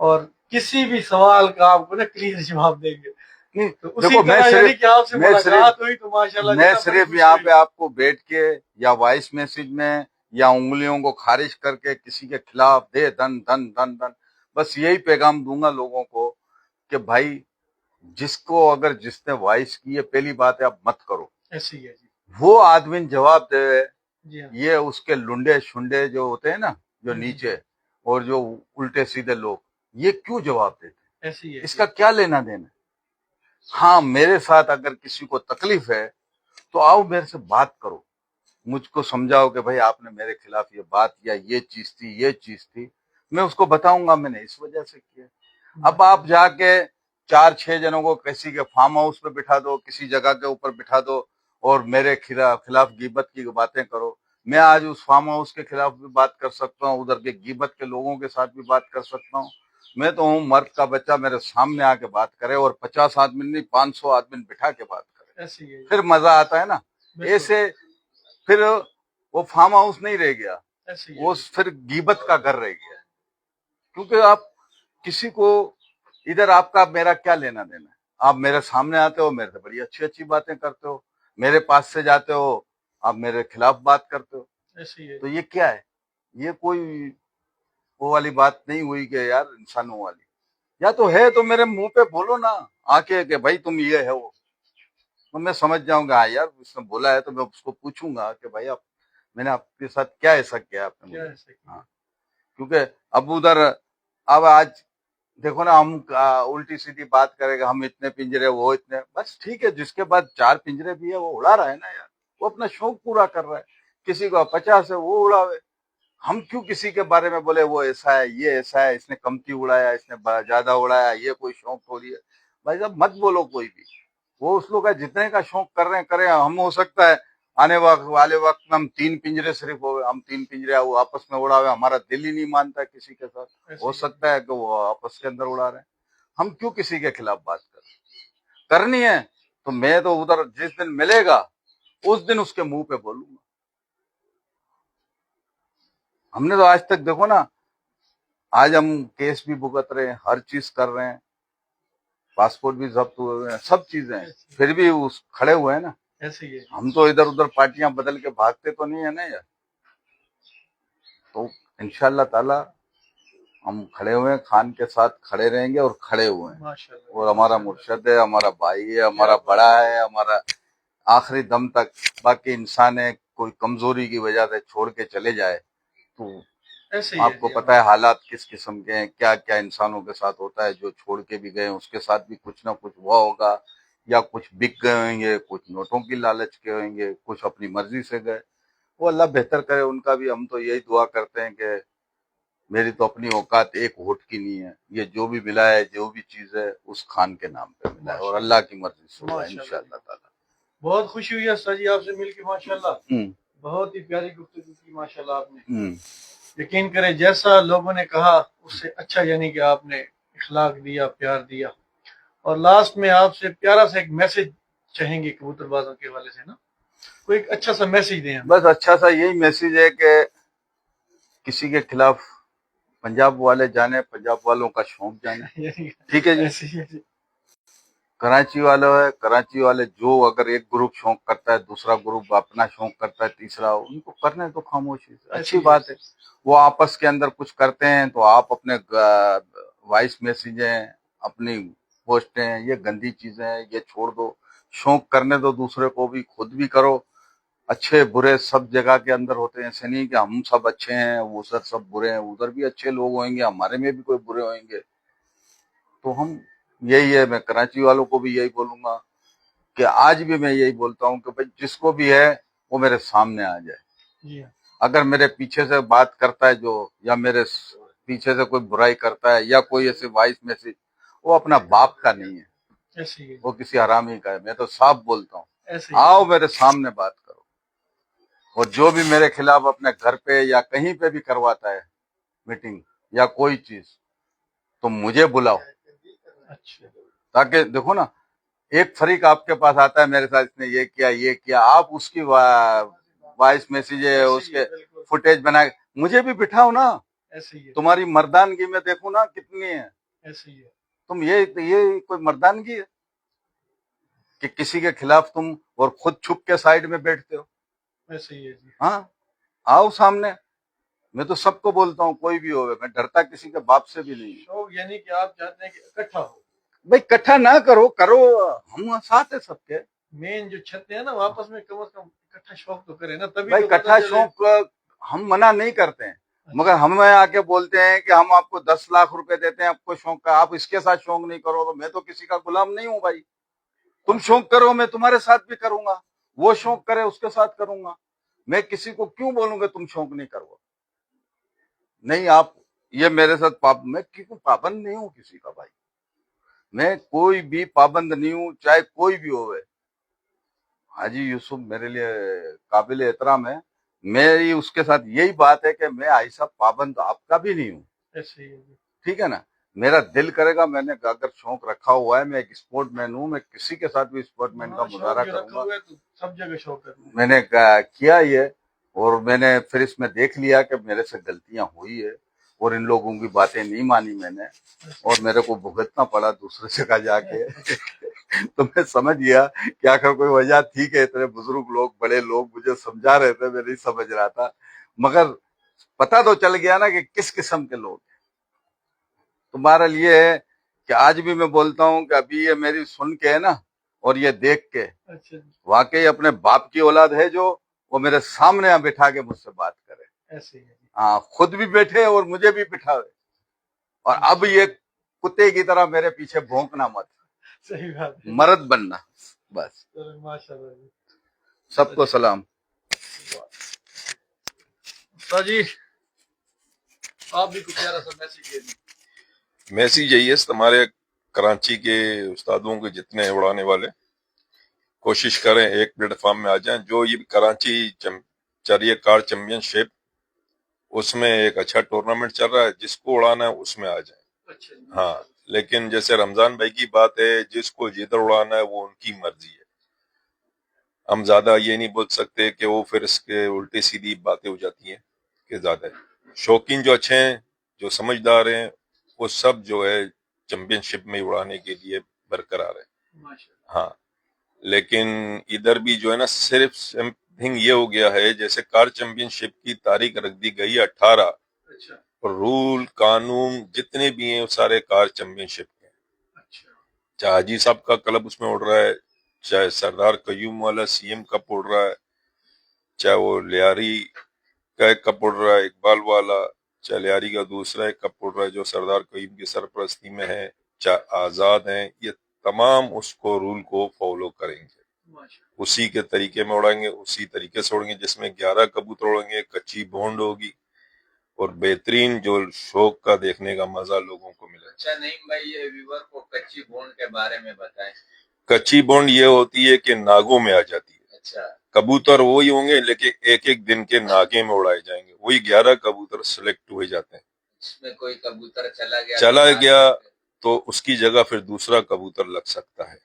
और किसी भी सवाल का आपको ना क्लियर जवाब देंगे। नहीं, तो उसी देखो तरह यानी कि आपसे मुलाकात हुई तो माशाल्लाह मैं जितना बड़ी सिर्फ खुशी यहाँ हुई। पे आपको बैठ के या वॉइस मैसेज में या उंगलियों को खारिज करके किसी के खिलाफ दे धन धन धन धन, बस यही पैगाम दूंगा लोगों को कि भाई जिसको अगर जिसने वॉइस की है, पहली बात है आप मत करो। ऐसी है जी, वो आदमी जवाब दे, जी हाँ, ये उसके लुंडे शुंडे जो होते हैं ना, जो नीचे और जो उल्टे सीधे लोग, ये क्यों जवाब देते, ऐसी है इसका क्या लेना देना। हाँ, मेरे साथ अगर किसी को तकलीफ है तो आओ मेरे से बात करो, मुझको समझाओ कि भाई आपने मेरे खिलाफ ये बात किया, ये चीज थी, मैं उसको बताऊंगा मैंने इस वजह से किया। अब आप जाके 4-6 जनों को किसी के फार्म हाउस पे बिठा दो, किसी जगह के ऊपर बिठा दो और मेरे खिलाफ गीबत की बातें करो। मैं आज उस फार्म हाउस के खिलाफ भी बात कर सकता हूँ, उधर के गीबत के लोगों के साथ भी बात कर सकता हूँ। मैं तो हूँ मर्द का बच्चा, मेरे सामने आके बात करे और 50 आदमी नहीं 500 आदमी बिठा के बात करे, ऐसी है जी, फिर मजा आता है ना। बिल्कुल, ऐसे फिर वो फार्म हाउस नहीं रह गया, ऐसी है वो जी, फिर गीबत का घर रह गया। क्योंकि आप किसी को, इधर आपका मेरा क्या लेना देना है। आप मेरे सामने आते हो, मेरे से बड़ी अच्छी अच्छी बातें करते हो, मेरे पास से जाते हो, आप मेरे खिलाफ बात करते हो, ऐसी है तो ये क्या है। ये कोई वो वाली बात नहीं हुई कि यार इंसानों वाली। या तो है तो मेरे मुंह पे बोलो ना आके कि भाई तुम ये है वो, तो मैं समझ जाऊंगा। हाँ यार उसने बोला है, तो मैं उसको पूछूंगा कि भाई आप, मैंने आपके साथ क्या ऐसा किया आपने क्या मुझे। ऐसा किया? हाँ, क्योंकि अब उधर, अब आज देखो ना, हम उल्टी सीधी बात करेंगे, हम इतने पिंजरे, वो इतने, बस ठीक है, जिसके पास 4 पिंजरे भी है वो उड़ा रहा है ना यार, वो अपना शौक पूरा कर रहा है। किसी को 50 है वो उड़ावे, हम क्यों किसी के बारे में बोले वो ऐसा है, ये ऐसा है, इसने कमती उड़ाया, इसने ज्यादा उड़ाया, ये कोई शौक थोड़ी है। भाई साहब मत बोलो कोई भी, वो उस लोग का जितने का शौक कर रहे हैं करें। हम हो सकता है आने वाले वक्त में हम 3 पिंजरे सिर्फ हो, हम 3 पिंजरे वो आपस में उड़ावे, हमारा दिल ही नहीं मानता किसी के साथ। हो सकता है कि वो आपस के अंदर उड़ा रहे हैं, हम क्यों किसी के खिलाफ बात करनी है। तो मैं तो उधर जिस दिन मिलेगा उस दिन उसके मुंह पे बोलूंगा। हमने तो आज तक देखो ना, आज हम केस भी भुगत रहे हैं, हर चीज कर रहे हैं, पासपोर्ट भी जब्त हुए हैं, सब चीजें हैं, फिर भी उस खड़े हुए हैं ना। ऐसे ही है। हम तो इधर उधर पार्टियां बदल के भागते तो नहीं है ना यार। तो इंशाल्लाह ताला हम खड़े हुए हैं, खान के साथ खड़े रहेंगे और खड़े हुए हैं। माशाल्लाह। और हमारा मुर्शद है, हमारा भाई है, हमारा बड़ा है, हमारा आखिरी दम तक। बाकी इंसान है, कोई कमजोरी की वजह से छोड़ के चले जाए तो ऐसे ही है आपको जी, पता है हालात किस किस्म के हैं, क्या क्या इंसानों के साथ होता है। जो छोड़ के भी गए उसके साथ भी कुछ ना कुछ हुआ होगा, या कुछ बिक गए होंगे, कुछ नोटों की लालच के होंगे, कुछ अपनी मर्जी से गए। वो अल्लाह बेहतर करे उनका भी। हम तो यही दुआ करते हैं कि मेरी तो अपनी औकात एक वोट की नहीं है, ये जो भी मिला है, जो भी चीज है उस खान के नाम पे मिला है और अल्लाह की मर्जी से हुआ है इंशाअल्लाह ताला। बहुत खुशी हुई है सर जी आपसे मिलके माशाल्लाह। बहुत ही प्यारी गुफ्तगू की माशाल्लाह आपने। यकीन करें जैसा लोगों ने कहा उससे अच्छा, यानी कि आपने इखलाक दिया, प्यार दिया। और लास्ट में आपसे प्यारा सा एक मैसेज चाहेंगे कबूतरबाजों के हवाले से ना, कोई एक अच्छा सा मैसेज दें हम। बस अच्छा सा यही मैसेज है कि किसी के खिलाफ पंजाब वाले जाने, पंजाब वालों का शौक जाने, ठीक है जी। ऐसे ही है जी। कराची वाले है, कराची वाले जो अगर एक ग्रुप शौक करता है, दूसरा ग्रुप अपना शौक करता है, तीसरा, उनको करने तो खामोशी से, अच्छी बात है। वो आपस के अंदर कुछ करते हैं तो आप अपने वॉइस मैसेजें, अपनी पोस्टें, ये गंदी चीजें हैं, ये छोड़ दो। शौक करने दो दूसरे को भी, खुद भी करो। अच्छे बुरे सब जगह के अंदर होते हैं, ऐसे नहीं कि हम सब अच्छे हैं वो उधर सब बुरे हैं, उधर भी अच्छे लोग होंगे, हमारे में भी कोई बुरे होंगे। तो हम यही है, मैं कराची वालों को भी यही बोलूंगा कि आज भी मैं यही बोलता हूँ कि भाई जिसको भी है वो मेरे सामने आ जाए। जी अगर मेरे पीछे से बात करता है जो, या मेरे पीछे से कोई बुराई करता है, या कोई ऐसे वॉइस मैसेज, वो अपना बाप का नहीं है, ऐसे ही है। वो किसी हरामी का है। मैं तो साफ बोलता हूँ, ऐसे ही है। आओ मेरे सामने बात करो। और जो भी मेरे खिलाफ अपने घर पे या कहीं पे भी करवाता है मीटिंग या कोई चीज, तो मुझे बुलाओ। अच्छा, ताकि देखो ना, एक फरीक आपके पास आता है, मेरे साथ इसने ये किया ये किया, आप उसकी वॉइस मैसेज है, उसके फुटेज बना के मुझे भी बिठाओ ना। ऐसे ही है। तुम्हारी मर्दानगी में देखो ना कितनी है। ऐसे ही है। तुम ये कोई मर्दानगी है कि किसी के खिलाफ तुम और खुद छुप के साइड में बैठते हो? ऐसे ही है जी। हाँ, आओ सामने। मैं तो सबको बोलता हूँ, कोई भी हो, मैं डरता किसी के बाप से भी नहीं। शौक यानी कि आप चाहते हैं कि इकट्ठा हो। भाई इकट्ठा ना करो, करो, हम साथ है सबके। मेन जो छत्ते हैं ना, वापस में कम से कम इकट्ठा शौक तो करें ना, तभी भाई तो पता इकट्ठा चले। शौक हम मना नहीं करते हैं, मगर हमें आके बोलते हैं कि हम आपको 10 लाख रुपए देते हैं आपको शौक का, आप इसके साथ शौक नहीं करो। तो मैं तो किसी का गुलाम नहीं हूँ भाई। तुम शौक करो, मैं तुम्हारे साथ भी करूंगा। वो शौक करे उसके साथ करूंगा। मैं किसी को क्यों बोलूंगा तुम शौक नहीं करो? नहीं, आप ये मेरे साथ मैं क्यों पाबंद नहीं हूँ किसी का भाई। मैं कोई भी पाबंद नहीं हूँ, चाहे कोई भी होवे। हाजी यूसुफ मेरे लिए काबिल एहतराम है। मेरी उसके साथ यही बात है कि मैं ऐसा पाबंद आपका भी नहीं हूँ, ऐसे ही है जी। ठीक है ना। मेरा दिल करेगा, मैंने अगर शौक रखा हुआ है, मैं एक स्पोर्टमैन हूँ, मैं किसी के साथ भी स्पोर्टमैन का हाँ, मुजाहरा शौक जो रखा करूंगा। हुआ है तो सब जगह शौक करना है। मैंने किया ये, और मैंने फिर इसमें देख लिया कि मेरे से गलतियां हुई है, और इन लोगों की बातें नहीं मानी मैंने, और मेरे को भुगतना पड़ा दूसरे जगह जाके। तो मैं समझ गया कि आखिर कोई वजह थी कि इतने बुजुर्ग लोग, बड़े लोग मुझे समझा रहे थे, मैं नहीं समझ रहा था, मगर पता तो चल गया ना कि किस किस्म के लोग हैं। तुम्हारे लिए है कि आज भी मैं बोलता हूँ कि अभी ये मेरी सुन के है ना, और ये देख के, अच्छा जी। वाकई अपने बाप की औलाद है जो, वो मेरे सामने यहाँ बिठा के मुझसे बात करे। ऐसे ही है जी। हाँ, खुद भी बैठे और मुझे भी बिठावे। और अब ये कुत्ते की तरह मेरे पीछे भौंकना मत, सही बात है। मर्द बनना बस। चलो, माशाल्लाह जी। सबको सलाम। सर जी, आप भी कुछ प्यारा सा मैसेज दे दें। मैसेज यही है हमारे कराची के उस्तादों के जितने उड़ाने वाले, कोशिश करें एक प्लेटफॉर्म में आ जाएं। जो ये कराची चरिया कार चैंपियनशिप, उसमें एक अच्छा टूर्नामेंट चल रहा है, जिसको उड़ाना है उसमें आ जाए। अच्छा जी। हाँ, लेकिन जैसे रमजान भाई की बात है, जिसको जिधर उड़ाना है वो उनकी मर्जी है। हम ज्यादा ये नहीं बोल सकते कि वो फिर इसके उल्टी सीधी बातें हो जाती हैं कि ज्यादा शौकीन जो अच्छे हैं جو سمجھدار ہیں وہ سب جو ہے چیمپئن شپ میں اڑانے کے لیے برقرار ہے. ہاں لیکن ادھر بھی جو ہے نا صرف سمتھنگ یہ ہو گیا ہے جیسے کار چیمپئن شپ کی تاریخ رکھ دی گئی 18 اور رول قانون جتنے بھی ہیں وہ سارے کار چیمپئن شپ کے ہیں. چاہے حاجی صاحب کا کلب اس میں اڑ رہا ہے, چاہے سردار قیوم والا سی ایم کپ اڑ رہا ہے, چاہے وہ لیاری کا ایک کپ اڑ رہا ہے اقبال والا, چاہے لیاری کا دوسرا ایک کپ اڑ رہا ہے جو سردار قیوم کی سرپرستی میں ہے, چاہے آزاد ہیں, یہ تمام اس کو رول کو فالو کریں گے, اسی کے طریقے میں اڑائیں گے, اسی طریقے سے اڑیں گے جس میں 11 کبوتر اڑیں گے, کچی بونڈ ہوگی اور بہترین جو شوق کا دیکھنے کا مزہ لوگوں کو ملے. اچھا نعیم بھائی یہ ویور کو کچی بونڈ کے بارے میں بتائیں. کچی بونڈ یہ ہوتی ہے کہ ناگوں میں آ جاتی ہے. اچھا کبوتر وہی ہوں گے لیکن ایک ایک دن کے ناگے میں اڑائے جائیں گے, وہی 11 کبوتر سلیکٹ ہوئے جاتے ہیں. اس میں کوئی کبوتر چلا چلا گیا تو اس کی جگہ پھر دوسرا کبوتر لگ سکتا ہے.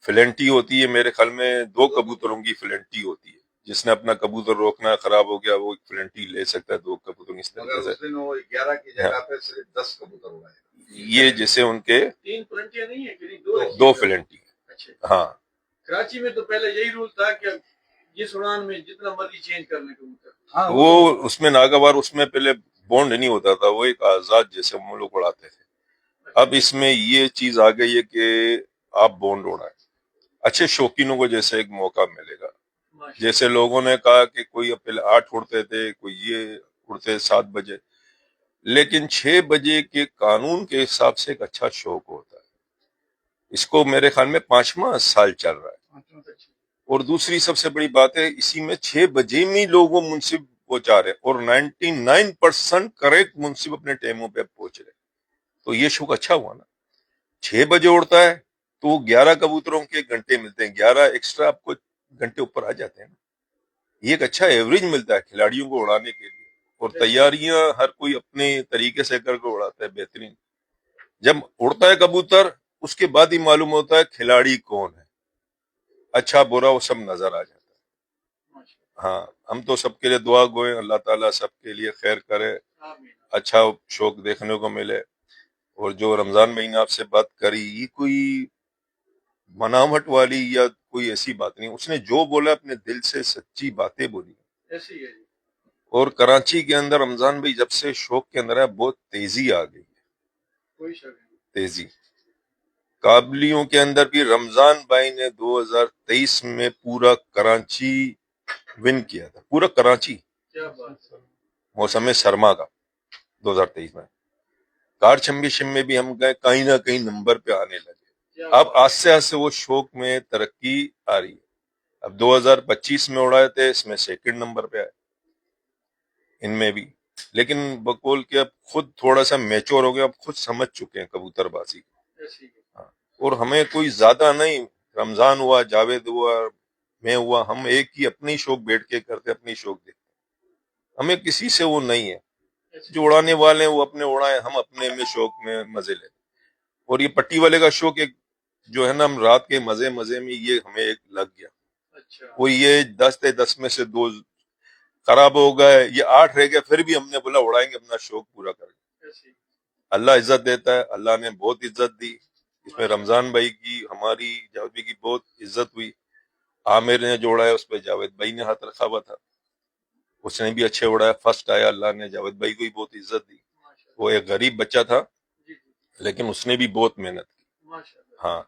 فلنٹی ہوتی ہے, میرے خیال میں 2 کبوتروں کی فلنٹی ہوتی ہے, جس نے اپنا کبوتر روکنا خراب ہو گیا وہ فلنٹی لے سکتا ہے 2 کبوتر اس طریقے سے. 11 کی جگہ پہ صرف 10 کبوتر ہوئے. یہ جیسے ان کے 3 فلنٹیاں نہیں ہے کہ 2 فلنٹی. اچھا ہاں کراچی میں تو پہلے یہی رول تھا کہ جس اڑان میں جتنا مرضی چینج کر لیں کبوتر. وہ اس میں ناگوار اس میں پہلے بونڈ نہیں ہوتا تھا, وہ ایک آزاد جیسے ہم لوگ اڑاتے تھے. اب اس میں یہ چیز آ گئی ہے کہ آپ بونڈ اڑائیں, اچھے شوقینوں کو جیسے ایک موقع ملے گا. جیسے لوگوں نے کہا کہ کوئی پہلے 8 اڑتے تھے, کوئی یہ اڑتے 7 بجے, لیکن 6 بجے کے قانون کے حساب سے ایک اچھا شوق ہوتا ہے. اس کو میرے خیال میں 5واں سال چل رہا ہے. اور دوسری سب سے بڑی بات ہے اسی میں 6 بجے میں لوگوں منصب پہنچا رہے اور 99% کریکٹ منصب اپنے ٹائموں پہ پہنچ رہے. تو یہ شوق اچھا ہوا نا. 6 بجے اڑتا ہے تو 11 کبوتروں کے گھنٹے ملتے ہیں, 11 ایکسٹرا آپ کو گھنٹے اوپر آ جاتے ہیں نا. یہ ایک اچھا ایوریج ملتا ہے کھلاڑیوں کو اڑانے کے لیے. اور تیاریاں ہر کوئی اپنے طریقے سے کر کے اڑاتا ہے بہترین. جب اڑتا ہے کبوتر اس کے بعد ہی معلوم ہوتا ہے کھلاڑی کون ہے, اچھا برا وہ سب نظر آ جاتا ہے. ہاں ہم تو سب کے لیے دعا گوئیں, اللہ تعالیٰ سب کے لیے خیر کرے, اچھا شوق دیکھنے کو ملے. اور جو رمضان مہینہ آپ سے بات کری یہ کوئی بناوٹ والی یا کوئی ایسی بات نہیں, اس نے جو بولا اپنے دل سے سچی باتیں بولی. ایسی ہے جی. اور کراچی کے اندر رمضان بھائی جب سے شوق کے اندر ہے بہت تیزی آ گئی ہے, کوئی شک نہیں. تیزی. قابلیوں کے اندر بھی رمضان بھائی نے 2023 میں پورا کراچی ون کیا تھا, پورا کراچی کیا بات ہے. موسم سرما کا 2023 میں. کار چیمپئن شپ میں بھی ہم گئے, کہیں نہ کہیں نمبر پہ آنے لگے. اب آہستہ آہستہ وہ شوق میں ترقی آ رہی ہے. اب 2025 میں اڑائے تھے, اس میں 2nd نمبر پہ آئے ان میں بھی. لیکن بقول کہ اب خود تھوڑا سا میچور ہو گیا, اب خود سمجھ چکے ہیں کبوتر بازی کو. اور ہمیں کوئی زیادہ نہیں, رمضان ہوا, جاوید ہوا, میں ہوا, ہم ایک ہی اپنی شوق بیٹھ کے کرتے, اپنی شوق دیکھتے. ہمیں کسی سے وہ نہیں ہے, جو اڑانے والے ہیں وہ اپنے اڑائیں, ہم اپنے میں شوق میں مزے لیں. اور یہ پٹی والے کا شوق ایک جو ہے نا, ہم رات کے مزے میں یہ ہمیں ایک لگ گیا. وہ یہ 10 میں سے 2 خراب ہو گئے, یہ 8 رہ گئے, پھر بھی ہم نے بولا اڑائیں گے, اپنا شوق پورا کریں گے. اللہ عزت دیتا ہے, اللہ نے بہت عزت دی. اس میں رمضان بھائی کی, ہماری جاوید بھائی کی بہت عزت ہوئی. عامر نے جو اڑایا اس پہ جاوید بھائی نے ہاتھ رکھا ہوا تھا, اس نے بھی اچھے اڑایا, فرسٹ آیا. اللہ نے جاوید بھائی کو بھی بہت عزت دی. وہ ایک غریب بچہ تھا لیکن اس نے بھی بہت محنت کی. ہاں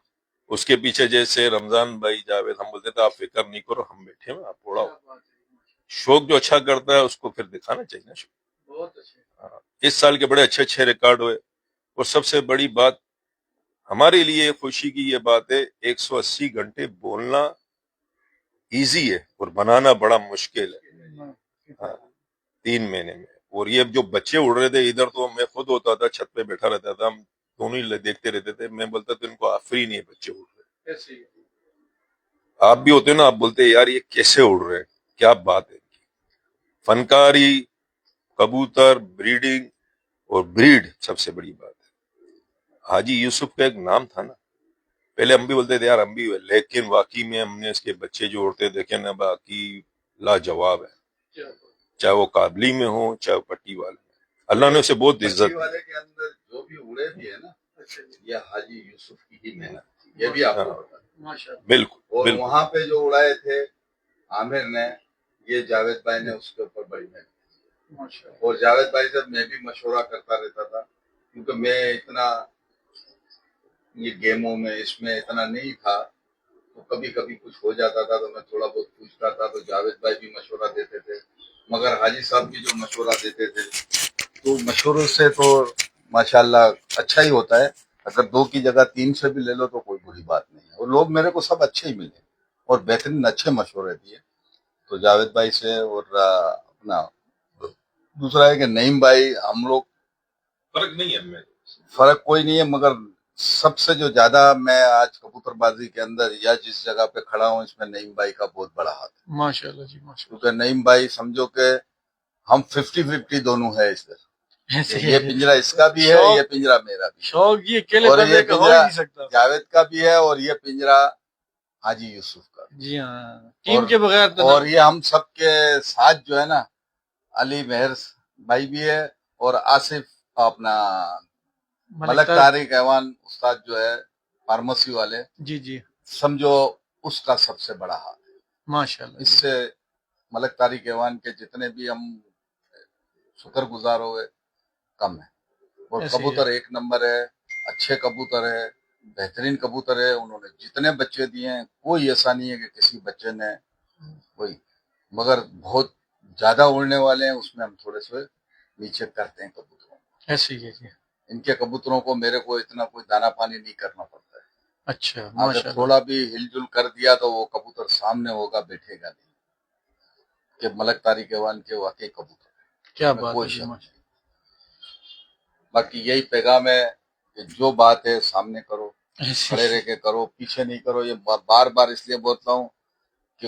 اس کے پیچھے جیسے رمضان بھائی جاوید, ہم بولتے تھے آپ فکر نہیں کرو, ہم بیٹھے ہیں, آپ اڑاؤ. شوق جو اچھا کرتا ہے اس کو پھر دکھانا چاہیے نا شوق. بہت اچھے. ہاں, اس سال کے بڑے اچھے ریکارڈ ہوئے. اور سب سے بڑی بات ہمارے لیے خوشی کی یہ بات ہے, 180 گھنٹے بولنا ایزی ہے اور بنانا بڑا مشکل ہے. ہاں 3 مہینے میں. اور یہ جو بچے اڑ رہے تھے ادھر, تو میں خود ہوتا تھا چھت پہ بیٹھا رہتا تھا, ہم دونوں ہی دیکھتے رہتے تھے. میں بولتا تھا ان کو آفری نہیں ہے بچے اڑ رہے. آپ بھی ہوتے نا, آپ بولتے یار یہ کیسے اڑ رہے, کیا بات ہے. فنکاری, کبوتر, بریڈنگ اور بریڈ سب سے بڑی بات ہے. حاجی یوسف کا ایک نام تھا نا, پہلے ہم بھی بولتے تھے یار ہم بھی ہوئے, لیکن واقعی میں ہم نے اس کے بچے جو اڑتے دیکھے نا, باقی لاجواب ہے. چاہے وہ قابلی میں ہو, چاہے وہ پٹی والے میں. اللہ نے اسے بہت عزت بچی والے کے اندر جو بھی اڑے بھی ہے نا یہ حاجی یوسف کی ہی محنت تھی، یہ بھی آپ کو پتا ہے۔ ماشاء اللہ بالکل اور بالکل وہاں پہ جو اڑائے تھے عامر نے، یہ جاوید بھائی نے اس کے اوپر بڑی محنت کی۔ ماشاء اللہ اور جاوید بھائی سے میں بھی مشورہ کرتا رہتا تھا، کیونکہ میں اتنا یہ گیموں میں اس میں اتنا نہیں تھا، تو کبھی کبھی کچھ ہو جاتا تھا تو میں تھوڑا بہت پوچھتا تھا، تو جاوید بھائی بھی مشورہ دیتے تھے، مگر حاجی صاحب بھی جو مشورہ دیتے تھے تو مشوروں سے تو ماشاءاللہ اچھا ہی ہوتا ہے۔ اگر 2 کی جگہ 3 سے بھی لے لو تو کوئی بری بات نہیں ہے، اور لوگ میرے کو سب اچھے ہی ملے اور بہترین اچھے مشورے دیے، تو جاوید بھائی سے۔ اور اپنا دوسرا ہے کہ نعیم بھائی، ہم لوگ فرق نہیں ہے میں فرق کوئی نہیں ہے، مگر سب سے جو زیادہ میں آج کبوتر بازی کے اندر یا جس جگہ پہ کھڑا ہوں اس میں نعیم بھائی کا بہت بڑا ہاتھ ہے، ماشاء اللہ جی ماشاء کیونکہ نعیم بھائی سمجھو کہ ہم 50-50 دونوں ہے اس میں، اللہ ایسے یہ پنجرا اس کا بھی ہے، یہ پنجرا میرا بھی ہے، شوق یہ اکیلے اور بندے یہ کا ہو ہی پنجرا نہیں سکتا جاوید کا بھی ہے، اور یہ پنجرا حاجی یوسف کا بھی۔ جی ہاں ٹیم کے بغیر تو اور یہ ہم سب کے ساتھ جو ہے نا علی مہر بھائی بھی ہے، اور آصف اپنا ملک طارق ایوان استاد جو ہے فارمیسی والے، جی جی سمجھو اس کا سب سے بڑا ہاتھ ہے۔ ماشاء اللہ اس سے ملک طارق ایوان کے جتنے بھی ہم شکر گزار ہوئے کم ہے، اور ایسے ہی ہے۔ کبوتر ایک نمبر ہے، اچھے کبوتر ہے، بہترین کبوتر ہے، انہوں نے جتنے بچے دیے ہیں کوئی ایسا نہیں ہے کہ کسی بچے نے کوئی، مگر بہت زیادہ اڑنے والے ہیں اس میں ہم تھوڑے سے نیچے کرتے ہیں کبوتروں کو۔ ایسے ہی ہے جی ان کے کبوتروں کو میرے کو اتنا کوئی دانا پانی نہیں کرنا پڑتا ہے، اچھا اگر ماشاء اللہ تھوڑا بھی ہل جل کر دیا تو وہ کبوتر سامنے ہوگا، بیٹھے گا نہیں، کہ ملک طارق ایوان کے واقعی کبوتر ہے، کیا اس میں بات کوئی ہے جی شک ماشاء نہیں۔ باقی یہی پیغام ہے کہ جو بات ہے سامنے کرو، اللہ ایسے کھڑے رہ کے کرو، پیچھے نہیں کرو۔ یہ بار بار اس لیے بولتا ہوں کہ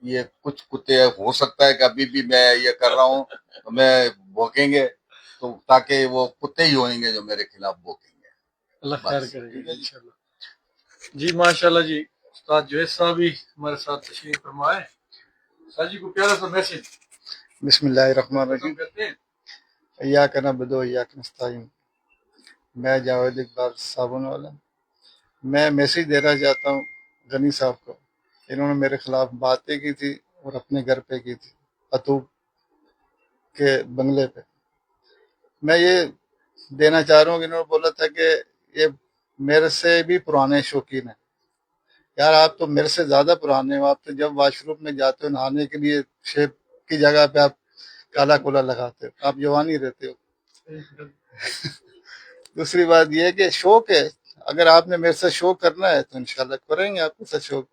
یہ کچھ کتے ہو سکتا ہے کہ ابھی بھی میں یہ کر رہا ہوں تو میں بھوکیں گے، تو تاکہ وہ کتے ہی ہوئیں گے جو میرے خلاف بھوکیں گے۔ اللہ بس، خیر کرے ٹھیک گا ہے جی۔ انشاءاللہ۔ جی ماشاء اللہ جی استاد جوید صاحب بھی ہمارے ساتھ تشریف فرمائے، سر جی کو پیارا سا میسج بسم اللہ الرحمن الرحیم، کرتے ہیں۔ ایاک نعبد و ایاک نستعین۔ میں جاوید اقبال صابن والا، میں میسج دینا چاہتا ہوں غنی صاحب کو۔ انہوں نے میرے خلاف باتیں کی تھی اور اپنے گھر پہ کی تھی، اتوب کے بنگلے پہ۔ میں یہ دینا چاہ رہا ہوں کہ انہوں نے بولا تھا کہ یہ میرے سے بھی پرانے شوقین ہیں۔ یار آپ تو میرے سے زیادہ پرانے ہو، آپ تو جب واش روم میں جاتے ہو نہانے کے لیے شیپ کی جگہ پہ آپ کالا کولا لگاتے ہو، آپ جوانی رہتے ہو۔ دوسری بات یہ ہے کہ شوق ہے، اگر آپ نے میرے سے شوق کرنا ہے تو انشاءاللہ کریں گے آپ کے ساتھ شوق۔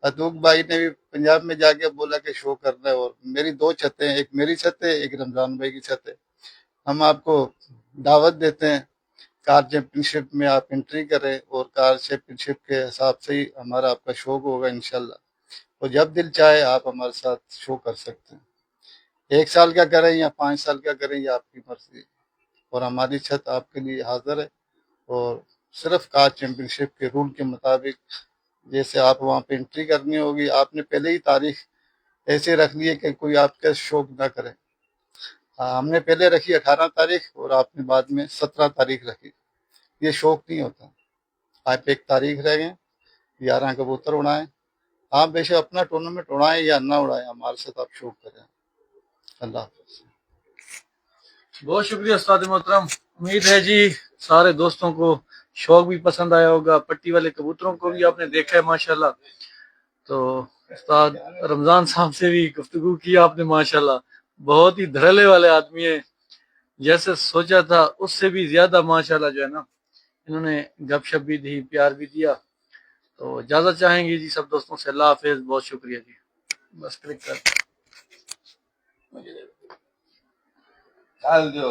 اتوق بھائی نے بھی پنجاب میں جا کے بولا کہ شوق کرنا ہے، اور میری 2 چھتیں ہیں، ایک میری چھت ہے، ایک رمضان بھائی کی چھت ہے۔ ہم آپ کو دعوت دیتے ہیں، کار چیمپئن شپ میں آپ انٹری کریں، اور کار چیمپئن شپ کے حساب سے ہی ہمارا آپ کا شوق ہوگا انشاءاللہ، اور جب دل چاہے آپ ہمارے ساتھ شو کر سکتے ہیں۔ 1 سال کا کریں یا 5 سال کا کریں یہ آپ کی مرضی، اور ہماری چھت آپ کے لیے حاضر ہے، اور صرف کار چیمپئن شپ کے رول کے مطابق جیسے آپ وہاں پہ انٹری کرنی ہوگی، آپ نے پہلے ہی تاریخ ایسے رکھ لی ہے کہ کوئی آپ کا شوق نہ کرے۔ ہم نے پہلے رکھی 18 تاریخ اور آپ نے بعد میں 17 تاریخ رکھی، یہ شوق نہیں ہوتا۔ آپ ایک تاریخ رہ گئے، 11 کبوتر اڑائیں، آپ بے شک اپنا ٹورنامنٹ اڑائیں یا نہ اڑائیں، ہمارے ساتھ آپ شوق کریں۔ اللہ حافظ۔ بہت شکریہ استاد محترم، امید ہے جی سارے دوستوں کو شوق بھی پسند آیا ہوگا، پٹی والے کبوتروں کو بھی آپ نے دیکھا ہے ماشاءاللہ۔ تو استاد رمضان صاحب سے بھی گفتگو کی آپ نے ماشاءاللہ، بہت ہی دھڑلے والے آدمی ہیں، جیسے سوچا تھا اس سے بھی زیادہ ماشاءاللہ جو ہے نا انہوں نے گپ شپ بھی دی، پیار بھی دیا۔ تو اجازت چاہیں گے جی سب دوستوں سے، اللہ حافظ، بہت شکریہ جی۔ بس کلک کر کل جو